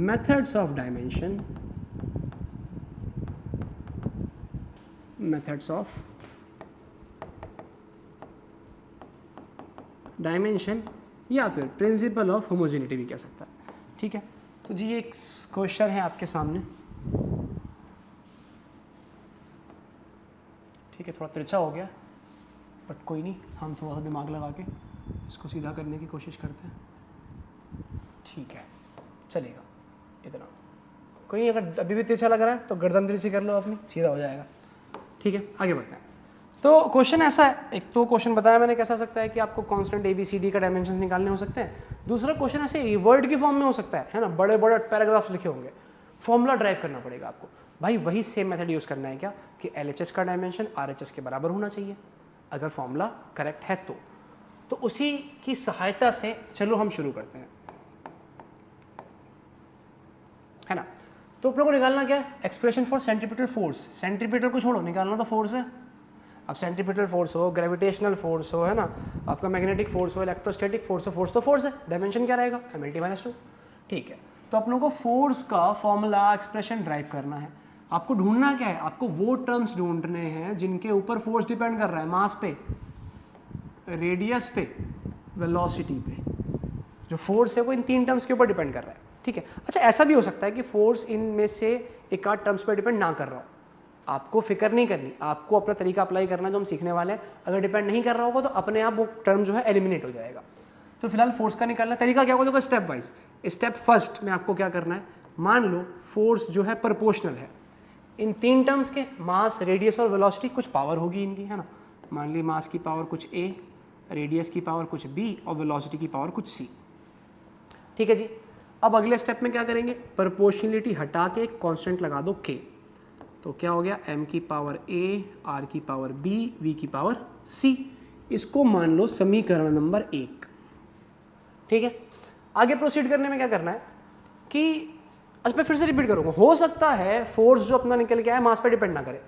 methods of dimension, या फिर प्रिंसिपल ऑफ होमोजेनिटी भी कह सकता है, ठीक है। तो जी ये एक क्वेश्चन है आपके सामने, ठीक है, थोड़ा तिरछा हो गया, बट कोई नहीं, हम थोड़ा सा दिमाग लगा के इसको सीधा करने की कोशिश करते हैं। ठीक है, चलेगा इतना, कोई नहीं। अगर अभी भी तिरछा लग रहा है तो गर्दन तिरछी कर लो अपनी, सीधा हो जाएगा। ठीक है, आगे बढ़ते हैं। तो क्वेश्चन ऐसा है, एक तो क्वेश्चन बताया मैंने कैसा सकता है कि आपको कांस्टेंट ABCD का डायमेंशंस निकालने हो सकते हैं। दूसरा क्वेश्चन ऐसे वर्ड की फॉर्म में हो सकता है ना, बड़े बड़े पैराग्राफ्स लिखे होंगे, फॉर्मूला ड्राइव करना पड़ेगा आपको। भाई वही सेम मेथड यूज़ करना है क्या कि LHS का डायमेंशन RHS के बराबर होना चाहिए अगर फॉर्मूला करेक्ट है तो उसी की सहायता से चलो हम शुरू करते हैं, है ना। तो अपने को निकालना क्या है, expression for centripetal force. Centripetal को छोड़ो, निकालना तो फोर्स है। अब सेंट्रीपिटल फोर्स हो, ग्रेविटेशनल फोर्स हो, है ना, आपका मैग्नेटिक फोर्स हो, इलेक्ट्रोस्टैटिक फोर्स हो, फोर्स तो फोर्स है, डायमेंशन क्या रहेगा, mLT-2। ठीक है, तो अपनों को फोर्स का फॉर्मूला एक्सप्रेशन ड्राइव करना है। आपको ढूंढना क्या है, आपको वो टर्म्स ढूंढने हैं जिनके ऊपर फोर्स डिपेंड कर रहा है, मास पे, रेडियस पे, वेलोसिटी पे। जो फोर्स है वो इन 3 टर्म्स के ऊपर डिपेंड कर रहा है। ठीक है, अच्छा ऐसा भी हो सकता है कि फोर्स इनमें से एक आध टर्म्स पर डिपेंड ना कर रहा हो, आपको फिक्र नहीं करनी, आपको अपना तरीका अप्लाई करना जो हम सीखने वाले हैं। अगर डिपेंड नहीं कर रहा होगा तो अपने आप वो टर्म जो है एलिमिनेट हो जाएगा। तो फिलहाल फोर्स का निकालना तरीका क्या होगा, स्टेप वाइज। स्टेप फर्स्ट में आपको क्या करना है, मान लो फोर्स जो है प्रोपोर्शनल है इन 3 टर्म्स के, मास, रेडियस और वेलोसिटी, कुछ पावर होगी इनकी, है ना। मान ली मास की पावर कुछ A, रेडियस की पावर कुछ B और वेलोसिटी की पावर कुछ C। ठीक है जी, अब अगले स्टेप में क्या करेंगे, प्रोपोर्शनलिटी हटा के एक कांस्टेंट लगा दो K। तो क्या हो गया, M की पावर A, R की पावर B, V की पावर C। इसको मान लो समीकरण नंबर 1। ठीक है, आगे प्रोसीड करने में क्या करना है कि, अच्छा मैं फिर से रिपीट करूंगा, हो सकता है फोर्स जो अपना निकल के आए मास पे डिपेंड ना करे,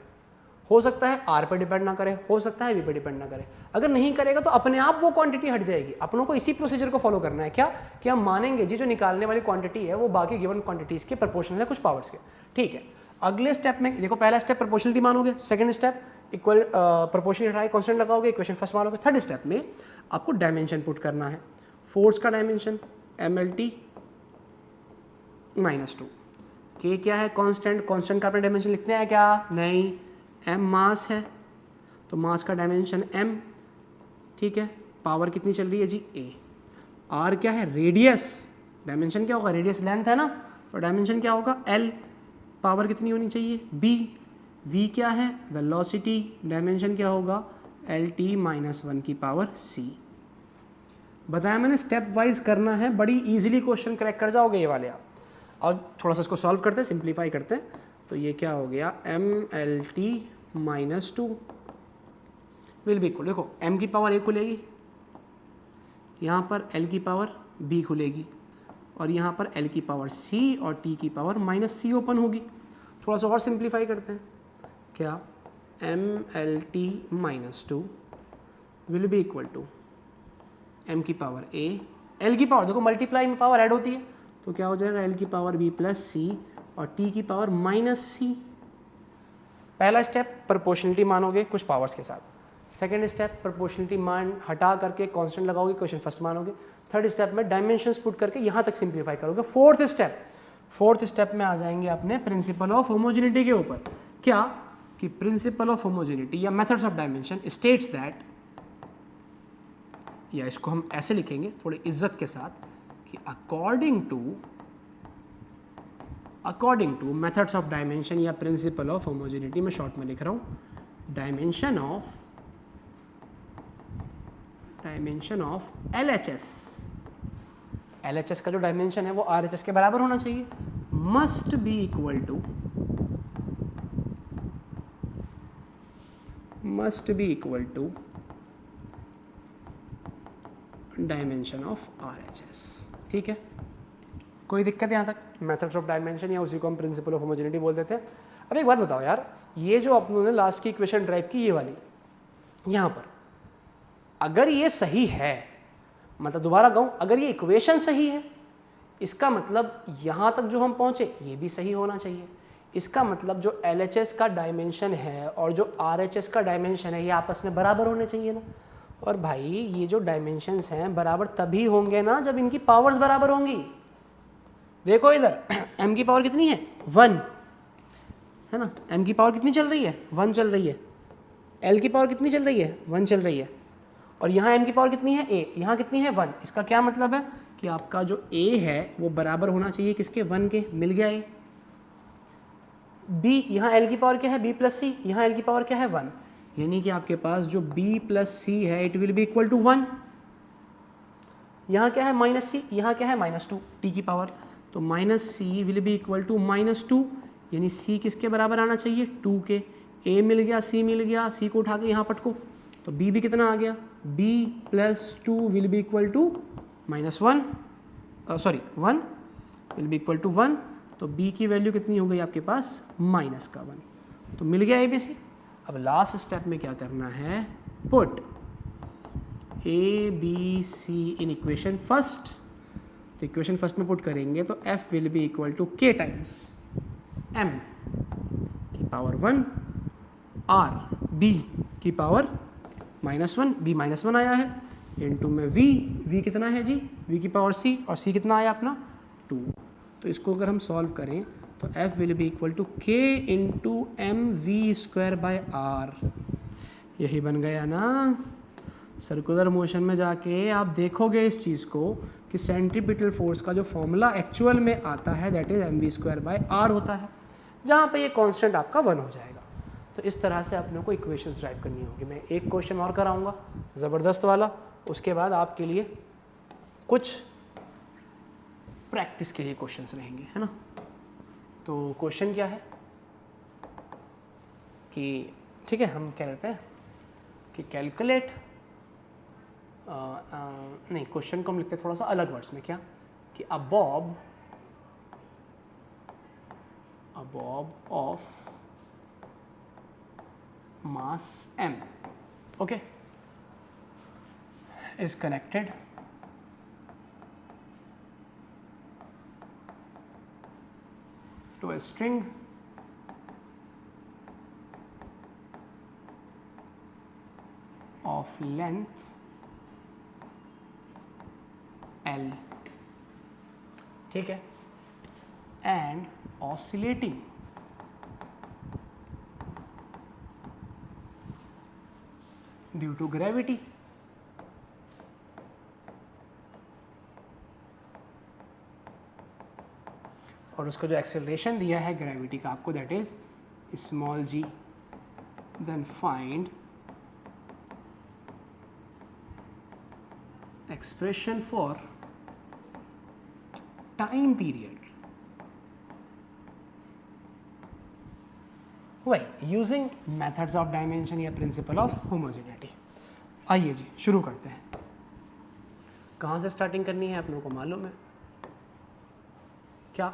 हो सकता है R पे डिपेंड ना करे, हो सकता है V पे डिपेंड ना करे। अगर नहीं करेगा तो अपने आप वो क्वांटिटी हट जाएगी। अपनों को इसी प्रोसीजर को फॉलो करना है, क्या कि हम मानेंगे जी जो निकालने वाली क्वांटिटी है वो बाकी गिवन क्वांटिटीज के प्रोपोर्शनल है कुछ पावर्स के। ठीक है, अगले स्टेप में देखो, पहला स्टेप प्रोपोर्शनलिटी मानोगे, सेकंड स्टेप इक्वल प्रोपोर्शनलिटी हटाए कांस्टेंट लगाओगे, इक्वेशन फर्स्ट मानोगे। थर्ड स्टेप में आपको डायमेंशन पुट करना है, फोर्स का डायमेंशन mLT-2, K क्या है, कांस्टेंट, कांस्टेंट का अपने डायमेंशन लिखते हैं क्या, नहीं, M मास है तो मास का डायमेंशन M। ठीक है, पावर कितनी चल रही है जी A। R क्या है, रेडियस, डायमेंशन क्या होगा, रेडियस लेंथ है ना, तो डायमेंशन क्या होगा L। पावर कितनी होनी चाहिए B। V क्या है, वेलोसिटी, डायमेंशन क्या होगा LT-1 की पावर C। बताया मैंने स्टेप वाइज करना है, बड़ी इजीली क्वेश्चन क्रैक कर जाओगे ये वाले आप। और थोड़ा सा इसको सॉल्व करते हैं, सिंप्लीफाई करते हैं। तो ये क्या हो गया, mLT-2 विल बी इक्वल, देखो M की पावर A खुलेगी, यहाँ पर L की पावर B खुलेगी और यहाँ पर L की पावर C और T की पावर -C ओपन होगी। थोड़ा सा और सिंप्लीफाई करते हैं, क्या mLT-2 will be equal to M की पावर A, L की पावर, देखो मल्टीप्लाई में पावर ऐड होती है तो क्या हो जाएगा L की पावर B प्लस C और T की पावर -C। पहला स्टेप प्रोपोर्शनलिटी मानोगे कुछ पावर्स के साथ, सेकंड स्टेप प्रोपोर्शनलिटी मान हटा करके कांस्टेंट लगाओगे, क्वेश्चन फर्स्ट मानोगे। थर्ड स्टेप में डायमेंशंस पुट करके यहाँ तक सिंप्लीफाई करोगे। फोर्थ स्टेप में आ जाएंगे अपने प्रिंसिपल ऑफ होमोजेनिटी के ऊपर, क्या कि प्रिंसिपल ऑफ होमोजेनिटी या methods of dimension states that, या इसको हम ऐसे लिखेंगे थोड़ी इज्जत के साथ कि according two methods of dimension या प्रिंसिपल ऑफ होमोजेनिटी, मैं शॉर्ट में लिख रहा हूं, डायमेंशन ऑफ LHS का जो डायमेंशन है वो RHS के बराबर होना चाहिए, must be equal to dimension of RHS। ठीक है, कोई दिक्कत यहाँ तक, मेथड्स ऑफ डायमेंशन या उसी को हम प्रिंसिपल ऑफ होमोजेनिटी बोल देते हैं। अब एक बात बताओ यार, ये जो अपनों ने लास्ट की इक्वेशन ड्राइव की ये वाली, यहाँ पर अगर ये सही है, मतलब दोबारा कहूँ, अगर ये इक्वेशन सही है, इसका मतलब यहाँ तक जो हम पहुँचे ये भी सही होना चाहिए। इसका मतलब जो LHS का डायमेंशन है और जो RHS का डायमेंशन है ये आपस में बराबर होने चाहिए ना। और भाई ये जो डायमेंशंस हैं बराबर तभी होंगे ना जब इनकी पावर्स बराबर होंगी। देखो इधर M की पावर कितनी है 1 है ना, M की पावर कितनी चल रही है 1 चल रही है, एल की पावर कितनी चल रही है, 1 चल रही है, और यहाँ एम की पावर कितनी है, ए, यहाँ कितनी है, 1। इसका क्या मतलब है कि आपका जो ए है वो बराबर होना चाहिए किसके, 1 के। मिल गया ए। बी, यहाँ एल की पावर क्या है, बी प्लस सी, यहाँ एल की पावर क्या है, 1, यानी कि आपके पास जो बी प्लस सी है it will be equal to 1। यहाँ क्या है माइनस सी, यहाँ क्या है -2 टी की पावर, तो minus C will be equal to -2, यानी सी किसके बराबर आना चाहिए, 2 के। ए मिल गया, सी मिल गया, सी को उठा के यहाँ पटको, तो बी भी कितना आ गया, B plus 2 will be equal to -1, sorry 1 will be equal to 1, तो बी की वैल्यू कितनी हो गई आपके पास, -1, तो मिल गया ए बी सी। अब लास्ट स्टेप में क्या करना है, put A B C in equation first, तो इक्वेशन फर्स्ट में पुट करेंगे तो f will be equal to k times m की पावर 1 r b की पावर -1, b -1 आया है, इनटू में v कितना है जी, v की पावर c, और c कितना आया अपना 2। तो इसको अगर हम सॉल्व करें तो f will be equal to k into M V square by R, यही बन गया ना। सर्कुलर मोशन में जाके आप देखोगे इस चीज़ को कि सेंट्रीपिटल फोर्स का जो फॉर्मूला एक्चुअल में आता है that is M V square by R होता है, जहाँ पे ये कांस्टेंट आपका 1 हो जाएगा। तो इस तरह से अपने को इक्वेशंस राइट करनी होगी। मैं एक क्वेश्चन और कराऊंगा ज़बरदस्त वाला, उसके बाद आपके लिए कुछ प्रैक्टिस के लिए क्वेश्चंस रहेंगे, है ना। तो क्वेश्चन क्या है कि ठीक है, हम क्या कहते हैं कि कैलकुलेट, नहीं क्वेश्चन को हम लिखते हैं थोड़ा सा अलग वर्ड्स में, क्या कि a bob of mass m, okay, is connected to a string of length L, ठीक है, and oscillating due to gravity. और उसका जो एक्सेलरेशन दिया है ग्रेविटी का आपको that is small g, then find expression for time period using methods of dimension या प्रिंसिपल ऑफ होमोजेनिटी। आइए जी शुरू करते हैं। कहाँ से स्टार्टिंग करनी है आप लोगों को मालूम है क्या,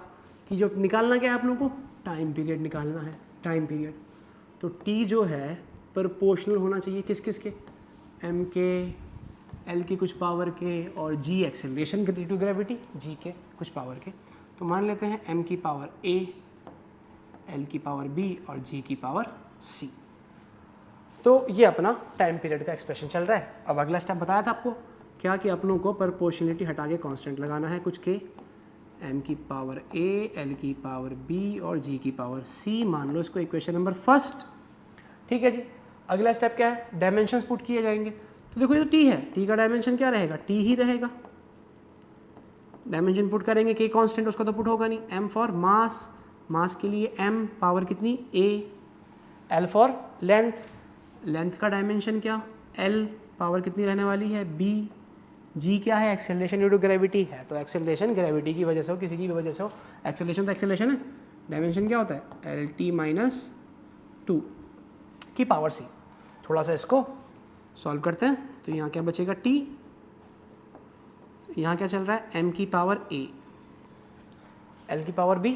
कि जो निकालना क्या है आप लोगों को, टाइम पीरियड निकालना है। टाइम पीरियड तो t जो है प्रोपोर्शनल होना चाहिए किस किस के, m के, l की कुछ पावर के, और g acceleration due to gravity g के कुछ पावर के। तो मान लेते हैं m की पावर a, l की पावर b और g की पावर c। तो ये अपना टाइम पीरियड का एक्सप्रेशन चल रहा है। अब अगला स्टेप बताया था आपको क्या कि अपनों को प्रोपोर्शनलिटी हटा के कांस्टेंट लगाना है कुछ के, m की पावर a, l की पावर b और g की पावर c। मान लो इसको इक्वेशन नंबर फर्स्ट, ठीक है जी। अगला स्टेप क्या है, डायमेंशंस पुट किए जाएंगे। तो देखो ये तो t है, t का डायमेंशन क्या रहेगा, t ही रहेगा। डायमेंशन पुट करेंगे k कांस्टेंट, उसका तो पुट होगा नहीं। m फॉर मास, मास के लिए m, पावर कितनी a, l for length, length का डायमेंशन क्या l, पावर कितनी रहने वाली है b, g क्या है एक्सेलरेशन ड्यू टू ग्रेविटी है, तो एक्सेलरेशन ग्रेविटी की वजह से हो किसी की भी वजह से हो, एक्सेलरेशन तो एक्सेलरेशन है, डायमेंशन क्या होता है LT-2 की पावर c। थोड़ा सा इसको सॉल्व करते हैं तो यहाँ क्या बचेगा t, यहाँ क्या चल रहा है m की पावर a, l की पावर b,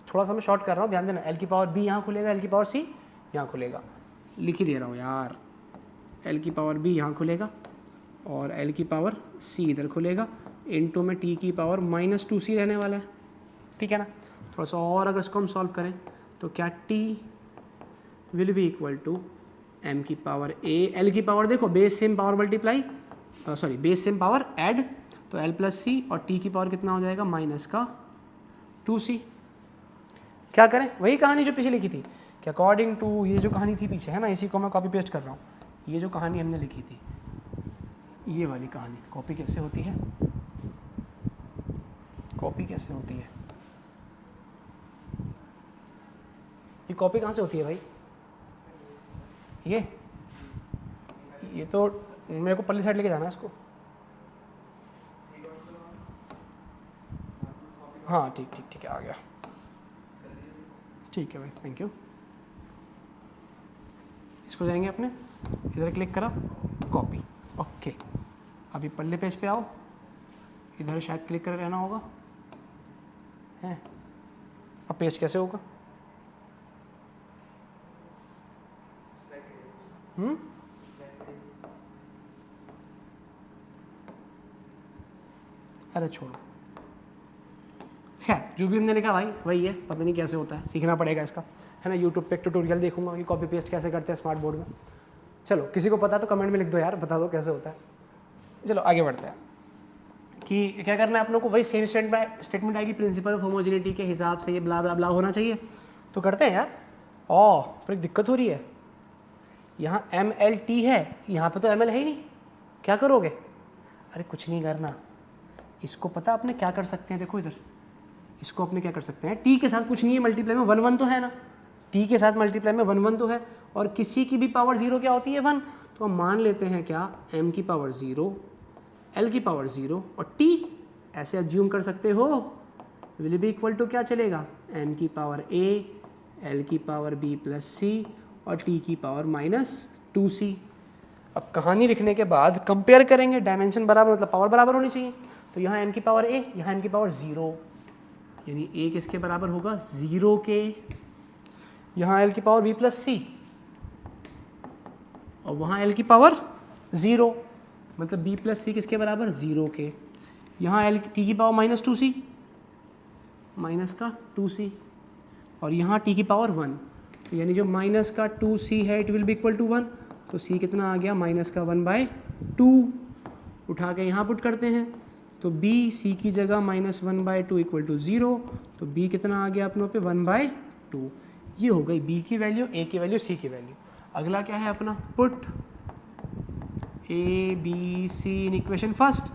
थोड़ा सा मैं शॉर्ट कर रहा हूँ ध्यान देना, l की पावर b यहाँ खुलेगा, l की पावर c यहाँ खुलेगा, लिख ही दे रहा हूँ यार, l की पावर b यहाँ खुलेगा और l की पावर c इधर खुलेगा, इनटू में t की पावर -2c रहने वाला है, ठीक है ना। थोड़ा सा और अगर इसको हम सॉल्व करें तो क्या t will be equal to m की पावर a, l की पावर देखो base same power multiply, sorry base same power add, तो l प्लस c, और t की पावर कितना हो जाएगा -2c। क्या करें, वही कहानी जो पीछे लिखी थी कि अकॉर्डिंग टू ये जो कहानी थी पीछे है ना, इसी को मैं कॉपी पेस्ट कर रहा हूँ, ये जो कहानी हमने लिखी थी, ये वाली कहानी कॉपी कैसे होती है, कॉपी कैसे होती है, ये कॉपी कहाँ से होती है भाई, ये तो मेरे को पल्ली साइड लेके जाना है इसको। हाँ ठीक है, आ गया, ठीक है भाई, थैंक यू। इसको जाएंगे अपने, इधर क्लिक करा, कॉपी, ओके। अभी पल्ले पेज पे आओ, इधर शायद क्लिक कर रहना होगा, है। अब पेज कैसे होगा, अरे छोड़ो, खैर जो भी हमने लिखा भाई वही है, पता नहीं कैसे होता है, सीखना पड़ेगा इसका, है ना। यूट्यूब पे एक ट्यूटोरियल देखूंगा कि कॉपी पेस्ट कैसे करते हैं स्मार्ट बोर्ड में। चलो किसी को पता तो कमेंट में लिख दो यार, बता दो कैसे होता है। चलो आगे बढ़ते हैं कि क्या करना है आप लोग को, वही सेम स्टेटमेंट आएगी, प्रिंसिपल ऑफ होमोजेनिटी के हिसाब से ये ब्ला ब्ला ब्ला होना चाहिए, तो करते हैं यार। पर एक दिक्कत हो रही है, यहाँ MLT है, यहाँ पे तो ML है ही नहीं, क्या करोगे? अरे कुछ नहीं करना, इसको पता अपने क्या कर सकते हैं, देखो इधर, इसको अपने क्या कर सकते हैं, T के साथ कुछ नहीं है मल्टीप्लाई में 1 1 तो है ना, T के साथ मल्टीप्लाई में 1 1 तो है, और किसी की भी पावर 0 क्या होती है 1, तो हम मान लेते हैं क्या, M की पावर 0, L की पावर 0 और T ऐसे अज्यूम कर सकते हो, विल बी इक्वल टू क्या चलेगा, M की पावर A, L की पावर B प्लस C और T की पावर माइनस 2C। अब कहानी लिखने के बाद कंपेयर करेंगे, डायमेंशन बराबर मतलब पावर बराबर होनी चाहिए, तो यहाँ M की पावर A, यहाँ M की पावर 0, यानी A किसके बराबर होगा 0 के, यहाँ L की पावर B प्लस C और वहाँ L की पावर 0, मतलब B प्लस C किसके बराबर 0 के, यहाँ T की पावर माइनस 2C, माइनस का 2C और यहाँ T की पावर 1, तो यानी जो माइनस का 2C है it will be equal to 1, तो C कितना आ गया माइनस का 1/2, उठा के यहाँ पुट करते हैं, तो B C की जगह माइनस 1/2 इक्वल टू 0, तो B कितना आ गया अपनों पे 1/2। ये हो गई B की वैल्यू, A की वैल्यू, C की वैल्यू। अगला क्या है अपना, put A B C in equation first,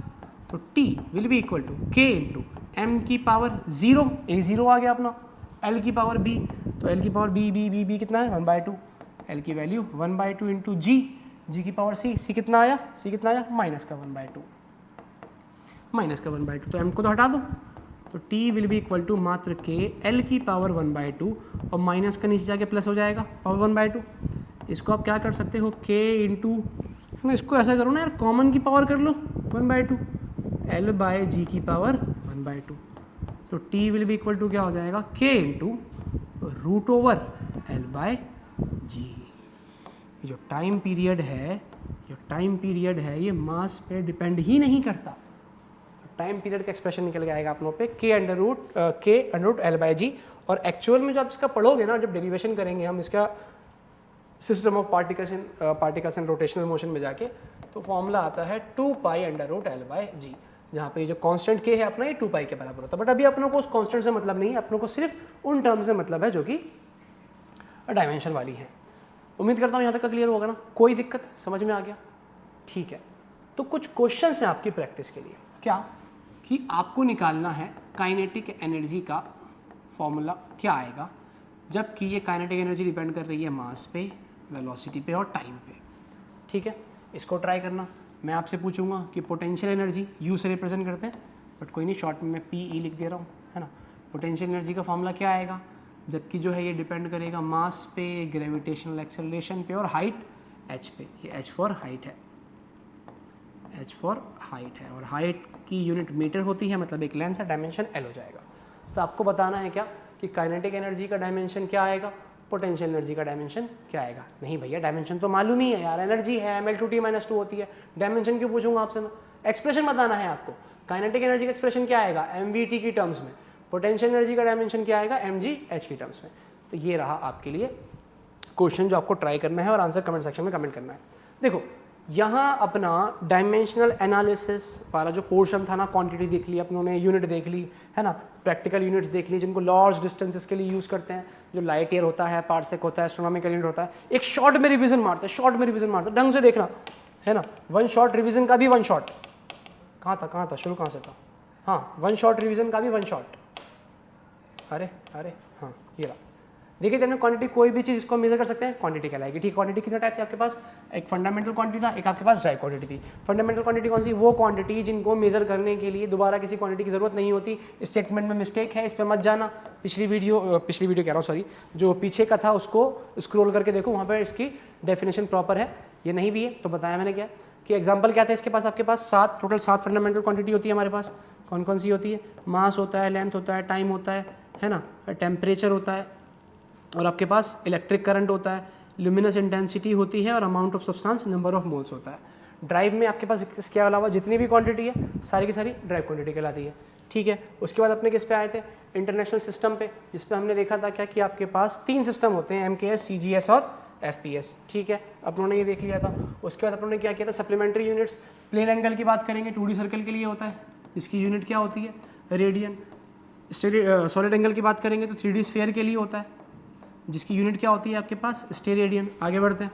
तो T will be equal to K into M की पावर 0, A 0 आ गया अपना, L की पावर B, तो L की पावर B कितना है 1/2, L की वैल्यू 1/2 इंटू G की पावर C कितना आया, माइनस का 1/2, माइनस का 1/2, तो M को तो हटा दो, तो T will be equal to मात्र K L की पावर 1/2 और माइनस का नीचे जाके प्लस हो जाएगा पावर 1/2। इसको आप क्या कर सकते हो, K इंटू, इसको ऐसा करो ना यार, कॉमन की पावर कर लो 1/2, L/G की पावर 1/2, तो T will be equal to क्या हो जाएगा, K into root over L/G। जो टाइम पीरियड है ये मास पे डिपेंड ही नहीं करता, टाइम पीरियड का एक्सप्रेशन निकल के आएगा आप लोगों पे K अंडर रूट L/G। और एक्चुअल में जो आप इसका पढ़ोगे ना, जब डेरिवेशन करेंगे हम इसका system of particles and rotational motion में जाके, तो फॉर्मूला आता है 2 पाई अंडर रूट L/G, जहाँ पे जो कांस्टेंट K है अपना ये 2 पाई के बराबर होता है। बट अभी अपनों को उस कांस्टेंट से मतलब नहीं है, अपनों को सिर्फ उन टर्म से मतलब है जो कि डायमेंशन वाली है। उम्मीद करता हूँ यहाँ तक का क्लियर होगा ना, कोई दिक्कत, समझ में आ गया, ठीक है। तो कुछ क्वेश्चन हैं आपकी प्रैक्टिस के लिए, क्या कि आपको निकालना है काइनेटिक एनर्जी का फॉर्मूला क्या आएगा, जबकि ये काइनेटिक एनर्जी डिपेंड कर रही है मास पे, वेलोसिटी पे और टाइम पे, ठीक है। इसको ट्राई करना। मैं आपसे पूछूंगा कि पोटेंशियल एनर्जी U से रिप्रेजेंट करते हैं, बट कोई नहीं, शॉर्ट में मैं PE लिख दे रहा हूँ, है ना। पोटेंशियल एनर्जी का फॉर्मूला क्या आएगा, जबकि जो है ये डिपेंड करेगा मास पे, ग्रेविटेशनल एक्सेलरेशन पे और हाइट h पे। ये h फॉर हाइट है, h फॉर हाइट है, और हाइट की यूनिट मीटर होती है, मतलब एक लेंथ है, डायमेंशन L हो जाएगा। तो आपको बताना है क्या कि काइनेटिक एनर्जी का डायमेंशन क्या आएगा, पोटेंशियल एनर्जी का डायमेंशन क्या आएगा। नहीं भैया डायमेंशन तो मालूम ही है यार, एनर्जी है mL/2T - 2 होती है, डायमेंशन क्यों पूछूंगा आपसे मैं। एक्सप्रेशन बताना है आपको, काइनेटिक एनर्जी का एक्सप्रेशन क्या आएगा mvT की टर्म्स में, पोटेंशियल एनर्जी का डायमेंशन क्या आएगा mgh की टर्म्स में। तो ये रहा आपके लिए क्वेश्चन जो आपको ट्राई करना है और आंसर कमेंट सेक्शन में कमेंट करना है। देखो यहाँ अपना डायमेंशनल एनालिसिस वाला जो पोर्शन था ना, क्वांटिटी देख ली अपनों ने, यूनिट देख ली है ना, प्रैक्टिकल यूनिट्स देख ली जिनको लार्ज डिस्टेंसेस के लिए यूज़ करते हैं, जो लाइट ईयर होता है, पार्सेक होता है, एस्ट्रोनॉमिकल यूनिट होता है। एक शॉर्ट में रिवीजन मारते हैं, शॉर्ट में रिवीजन मारते हैं, ढंग से देखना है ना। वन शॉट रिवीजन का भी वन शॉट, कहाँ था शुरू कहाँ से था, हाँ वन शॉट रिवीजन का भी वन शॉट। अरे हाँ ये रहा। देखिए हमने क्वांटिटी, कोई भी चीज़ इसको मेजर कर सकते हैं, क्वांटिटी कहलाएगी। ठीक, क्वांटिटी कितने टाइप थे आपके पास, एक फंडामेंटल क्वांटिटी था, एक आपके पास ड्राइव क्वांटिटी थी। फंडामेंटल क्वांटिटी कौन सी, वो क्वांटिटी जिनको मेजर करने के लिए दोबारा किसी क्वांटिटी की जरूरत नहीं होती। स्टेटमेंट में मिस्टेक है, इस पर मत जाना, पिछली वीडियो कह रहा हूँ सॉरी, जो पीछे का था उसको स्क्रॉल करके देखो, वहाँ पर इसकी डेफिनेशन प्रॉपर है। ये नहीं भी है तो बताया मैंने क्या कि एग्जाम्पल क्या था इसके पास, आपके पास टोटल 7 फंडामेंटल क्वांटिटी होती है हमारे पास। कौन कौन सी होती है, मास होता है, लेंथ होता है, टाइम होता है ना, टेम्परेचर होता है, और आपके पास इलेक्ट्रिक करंट होता है, ल्यूमिनस इंटेंसिटी होती है, और amount of substance, number of moles होता है। ड्राइव में आपके पास इसके अलावा जितनी भी क्वांटिटी है सारी की सारी ड्राइव क्वांटिटी कहलाती है। ठीक है, उसके बाद अपने किस पे आए थे, इंटरनेशनल सिस्टम पे, जिस पे हमने देखा था क्या कि आपके पास 3 सिस्टम होते हैं, MKS, CGS और FPS। ठीक है, अपनों ने ये देख लिया था। उसके बाद अपनों ने क्या किया था, सप्लीमेंट्री यूनिट्स। प्लेन एंगल की बात करेंगे, 2D सर्कल के लिए होता है, इसकी यूनिट क्या होती है, रेडियन। सॉलिड एंगल की बात करेंगे तो 3D स्फीयर के लिए होता है, जिसकी यूनिट क्या होती है आपके पास, स्टेरेडियन। आगे बढ़ते हैं,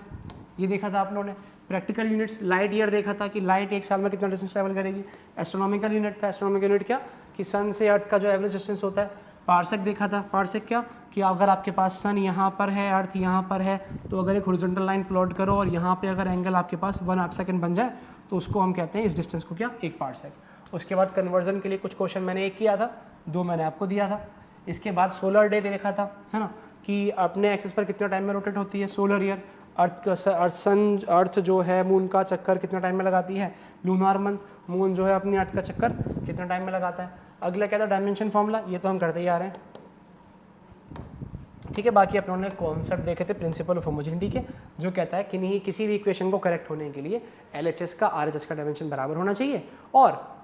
ये देखा था आप लोगों ने। प्रैक्टिकल यूनिट्स, लाइट ईयर देखा था कि लाइट एक साल में कितना डिस्टेंस ट्रैवल करेगी। एस्ट्रोनॉमिकल यूनिट था, एस्ट्रोनॉमिकल यूनिट क्या कि सन से अर्थ का जो एवरेज डिस्टेंस होता है। पार्सेक देखा था, पार्सेक क्या कि अगर आपके पास सन यहाँ पर है, अर्थ यहाँ पर है, तो अगर एक हॉरिजॉन्टल लाइन प्लॉट करो और यहाँ पे अगर एंगल आपके पास 1 आर्क सेकंड बन जाए तो उसको हम कहते हैं इस डिस्टेंस को क्या, 1 पार्सेक। उसके बाद कन्वर्जन के लिए कुछ क्वेश्चन मैंने एक किया था, 2 मैंने आपको दिया था। इसके बाद सोलर डे देखा था, है ना, कि अपने एक्सिस पर कितना टाइम में रोटेट होती है सोलर ईयर। अर्थ जो है मून का चक्कर कितना टाइम में लगाती है, लूनार मंथ। मून जो है अपनी अर्थ का चक्कर कितना टाइम में लगाता है। अगला क्या था, डायमेंशन फॉर्मूला, ये तो हम करते ही आ रहे हैं। ठीक है, बाकी अपनों ने कॉन्सेप्ट देखे थे प्रिंसिपल ऑफ होमोजेनिटी के, जो कहता है कि नहीं किसी भी इक्वेशन को करेक्ट होने के लिए LHS का RHS का डायमेंशन बराबर होना चाहिए, और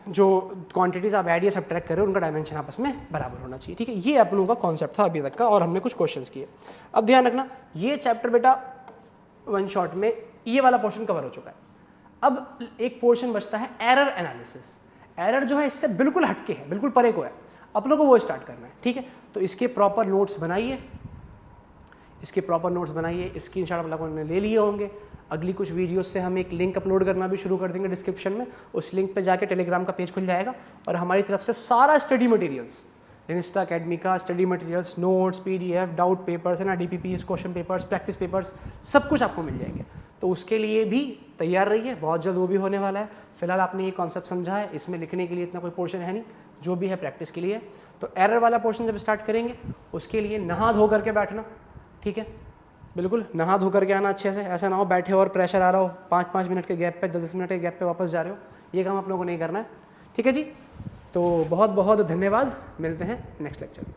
जो क्वांटिटीज आप ऐड या सब्ट्रैक्ट कर रहे हो उनका डायमेंशन आपस में बराबर होना चाहिए। ठीक है, ये अपनों का कॉन्सेप्ट था अभी तक का, और हमने कुछ क्वेश्चंस किए। अब ध्यान रखना, ये चैप्टर बेटा वन शॉट में ये वाला पोर्शन कवर हो चुका है। अब एक पोर्शन बचता है एरर एनालिसिस। एरर जो है इससे बिल्कुल हटके है, बिल्कुल परे को है, अपनों को वो स्टार्ट करना है। ठीक है, तो इसके प्रॉपर नोट्स बनाइए, स्क्रीनशॉट आप लोगों ने ले लिए होंगे। अगली कुछ वीडियोस से हम एक लिंक अपलोड करना भी शुरू कर देंगे डिस्क्रिप्शन में, उस लिंक पे जाके टेलीग्राम का पेज खुल जाएगा, और हमारी तरफ से सारा स्टडी मटेरियल्स, इंस्टा अकेडमी का study materials, notes, PDF, doubt papers है ना, DPPs, question papers, practice papers, सब कुछ आपको मिल जाएंगे। तो उसके लिए भी तैयार रहिए, बहुत जल्द वो भी होने वाला है। फिलहाल आपने ये कॉन्सेप्ट समझा है, इसमें लिखने के लिए इतना कोई पोर्शन है नहीं, जो भी है प्रैक्टिस के लिए। तो एरर वाला पोर्शन जब स्टार्ट करेंगे उसके लिए नहा धो करके बैठना। ठीक है, बिल्कुल नहा धो करके आना अच्छे से, ऐसा ना हो बैठे हो और प्रेशर आ रहा हो, 5-5 मिनट के गैप पे, 10-10 मिनट के गैप पे वापस जा रहे हो, ये काम आप लोगों को नहीं करना है। ठीक है जी, तो बहुत बहुत धन्यवाद, मिलते हैं नेक्स्ट लेक्चर में।